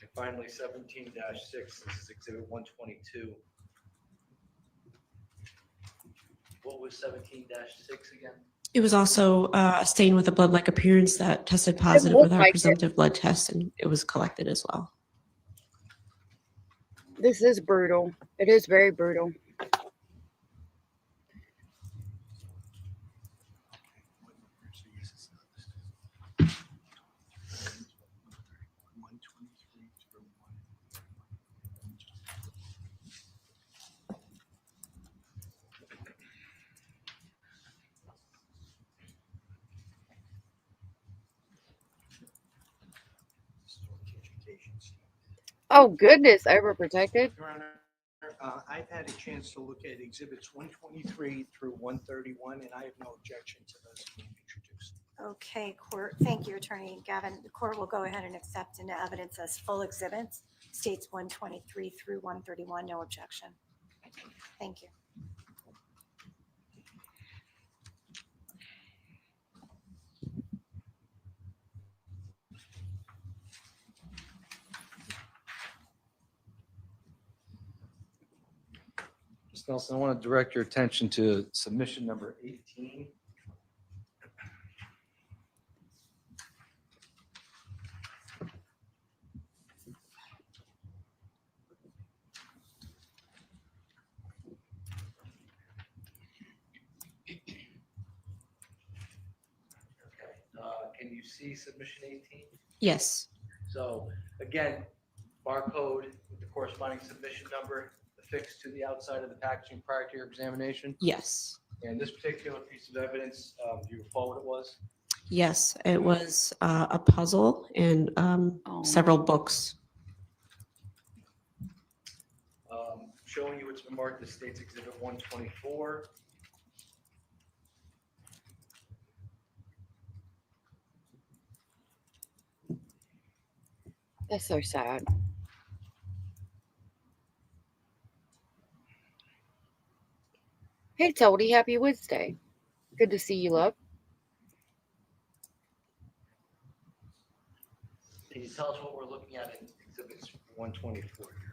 If finally 17-6, this is exhibit 122. What was 17-6 again? It was also a stain with a blood-like appearance that tested positive looked with our like it. presumptive blood test, and it was collected as well. This is brutal. It is very brutal. Oh goodness, overprotected. Your Honor, I've had a chance to look at exhibits 123 through 131, and I have no objection to those being introduced. Okay, court, thank you, Attorney Gavin. The court will go ahead and accept into evidence as full exhibits, states 123 through 131, no objection. Thank you. Ms. Nelson, I want to direct your attention to submission number 18. Can you see submission 18? Yes. So again, barcode with the corresponding submission number affixed to the outside of the packaging prior to your examination. Yes. And this particular piece of evidence, do you recall what it was? Yes, it was a puzzle and several books. Showing you it's been marked as State's Exhibit 124. That's so sad. Hey, Tody, happy Wednesday. Good to see you, love. Can you tell us what we're looking at in Exhibits 124 here?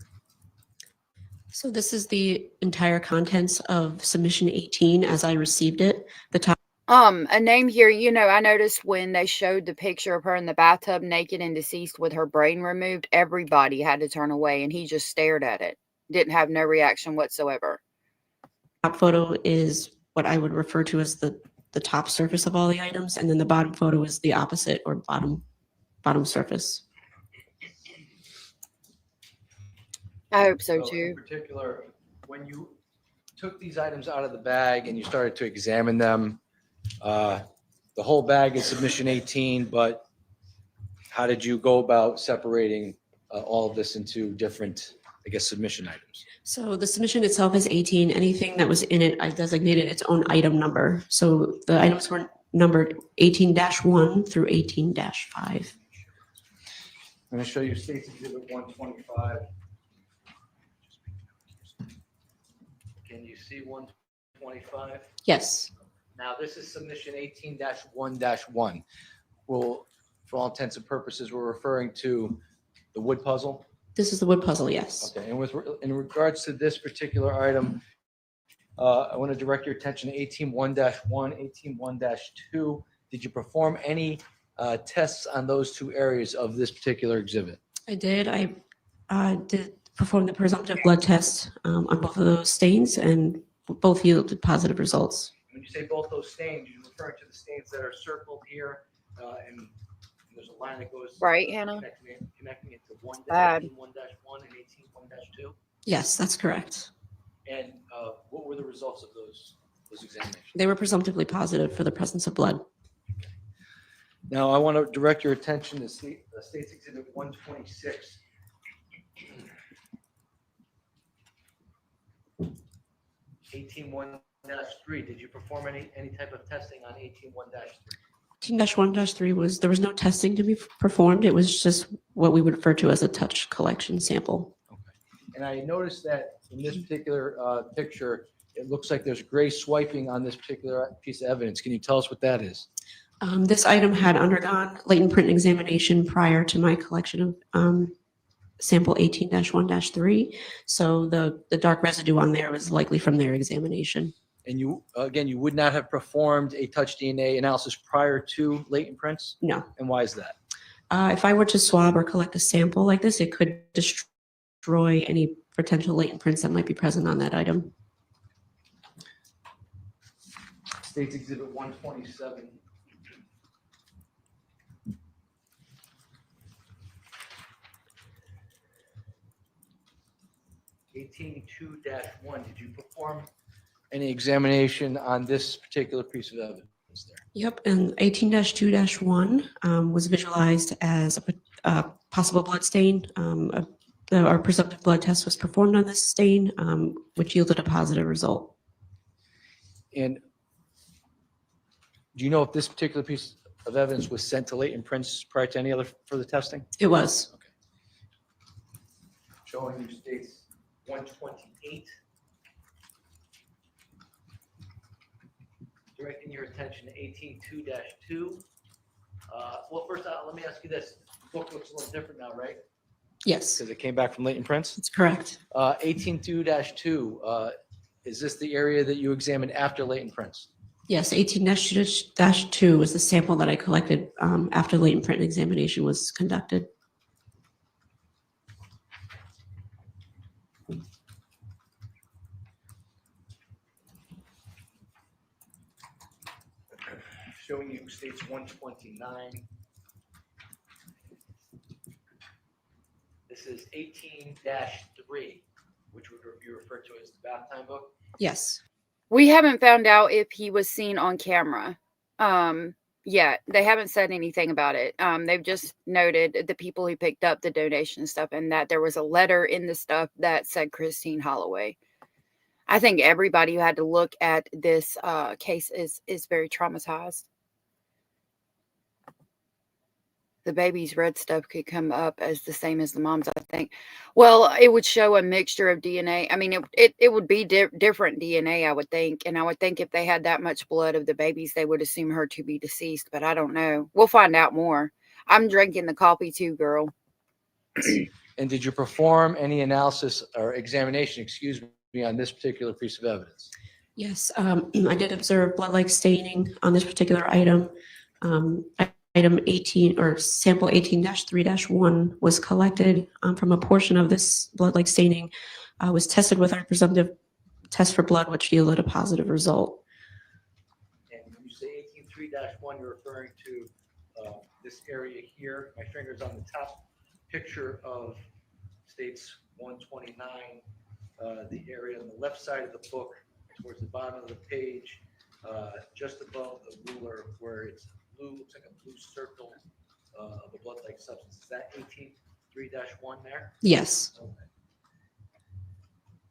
So this is the entire contents of submission 18 as I received it. The top A name here, I noticed when they showed the picture of her in the bathtub naked and deceased with her brain removed, everybody had to turn away and he just stared at it. Didn't have no reaction whatsoever. top photo is what I would refer to as the top surface of all the items, and then the bottom photo is the opposite, or bottom surface. I hope so In too. particular, when you took these items out of the bag and you started to examine them, the whole bag is submission 18, but how did you go about separating all of this into different, submission items? So the submission itself is 18. Anything that was in it, I designated its own item number. So the items were numbered 18-1 through 18-5. I'm going to show you State's Exhibit 125. Can you see 125? Yes. Now, this is submission 18-1-1. Well, for all intents and purposes, we're referring to the wood puzzle. This is the wood puzzle, yes. Okay, and in regards to this particular item, I want to direct your attention to 18-1-1, 18-1-2. Did you perform any tests on those two areas of this particular exhibit? I did. I did perform the presumptive blood test on both of those stains, and both yielded positive results. When you say both those stains, you're referring to the stains that are circled here, and there's a line that goes Right, Hannah? connecting it to 1-1 Bad. and 18-1-2. Yes, that's correct. And what were the results of those examinations? They were presumptively positive for the presence of blood. Now, I want to direct your attention to State's Exhibit 126. (18-1-3). Did you perform any type of testing on 18-1-3? 18-1-3 there was no testing to be performed. It was just what we would refer to as a touch collection sample. Okay. And I noticed that in this particular picture, it looks like there's gray swiping on this particular piece of evidence. Can you tell us what that is? This item had undergone latent print examination prior to my collection of sample 18-1-3. So the dark residue on there was likely from their examination. And you, again, you would not have performed a touch DNA analysis prior to latent prints? No. And why is that? If I were to swab or collect a sample like this, it could destroy any potential latent prints that might be present on that item. States Exhibit 127. (18-2-1). Did you perform any examination on this particular piece of evidence there? Yep, and 18-2-1 was visualized as a possible blood stain. Our presumptive blood test was performed on this stain, which yielded a positive result. And do you know if this particular piece of evidence was sent to latent prints prior to any other further testing? It was. Okay. Showing you states 128. Directing your attention to 18-2-2. Well, first, let me ask you this. The book looks a little different now, right? Yes, Because it came back from latent prints. that's correct. 18-2-2, is this the area that you examined after latent prints? Yes, 18-2 was the sample that I collected after latent print examination was conducted. Showing you states 129. This is 18-3, which would be referred to as the bath time book. Yes. We haven't found out if he was seen on camera yet. They haven't said anything about it. They've just noted the people who picked up the donation stuff and that there was a letter in the stuff that said Christine Holloway. I think everybody who had to look at this case is very traumatized. The baby's red stuff could come up as the same as the mom's, I think. Well, it would show a mixture of DNA. I mean, it would be different DNA, I would think. And I would think if they had that much blood of the babies, they would assume her to be deceased. But I don't know. We'll find out more. I'm drinking the coffee too, girl. And did you perform any analysis or examination, excuse me, on this particular piece of evidence? Yes, I did observe blood-like staining on this particular item. Item 18 or sample 18-3-1 was collected from a portion of this blood-like staining, was tested with our presumptive test for blood, which yielded a positive result. And when you say 18-3-1, you're referring to this area here. My finger's on the top picture of states 129, the area on the left side of the book, towards the bottom of the page, just above the ruler where it's blue, looks like a blue circle of a blood-like substance. Is that 18-3-1 there? Yes. Okay.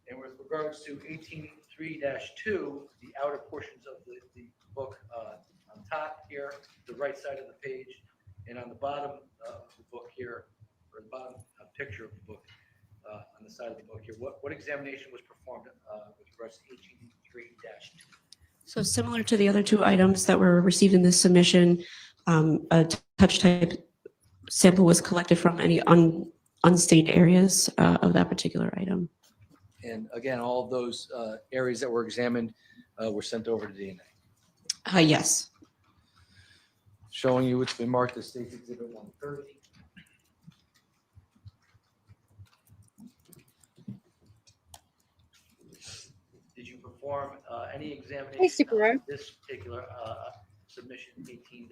And with regards to 18-3-2, the outer portions of the book on top here, the right side of the page, and on the bottom of the book here, or the bottom picture of the book on the side of the book here, what examination was performed with regards to 18-3-2? So similar to the other two items that were received in this submission, a touch type sample was collected from any unstained areas of that particular item. And again, all of those areas that were examined were sent over to DNA. Yes. Showing you it's been marked as State's Exhibit 130. Did you perform any examination Super on Ro. this particular submission 18-4?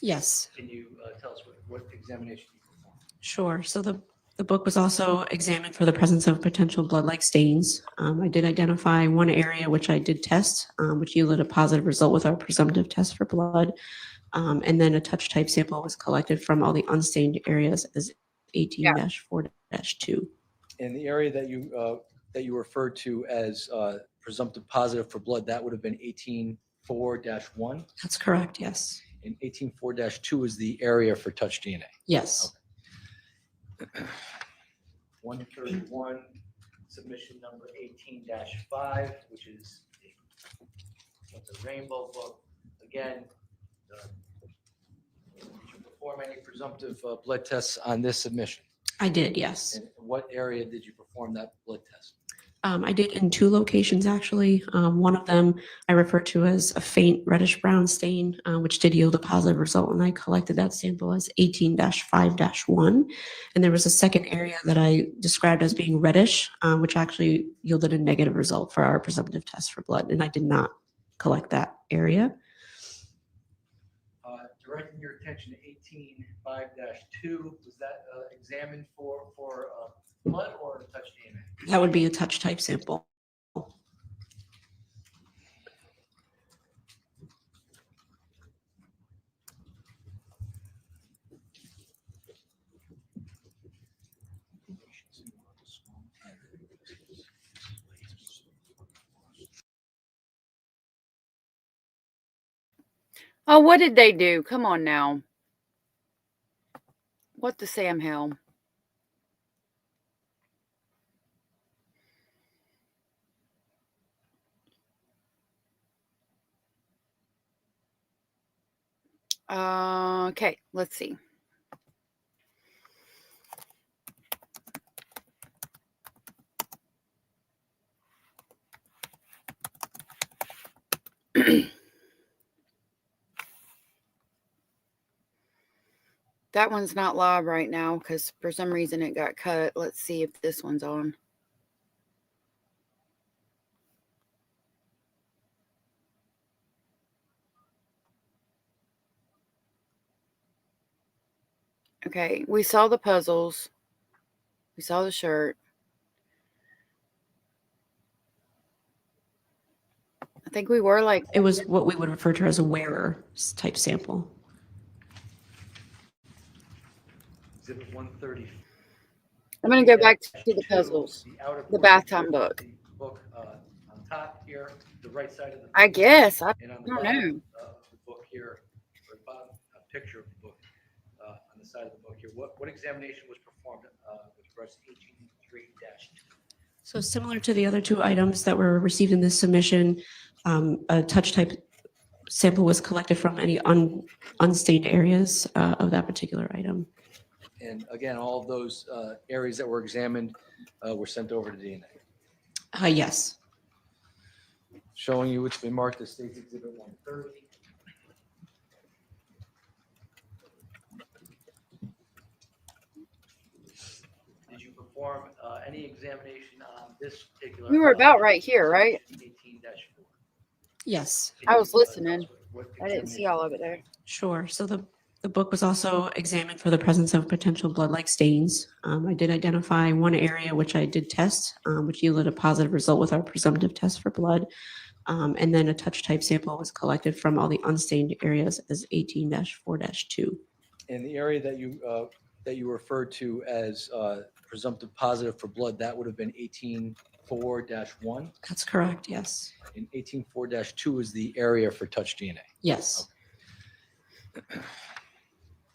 Yes. Can you tell us what examination you performed? Sure. So the book was also examined for the presence of potential blood-like stains. I did identify one area which I did test, which yielded a positive result with our presumptive test for blood. And then a touch type sample was collected from all the unstained areas as 18-4-2. And the area that you referred to as presumptive positive for blood, that would have been 18-4-1? That's correct, yes. And 18-4-2 is the area for touch DNA. Yes. 131, submission number 18-5, which is it's a rainbow book. Again, did you perform any presumptive blood tests on this submission? I did, yes. And what area did you perform that blood test? I did in 2 locations, actually. One of them I refer to as a faint reddish brown stain, which did yield a positive result, and I collected that sample as 18-5-1. And there was a second area that I described as being reddish, which actually yielded a negative result for our presumptive test for blood, and I did not collect that area. Directing your attention to 18-5-2, was that examined for blood or touch DNA? That would be a touch type sample. Oh, what did they do? Come on now. What the Sam hell? Okay, let's see. That one's not live right now because for some reason it got cut. Let's see if this one's on. Okay, we saw the puzzles. We saw the shirt. I think we were like, It was what we would refer to as a wearer type sample. Exhibit 130. I'm going to go back to the puzzles. The bathtub book. The book on top here, the right side of the book. I guess. I And on the don't bottom know. of the book here, or the bottom, a picture of the book on the side of the book here. What examination was performed with regards to 18-3-2? So similar to the other 2 items that were received in this submission, a touch type sample was collected from any unstained areas of that particular item. And again, all of those areas that were examined were sent over to DNA. Yes. Showing you it's been marked as State's Exhibit 130. Did you perform any examination on this particular? We were about right here, right? 18-4. Yes. I was listening. I didn't see all of it there. Sure. So the book was also examined for the presence of potential blood-like stains. I did identify one area which I did test, which yielded a positive result with our presumptive test for blood. And then a touch type sample was collected from all the unstained areas as 18-4-2. And the area that you referred to as presumptive positive for blood, that would have been 18-4-1. That's correct. Yes. And 18-4-2 is the area for touch DNA. Yes.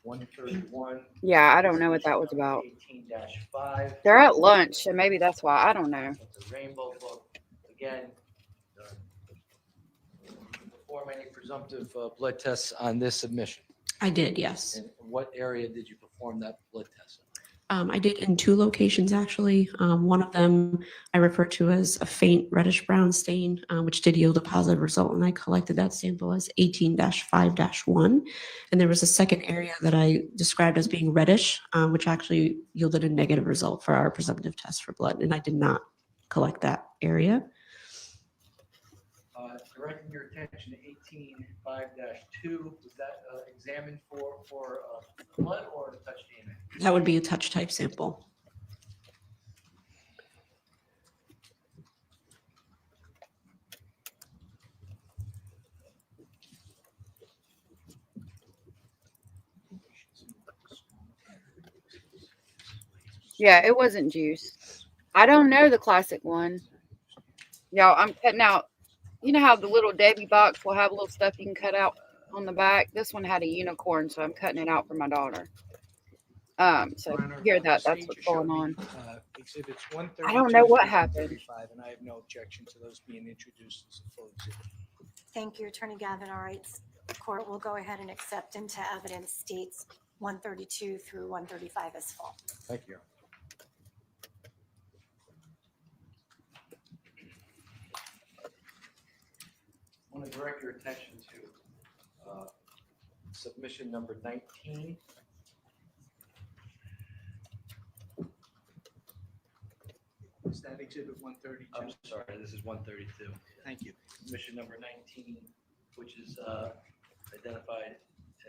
131. Yeah, I don't know what that was about. 18-5. They're at lunch, so maybe that's why. I don't know. It's a rainbow book. Again, perform any presumptive blood tests on this submission. I did. Yes. And what area did you perform that blood test in? I did in 2 locations, actually. One of them I refer to as a faint reddish brown stain, which did yield a positive result, and I collected that sample as 18-5-1. And there was a second area that I described as being reddish, which actually yielded a negative result for our presumptive test for blood, and I did not collect that area. Directing your attention to 18-5-2, was that examined for blood or touch DNA? That would be a touch type sample. Yeah, it wasn't juice. I don't know the classic one. Y'all, I'm cutting out. You know how the little Debbie box will have little stuff you can cut out on the back? This one had a unicorn, so I'm cutting it out for my daughter. So Your Honor, hear the that. That's state what's just showed going me, on. Exhibits 132. I don't know what through happened. 135, and I have no objection to those being introduced as a full exhibit. Thank you, Attorney Gavin. All right, court will go ahead and accept into evidence states 132 through 135 as full. Thank you. direct your attention to submission number 19. Is that exhibit 132? I'm sorry, this is 132. Thank you. Submission number 19, which is identified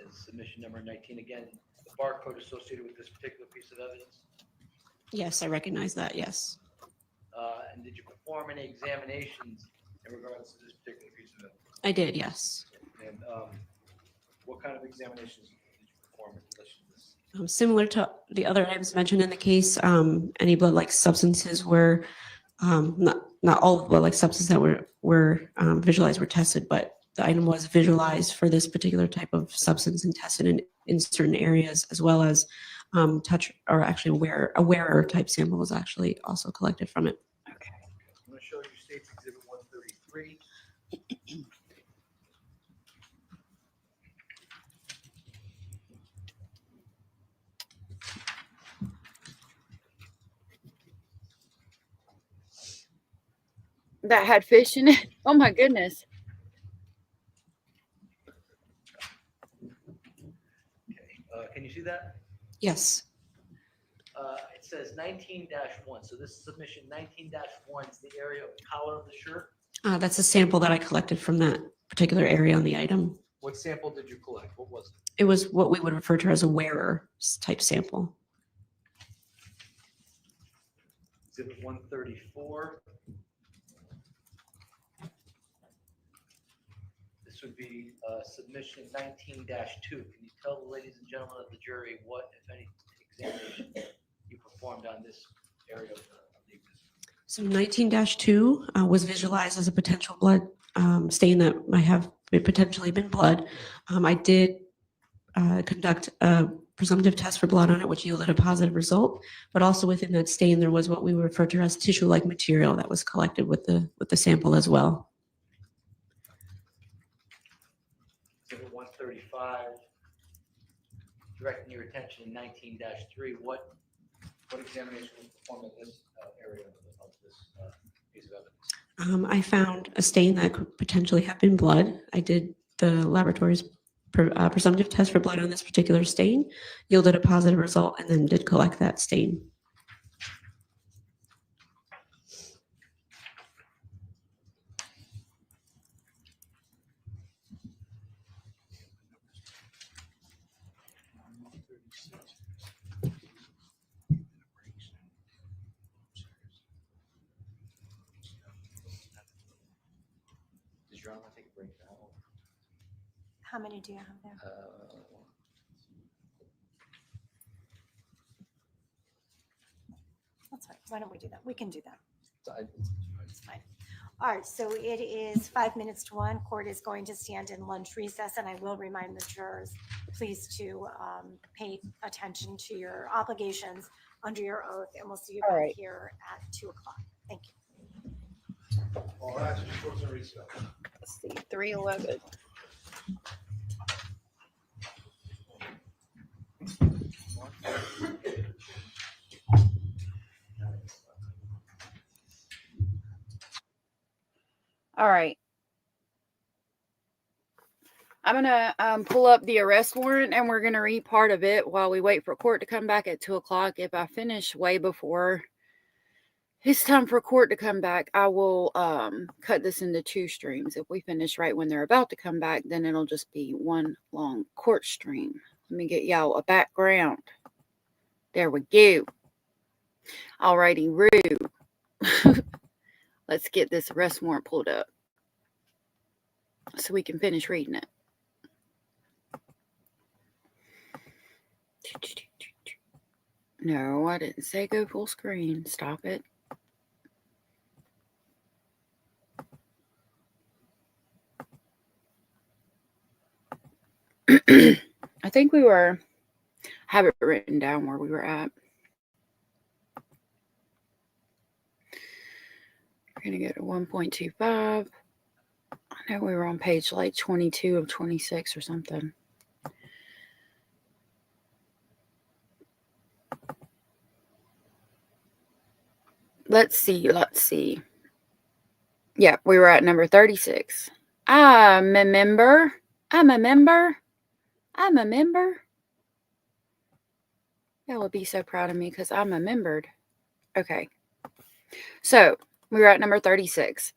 as submission number 19. Again, the barcode associated with this particular piece of evidence. Yes, I recognize that, yes. And did you perform any examinations in regards to this particular piece of evidence? I did, yes. And what kind of examinations did you perform in relation to this? Similar to the other items mentioned in the case, any blood-like substances were, not all of the blood-like substances that were visualized were tested, but the item was visualized for this particular type of substance and tested in certain areas, as well as touch, or actually a wearer type sample was actually also collected from it. I'm going to show you State's Exhibit 133. That had fish in it. Oh my goodness. Okay, can you see that? Yes. It says 19-1. So this is submission 19-1 is the area of the collar of the shirt. That's a sample that I collected from that particular area on the item. What sample did you collect? What was it? It was what we would refer to as a wearer type sample. Exhibit 134. This would be submission 19-2. Can you tell the ladies and gentlemen of the jury what, if any, examination you performed on this area of the exhibit? So 19-2 was visualized as a potential blood stain that might have potentially been blood. I did conduct a presumptive test for blood on it, which yielded a positive result. But also within that stain, there was what we refer to as tissue-like material that was collected with the sample as well. Exhibit 135. Directing your attention in 19-3. What examination was performed in this area of this piece of evidence? I found a stain that could potentially have been blood. I did the laboratory's presumptive test for blood on this particular stain, yielded a positive result, and then did collect that stain. Does your honor take a break now? How many do you have there? That's fine. Why don't we do that? We can do that. It's fine. All right, so it is 5 minutes to 1. Court is going to stand in lunch recess, and I will remind the jurors, please to pay attention to your obligations under your oath, and we'll see you All back right. here at 2 o'clock. Thank you. All right, just a recess. Let's see, 311. All right. I'm going to pull up the arrest warrant, and we're going to read part of it while we wait for court to come back at 2 o'clock. If I finish way before it's time for court to come back, I will cut this into 2 streams. If we finish right when they're about to come back, then it'll just be one long court stream. Let me get y'all a background. There we go. Alrighty, Rue. Let's get this arrest warrant pulled up so we can finish reading it. No, I didn't say go full screen. Stop it. I think we have it written down where we were at. We're going to go to 1.25. I know we were on page like 22 of 26 or something. Let's see. Yeah, we were at number 36. I'm a member. I'm a member. I'm a member. Y'all will be so proud of me because I'm a membered. Okay. So we were at number 36.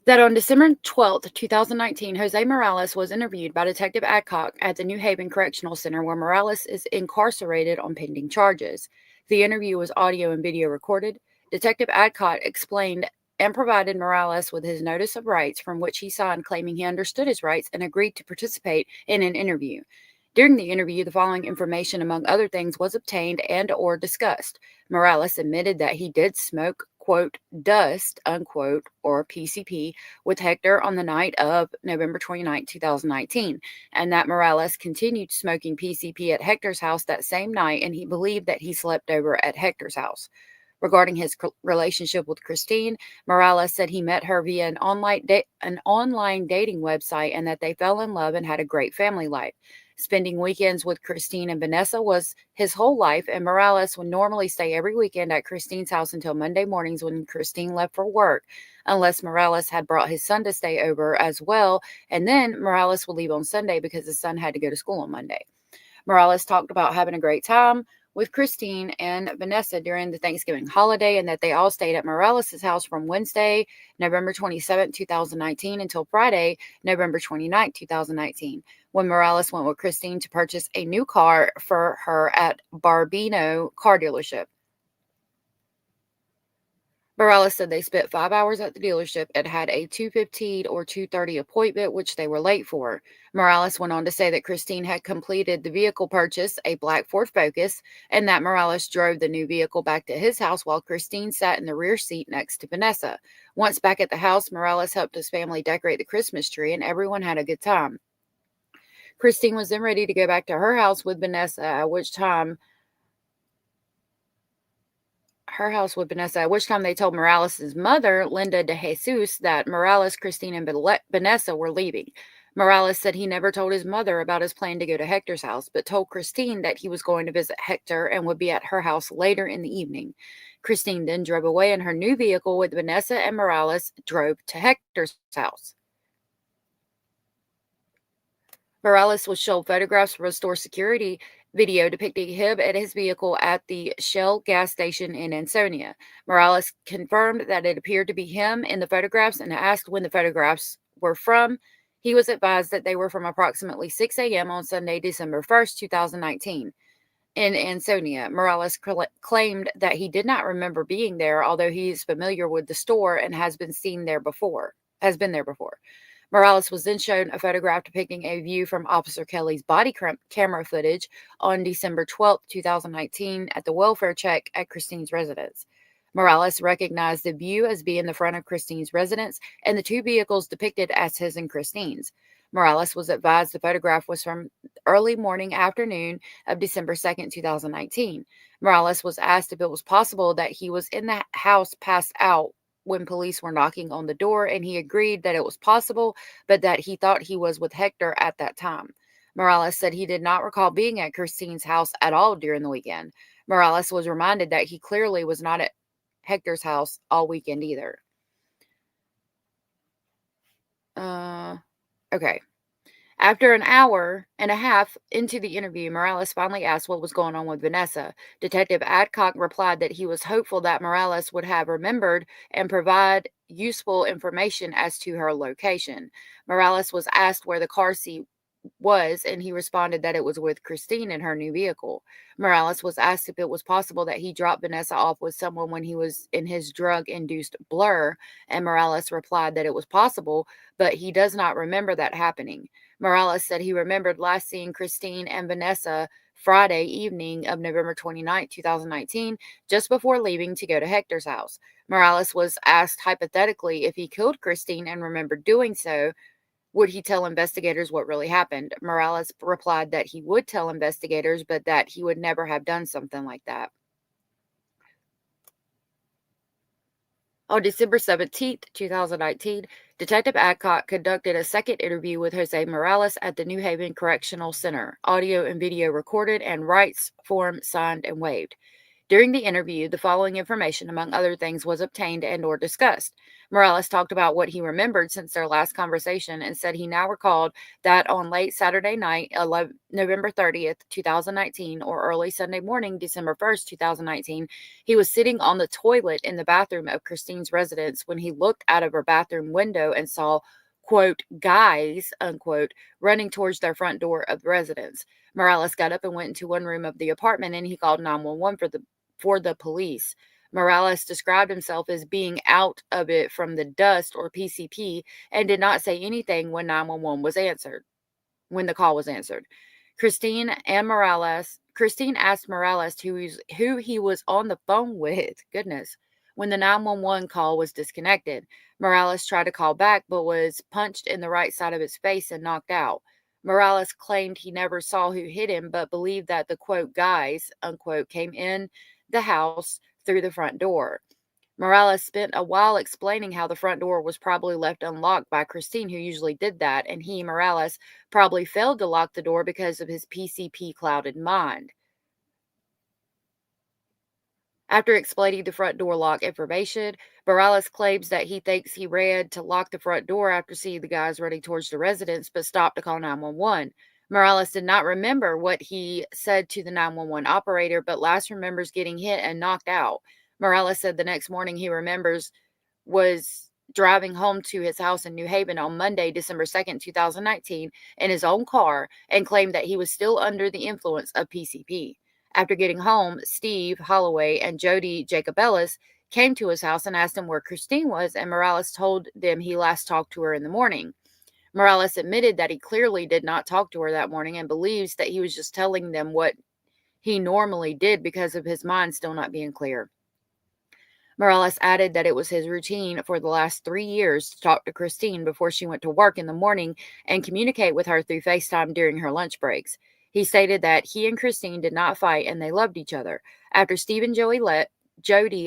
That on December 12th, 2019, Jose Morales was interviewed by Detective Adcock at the New Haven Correctional Center where Morales is incarcerated on pending charges. The interview was audio and video recorded. Detective Adcock explained and provided Morales with his notice of rights from which he signed claiming he understood his rights and agreed to participate in an interview. During the interview, the following information, among other things, was obtained and or discussed. Morales admitted that he did smoke, quote, dust, unquote, or PCP, with Hector on the night of November 29, 2019, and that Morales continued smoking PCP at Hector's house that same night, and he believed that he slept over at Hector's house. Regarding his relationship with Christine, Morales said he met her via an online dating website and that they fell in love and had a great family life. Spending weekends with Christine and Vanessa was his whole life, and Morales would normally stay every weekend at Christine's house until Monday mornings when Christine left for work, unless Morales had brought his son to stay over as well, and then Morales would leave on Sunday because his son had to go to school on Monday. Morales talked about having a great time with Christine and Vanessa during the Thanksgiving holiday and that they all stayed at Morales' house from Wednesday, November 27, 2019 until Friday, November 29, 2019, when Morales went with Christine to purchase a new car for her at Barbino car dealership. Morales said they spent 5 hours at the dealership and had a 2:15 or 2:30 appointment, which they were late for. Morales went on to say that Christine had completed the vehicle purchase, a black Ford Focus, and that Morales drove the new vehicle back to his house while Christine sat in the rear seat next to Vanessa. Once back at the house, Morales helped his family decorate the Christmas tree, and everyone had a good time. Christine was then ready to go back to her house with Vanessa, at which time they told Morales' mother, Linda de Jesus, that Morales, Christine, and Vanessa were leaving. Morales said he never told his mother about his plan to go to Hector's house, but told Christine that he was going to visit Hector and would be at her house later in the evening. Christine then drove away in her new vehicle with Vanessa, and Morales drove to Hector's house. Morales was shown photographs from a store security video depicting him and his vehicle at the Shell gas station in Ansonia. Morales confirmed that it appeared to be him in the photographs and asked when the photographs were from. He was advised that they were from approximately 6 a.m. on Sunday, December 1st, 2019. In Ansonia, Morales claimed that he did not remember being there, although he is familiar with the store and has been there before. Morales was then shown a photograph depicting a view from Officer Kelly's body camera footage on December 12, 2019, at the welfare check at Christine's residence. Morales recognized the view as being the front of Christine's residence and the two vehicles depicted as his and Christine's. Morales was advised the photograph was from early morning afternoon of December 2nd, 2019. Morales was asked if it was possible that he was in the house passed out when police were knocking on the door, and he agreed that it was possible, but that he thought he was with Hector at that time. Morales said he did not recall being at Christine's house at all during the weekend. Morales was reminded that he clearly was not at Hector's house all weekend either. Okay. After an hour and a half into the interview, Morales finally asked what was going on with Vanessa. Detective Adcock replied that he was hopeful that Morales would have remembered and provide useful information as to her location. Morales was asked where the car seat was, and he responded that it was with Christine in her new vehicle. Morales was asked if it was possible that he dropped Vanessa off with someone when he was in his drug-induced blur, and Morales replied that it was possible, but he does not remember that happening. Morales said he remembered last seeing Christine and Vanessa Friday evening of November 29, 2019, just before leaving to go to Hector's house. Morales was asked hypothetically if he killed Christine and remembered doing so, would he tell investigators what really happened? Morales replied that he would tell investigators, but that he would never have done something like that. On December 17th, 2019, Detective Adcock conducted a second interview with Jose Morales at the New Haven Correctional Center, audio and video recorded and rights form signed and waived. During the interview, the following information, among other things, was obtained and or discussed. Morales talked about what he remembered since their last conversation and said he now recalled that on late Saturday night, November 30th, 2019, or early Sunday morning, December 1st, 2019, he was sitting on the toilet in the bathroom of Christine's residence when he looked out of her bathroom window and saw, quote, guys, unquote, running towards their front door of the residence. Morales got up and went into one room of the apartment and he called 911 for the police. Morales described himself as being out of it from the dust or PCP and did not say anything when 911 was answered, when the call was answered. Christine asked Morales who he was on the phone with. Goodness. When the 911 call was disconnected, Morales tried to call back but was punched in the right side of his face and knocked out. Morales claimed he never saw who hit him, but believed that the, quote, guys, unquote, came in the house through the front door. Morales spent a while explaining how the front door was probably left unlocked by Christine, who usually did that, and he, Morales, probably failed to lock the door because of his PCP clouded mind. After explaining the front door lock information, Morales claims that he thinks he ran to lock the front door after seeing the guys running towards the residence, but stopped to call 911. Morales did not remember what he said to the 911 operator, but last remembers getting hit and knocked out. Morales said the next morning he remembers was driving home to his house in New Haven on Monday, December 2nd, 2019, in his own car and claimed that he was still under the influence of PCP. After getting home, Steve Holloway and Jody Jacobellis came to his house and asked him where Christine was, and Morales told them he last talked to her in the morning. Morales admitted that he clearly did not talk to her that morning and believes that he was just telling them what he normally did because of his mind still not being clear. Morales added that it was his routine for the last 3 years to talk to Christine before she went to work in the morning and communicate with her through FaceTime during her lunch breaks. He stated that he and Christine did not fight and they loved each other. After Steve and Jody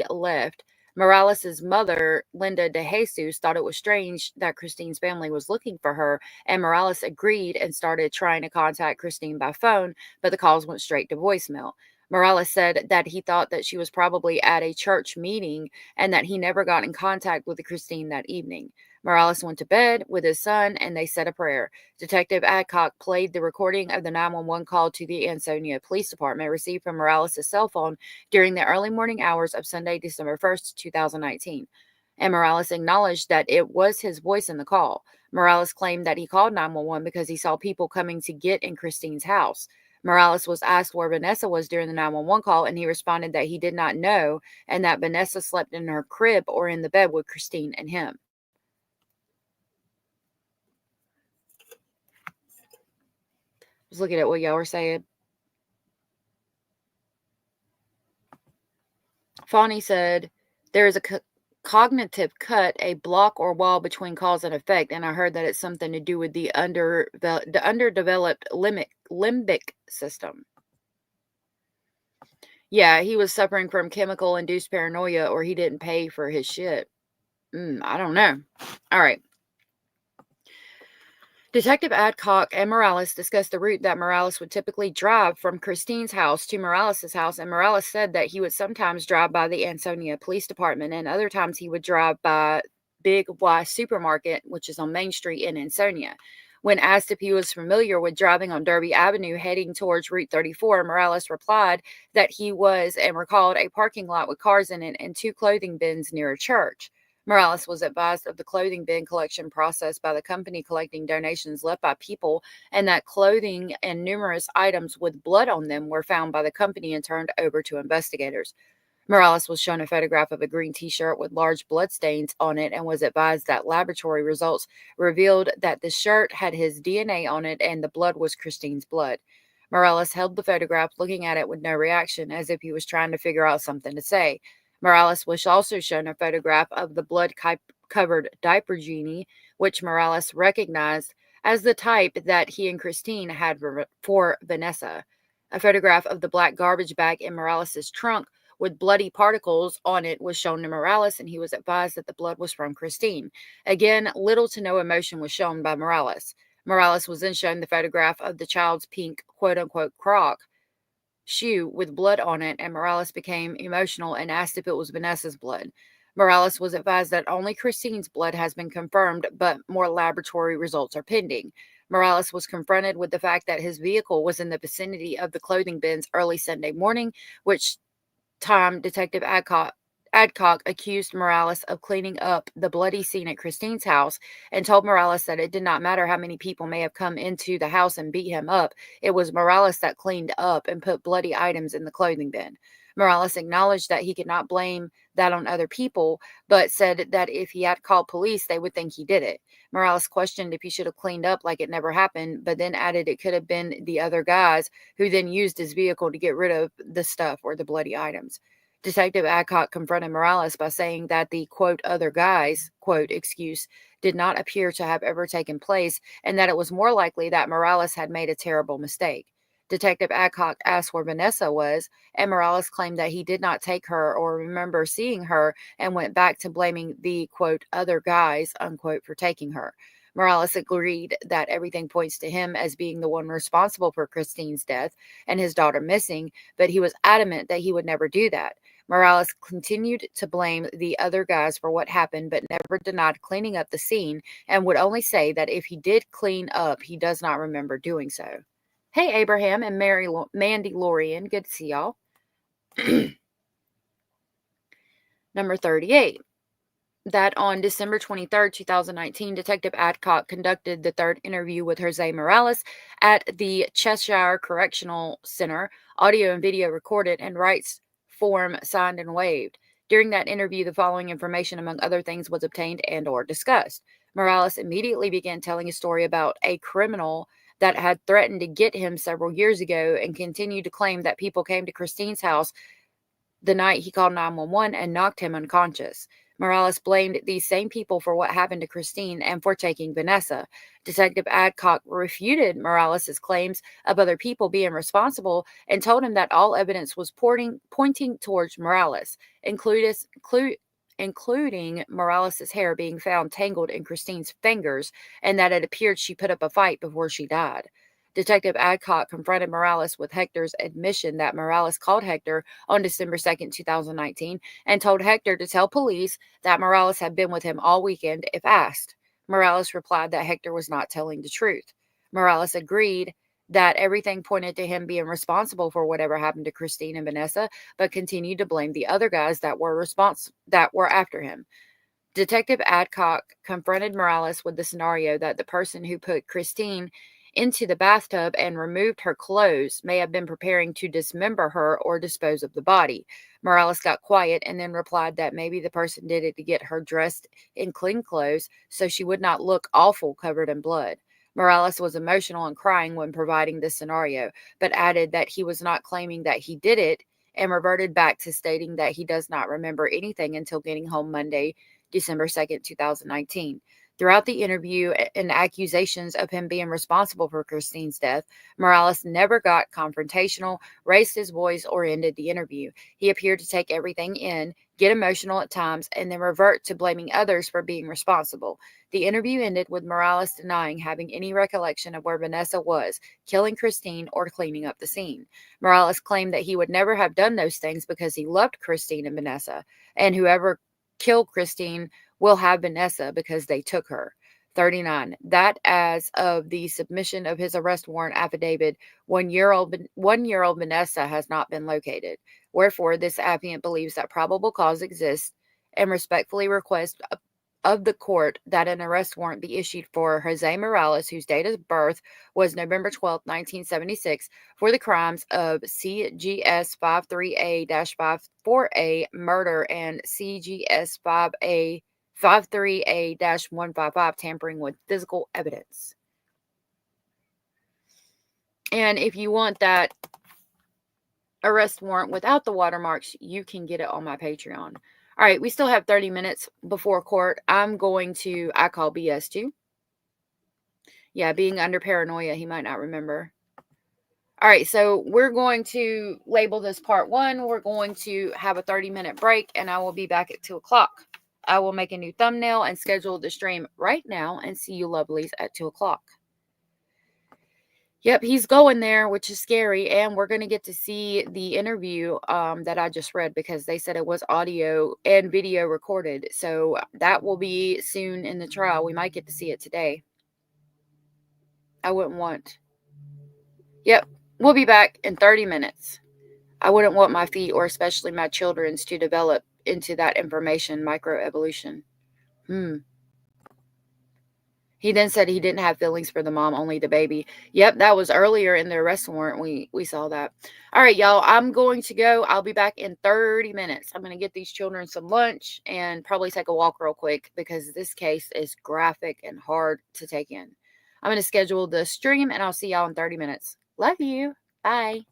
left, Morales' mother, Linda De Jesus, thought it was strange that Christine's family was looking for her, and Morales agreed and started trying to contact Christine by phone, but the calls went straight to voicemail. Morales said that he thought that she was probably at a church meeting and that he never got in contact with Christine that evening. Morales went to bed with his son and they said a prayer. Detective Adcock played the recording of the 911 call to the Ansonia Police Department received from Morales' cell phone during the early morning hours of Sunday, December 1st, 2019. And Morales acknowledged that it was his voice in the call. Morales claimed that he called 911 because he saw people coming to get in Christine's house. Morales was asked where Vanessa was during the 911 call, and he responded that he did not know and that Vanessa slept in her crib or in the bed with Christine and him. I was looking at what y'all were saying. Fawny said, there is a cognitive cut, a block or wall between cause and effect, and I heard that it's something to do with the underdeveloped limbic system. Yeah, he was suffering from chemical-induced paranoia, or he didn't pay for his shit. I don't know. All right. Detective Adcock and Morales discussed the route that Morales would typically drive from Christine's house to Morales' house, and Morales said that he would sometimes drive by the Ansonia Police Department, and other times he would drive by Big Y Supermarket, which is on Main Street in Ansonia. When asked if he was familiar with driving on Derby Avenue heading towards Route 34, Morales replied that he was and recalled a parking lot with cars in it and 2 clothing bins near a church. Morales was advised of the clothing bin collection process by the company collecting donations left by people, and that clothing and numerous items with blood on them were found by the company and turned over to investigators. Morales was shown a photograph of a green t-shirt with large blood stains on it and was advised that laboratory results revealed that the shirt had his DNA on it and the blood was Christine's blood. Morales held the photograph, looking at it with no reaction, as if he was trying to figure out something to say. Morales was also shown a photograph of the blood-covered diaper genie, which Morales recognized as the type that he and Christine had for Vanessa. A photograph of the black garbage bag in Morales' trunk with bloody particles on it was shown to Morales, and he was advised that the blood was from Christine. Again, little to no emotion was shown by Morales. Morales was then shown the photograph of the child's pink quote-unquote crock shoe with blood on it, and Morales became emotional and asked if it was Vanessa's blood. Morales was advised that only Christine's blood has been confirmed, but more laboratory results are pending. Morales was confronted with the fact that his vehicle was in the vicinity of the clothing bins early Sunday morning, which time Detective Adcock accused Morales of cleaning up the bloody scene at Christine's house and told Morales that it did not matter how many people may have come into the house and beat him up. It was Morales that cleaned up and put bloody items in the clothing bin. Morales acknowledged that he could not blame that on other people, but said that if he had called police, they would think he did it. Morales questioned if he should have cleaned up like it never happened, but then added it could have been the other guys who then used his vehicle to get rid of the stuff or the bloody items. Detective Adcock confronted Morales by saying that the quote other guys quote excuse did not appear to have ever taken place and that it was more likely that Morales had made a terrible mistake. Detective Adcock asked where Vanessa was, and Morales claimed that he did not take her or remember seeing her and went back to blaming the quote other guys unquote for taking her. Morales agreed that everything points to him as being the one responsible for Christine's death and his daughter missing, but he was adamant that he would never do that. Morales continued to blame the other guys for what happened, but never denied cleaning up the scene and would only say that if he did clean up, he does not remember doing so. Hey, Abraham and Mandy Lorian. Good to see y'all. Number 38. That on December 23rd, 2019, Detective Adcock conducted the third interview with Jose Morales at the Cheshire Correctional Center, audio and video recorded, and rights form signed and waived. During that interview, the following information, among other things, was obtained and or discussed. Morales immediately began telling a story about a criminal that had threatened to get him several years ago and continued to claim that people came to Christine's house the night he called 911 and knocked him unconscious. Morales blamed these same people for what happened to Christine and for taking Vanessa. Detective Adcock refuted Morales' claims of other people being responsible and told him that all evidence was pointing towards Morales, including Morales' hair being found tangled in Christine's fingers, and that it appeared she put up a fight before she died. Detective Adcock confronted Morales with Hector's admission that Morales called Hector on December 2nd, 2019, and told Hector to tell police that Morales had been with him all weekend if asked. Morales replied that Hector was not telling the truth. Morales agreed that everything pointed to him being responsible for whatever happened to Christine and Vanessa, but continued to blame the other guys that were after him. Detective Adcock confronted Morales with the scenario that the person who put Christine into the bathtub and removed her clothes may have been preparing to dismember her or dispose of the body. Morales got quiet and then replied that maybe the person did it to get her dressed in clean clothes so she would not look awful covered in blood. Morales was emotional and crying when providing this scenario, but added that he was not claiming that he did it and reverted back to stating that he does not remember anything until getting home Monday, December 2nd, 2019. Throughout the interview and accusations of him being responsible for Christine's death, Morales never got confrontational, raised his voice, or ended the interview. He appeared to take everything in, get emotional at times, and then revert to blaming others for being responsible. The interview ended with Morales denying having any recollection of where Vanessa was, killing Christine, or cleaning up the scene. Morales claimed that he would never have done those things because he loved Christine and Vanessa, and whoever killed Christine will have Vanessa because they took her. 39. That as of the submission of his arrest warrant affidavit, one-year-old Vanessa has not been located. Wherefore, this affiant believes that probable cause exists and respectfully requests of the court that an arrest warrant be issued for Jose Morales, whose date of birth was November 12, 1976, for the crimes of CGS 53A-54A murder and CGS 53A-155 tampering with physical evidence. And if you want that arrest warrant without the watermarks, you can get it on my Patreon. All right, we still have 30 minutes before court. I call BS too. Yeah, being under paranoia, he might not remember. All right, so we're going to label this part 1. We're going to have a 30-minute break, and I will be back at 2 o'clock. I will make a new thumbnail and schedule the stream right now and see you lovelies at 2 o'clock. Yep, he's going there, which is scary, and we're gonna get to see the interview that I just read because they said it was audio and video recorded. So that will be soon in the trial. We might get to see it today. I wouldn't want. Yep, we'll be back in 30 minutes. I wouldn't want my feet, or especially my children's, to develop into that information microevolution. He then said he didn't have feelings for the mom, only the baby. Yep, that was earlier in the arrest warrant. We saw that. All right, y'all, I'm going to go. I'll be back in 30 minutes. I'm going to get these children some lunch and probably take a walk real quick because this case is graphic and hard to take in. I'm going to schedule the stream, and I'll see y'all in 30 minutes. Love you. Bye.